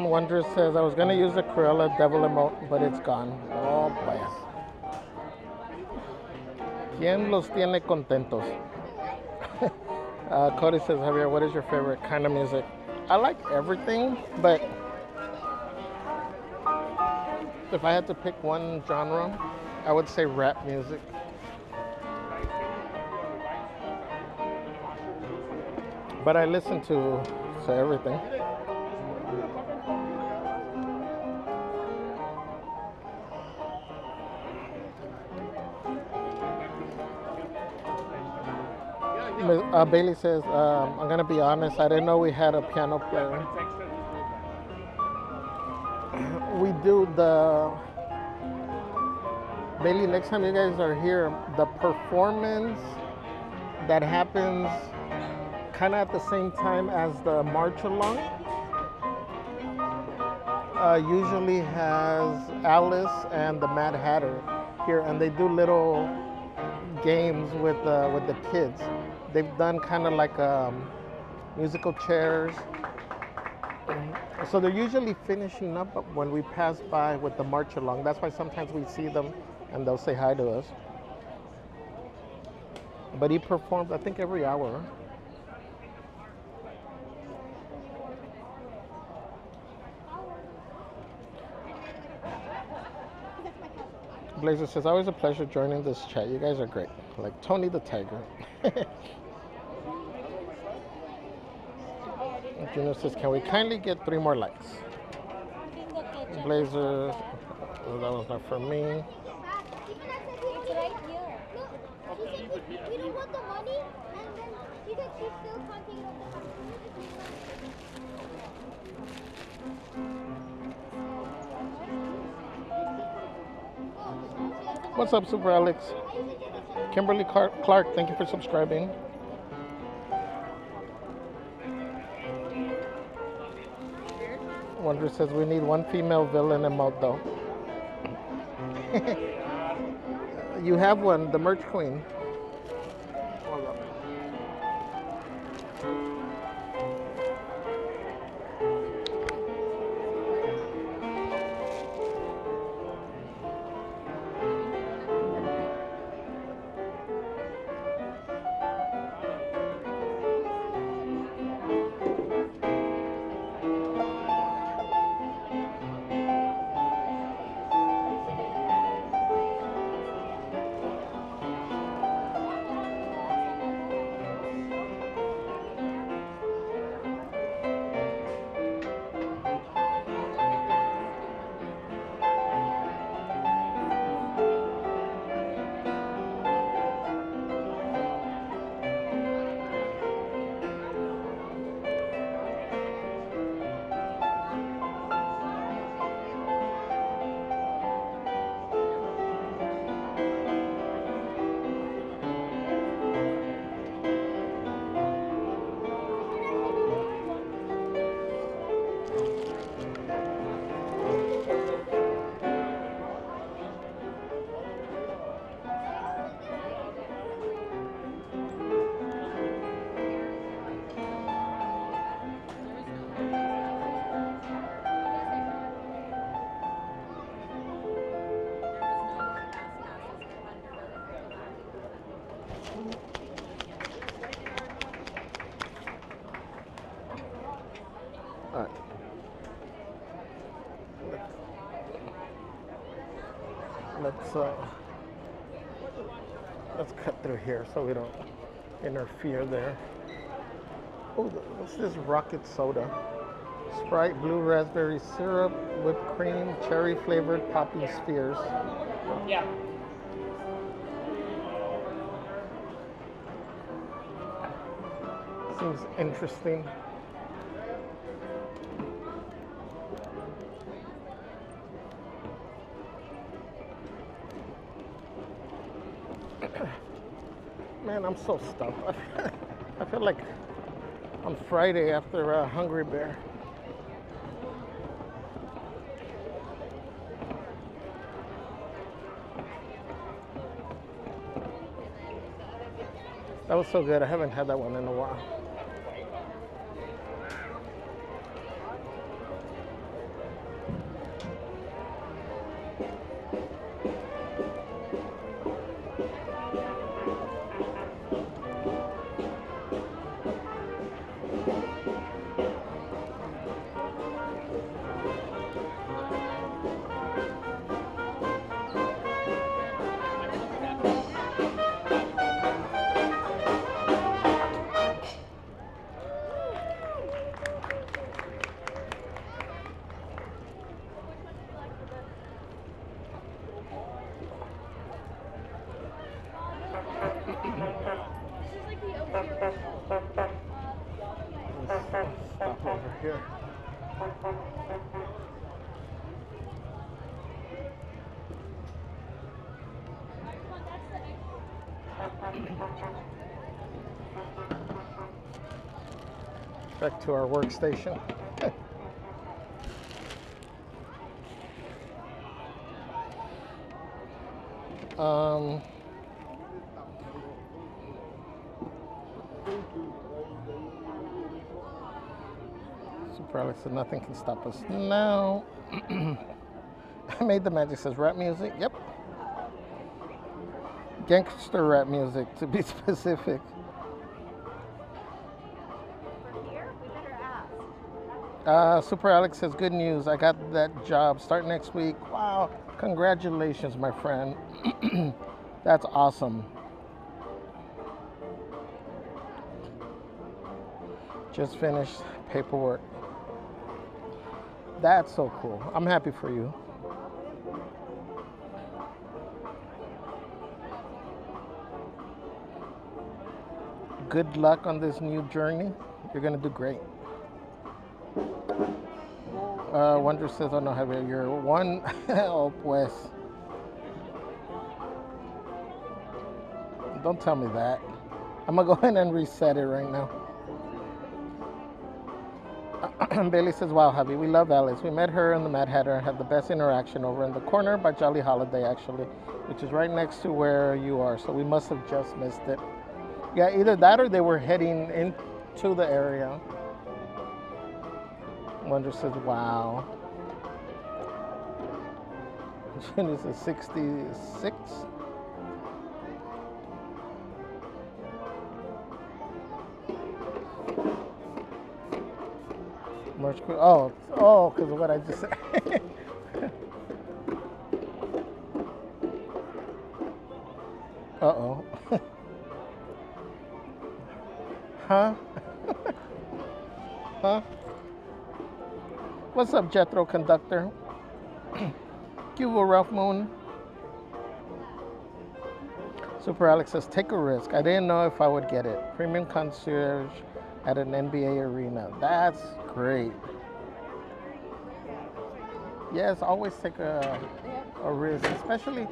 Wonder says, I was going to use the Cruella Devil emote, but it's gone. Oh, vaya. ¿Quién los tiene contentos? Cody says, Javier, what is your favorite kind of music? I like everything, but if I had to pick one genre, I would say rap music. But I listen to everything. Bailey says, I'm going to be honest, I didn't know we had a piano player. We do Bailey, next time you guys are here, the performance that happens kind of at the same time as the march along usually has Alice and the Mad Hatter here, and they do little games with the kids. They've done kind of like musical chairs. So they're usually finishing up when we pass by with the march along. That's why sometimes we see them and they'll say hi to us. But he performs, I think, every hour. Blazer says, always a pleasure joining this chat. You guys are great. Like Tony the Tiger. Junior says, can we kindly get 3 more likes? Blazer, oh, that was not for me. It's right here. Look, she said we don't want the money, and then she said she still can't take it off the What's up, Super Alex? Kimberly Clark, thank you for subscribing. Wonder says we need one female villain emote though. You have one, the merch queen. Hold up. All right. Let's cut through here so we don't interfere there. Oh, what's this rocket soda? Sprite, blue raspberry syrup, whipped cream, cherry flavored poppy spheres. Yeah. Seems interesting. Man, I'm so stuffed. I feel like on Friday after Hungry Bear. That was so good. I haven't had that one in a while. Stop over here. Back to our workstation. Super Alex said nothing can stop us now. I made the magic, says rap music. Yep. Gangster rap music, to be specific. Super Alex says, good news. I got that job. Start next week. Wow. Congratulations, my friend. That's awesome. Just finished paperwork. That's so cool. I'm happy for you. Good luck on this new journey. You're going to do great. Wonder says, oh no, Javier, you're one. Oh, pues. Don't tell me that. I'm going to go ahead and reset it right now. Bailey says, wow, Javi, we love Alice. We met her in the Mad Hatter and had the best interaction over in the corner by Jolly Holiday, actually, which is right next to where you are. So we must have just missed it. Yeah, either that or they were heading into the area. Wonder says, wow. June is a 66. Oh, because of what I just said. Uh-oh. Huh? Huh? What's up, Jethro Conductor? Cuba Ralph Moon. Super Alex says, take a risk. I didn't know if I would get it. Premium concierge at an NBA arena. That's great. Yes, always take a risk, especially,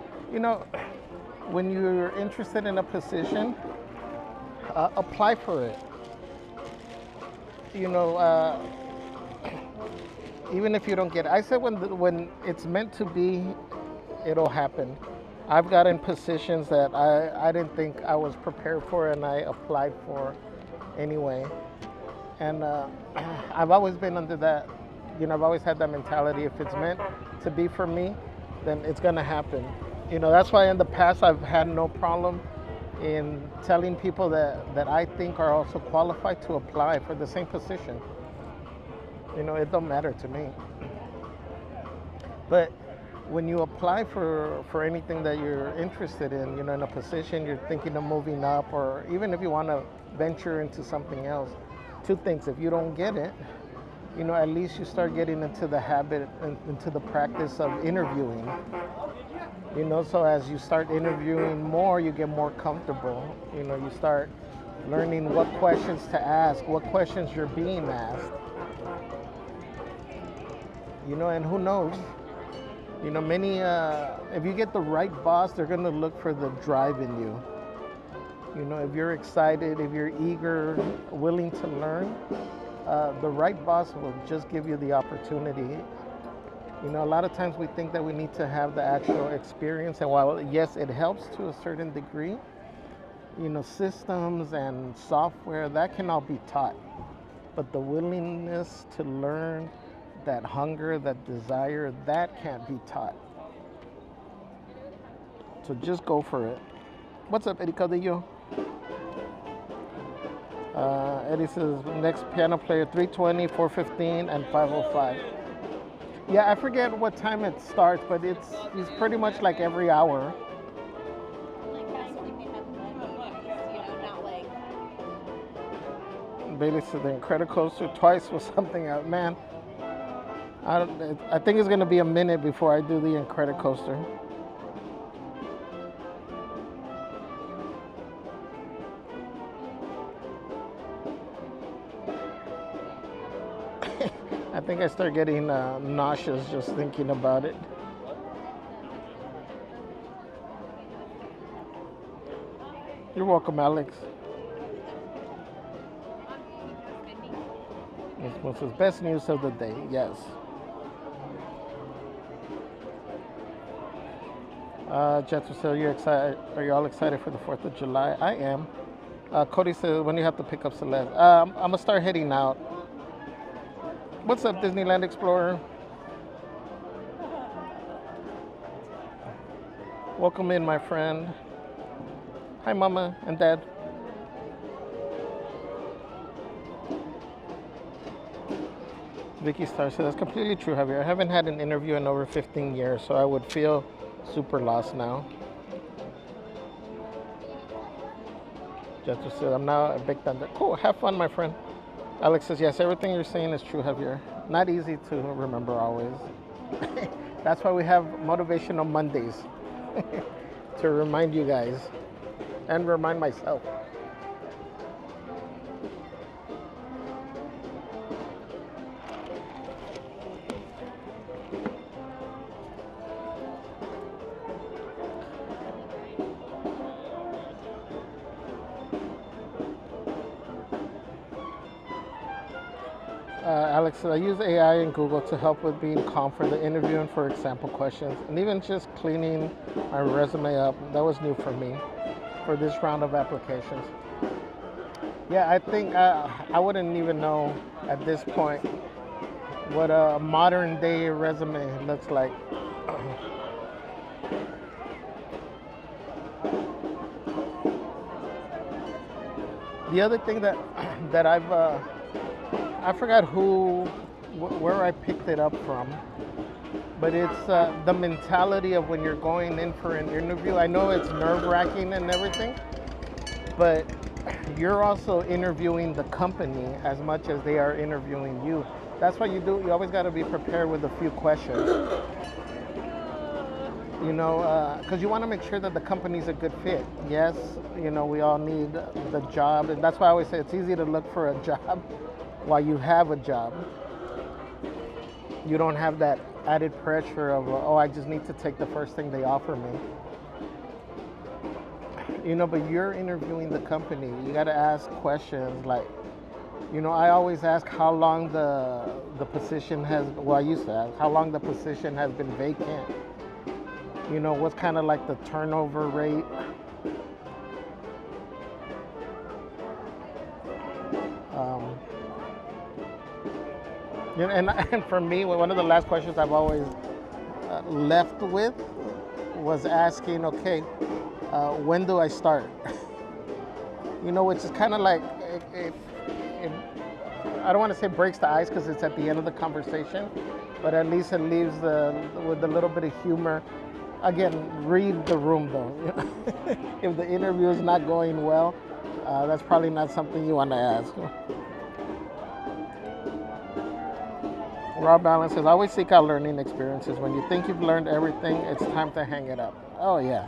when you're interested in a position, apply for it. Even if you don't get it. I said when it's meant to be, it'll happen. I've gotten positions that I didn't think I was prepared for and I applied for anyway. And I've always been under that, I've always had that mentality. If it's meant to be for me, then it's going to happen. That's why in the past I've had no problem in telling people that I think are also qualified to apply for the same position. You know, it don't matter to me. But when you apply for anything that you're interested in, you know, in a position you're thinking of moving up, or even if you want to venture into something else, two things. If you don't get it, you know, at least you start getting into the habit and into the practice of interviewing. You know, so as you start interviewing more, you get more comfortable. You know, you start learning what questions to ask, what questions you're being asked. You know, and who knows? You know, if you get the right boss, they're going to look for the drive in you. You know, if you're excited, if you're eager, willing to learn, the right boss will just give you the opportunity. You know, a lot of times we think that we need to have the actual experience, and while yes, it helps to a certain degree, you know, systems and software, that can all be taught. But the willingness to learn, that hunger, that desire, that can't be taught. So just go for it. What's up, Eddie Caudillo? Eddie says next piano player 3:20, 4:15, and 5:05. Yeah, I forget what time it starts, but it's pretty much like every hour. Bailey said the Incredicoaster twice was something else. Man, I think it's gonna be a minute before I do the Incredicoaster. I think I start getting nauseous just thinking about it. You're welcome, Alex. This was the best news of the day, yes. Jets said, are you all excited for the 4th of July? I am. Cody said, when do you have to pick up Celeste? I'm going to start heading out. What's up, Disneyland Explorer? Welcome in, my friend. Hi, Mama and Dad. Vicky Star said, that's completely true, Javier. I haven't had an interview in over 15 years, so I would feel super lost now. Jester said, I'm now a big thunder. Cool, have fun, my friend. Alex says, yes, everything you're saying is true, Javier. Not easy to remember always. That's why we have Motivational Mondays. To remind you guys and remind myself. Alex said, I use AI and Google to help with being calm for the interview and for example questions, and even just cleaning my resume up. That was new for me for this round of applications. Yeah, I think I wouldn't even know at this point what a modern day resume looks like. The other thing that I forgot where I picked it up from, but it's the mentality of when you're going in for an interview. I know it's nerve-wracking and everything, but you're also interviewing the company as much as they are interviewing you. That's what you do. You always got to be prepared with a few questions. You know, because you want to make sure that the company's a good fit. Yes, you know, we all need the job, and that's why I always say it's easy to look for a job while you have a job. You don't have that added pressure of, oh, I just need to take the first thing they offer me. You know, but you're interviewing the company. You got to ask questions like, you know, I always ask how long the position has, well, I used to ask, how long the position has been vacant. You know, what's kind of like the turnover rate. You know, and for me, one of the last questions I've always left with was asking, okay, when do I start? which is kind of like it, I don't want to say breaks the ice because it's at the end of the conversation, but at least it leaves with a little bit of humor. Again, read the room though. If the interview is not going well, that's probably not something you want to ask. Raw Balance says, always seek out learning experiences. When you think you've learned everything, it's time to hang it up. Oh, yeah.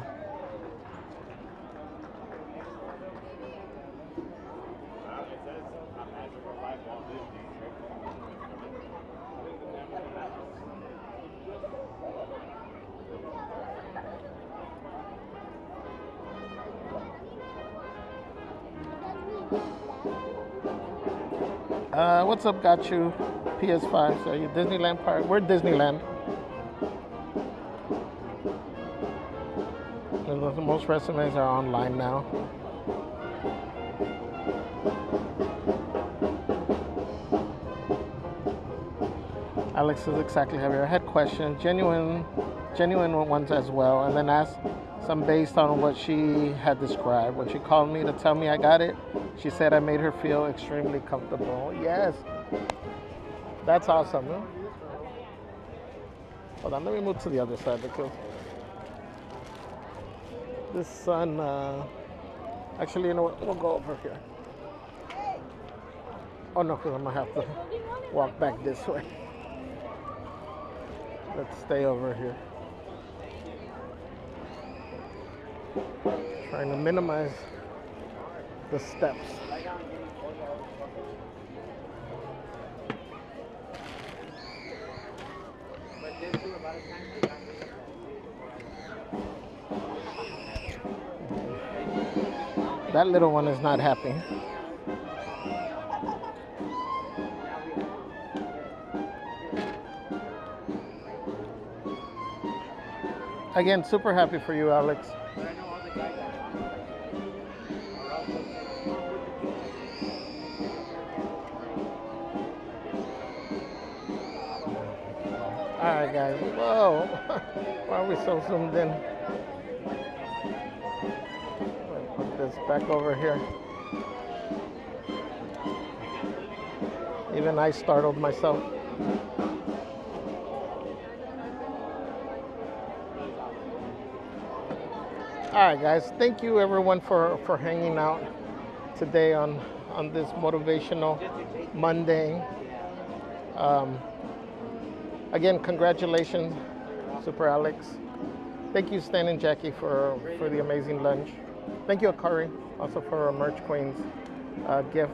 What's up, got you? PS5. So you Disneyland Park. We're at Disneyland. Most resumes are online now. Alex is exactly Javier. I had questions, genuine ones as well, and then asked some based on what she had described. When she called me to tell me I got it, she said I made her feel extremely comfortable. Yes. That's awesome. Huh? Hold on, let me move to the other side because this sun, actually, you know what? We'll go over here. Oh no, because I'm going to have to walk back this way. Let's stay over here. Trying to minimize the steps. That little one is not happy. Again, super happy for you, Alex. All right, guys. Whoa. Why are we so zoomed in? Put this back over here. Even I startled myself. All right, guys. Thank you, everyone, for hanging out today on this Motivational Monday. Again, congratulations, Super Alex. Thank you, Stan and Jackie, for the amazing lunch. Thank you, Akari, also for our Merch Queens gift.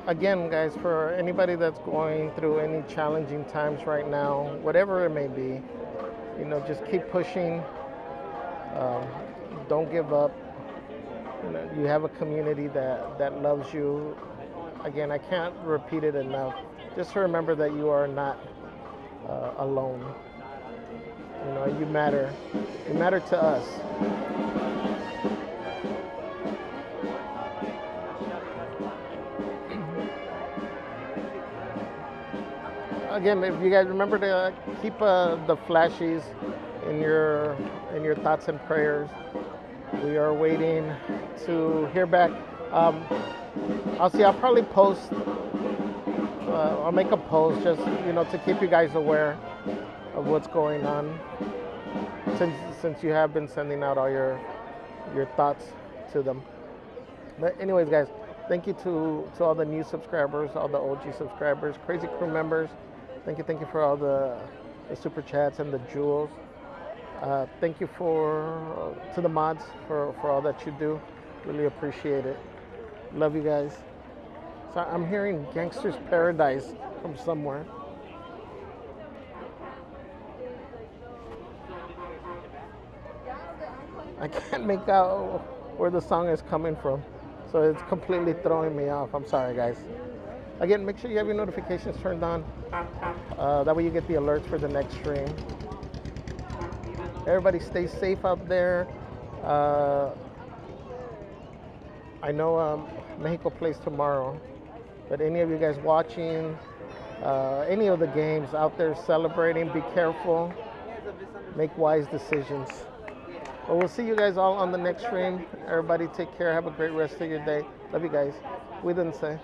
Again, guys, for anybody that's going through any challenging times right now, whatever it may be, just keep pushing. Don't give up. You have a community that loves you. Again, I can't repeat it enough. Just remember that you are not alone. You matter. You matter to us. Again, if you guys remember to keep the flashies in your thoughts and prayers. We are waiting to hear back. I'll probably post. I'll make a post just to keep you guys aware of what's going on. Since you have been sending out all your thoughts to them. But anyways, guys, thank you to all the new subscribers, all the OG subscribers, Crazy Crew members. Thank you for all the super chats and the jewels. Thank you to the mods for all that you do. Really appreciate it. Love you guys. So I'm hearing Gangster's Paradise from somewhere. I can't make out where the song is coming from. So it's completely throwing me off. I'm sorry, guys. Again, make sure you have your notifications turned on. That way you get the alerts for the next stream. Everybody stay safe out there. I know Mexico plays tomorrow, but any of you guys watching any of the games out there celebrating, be careful. Make wise decisions. Well, we'll see you guys all on the next stream. Everybody take care. Have a great rest of your day. Love you guys. Cuídense.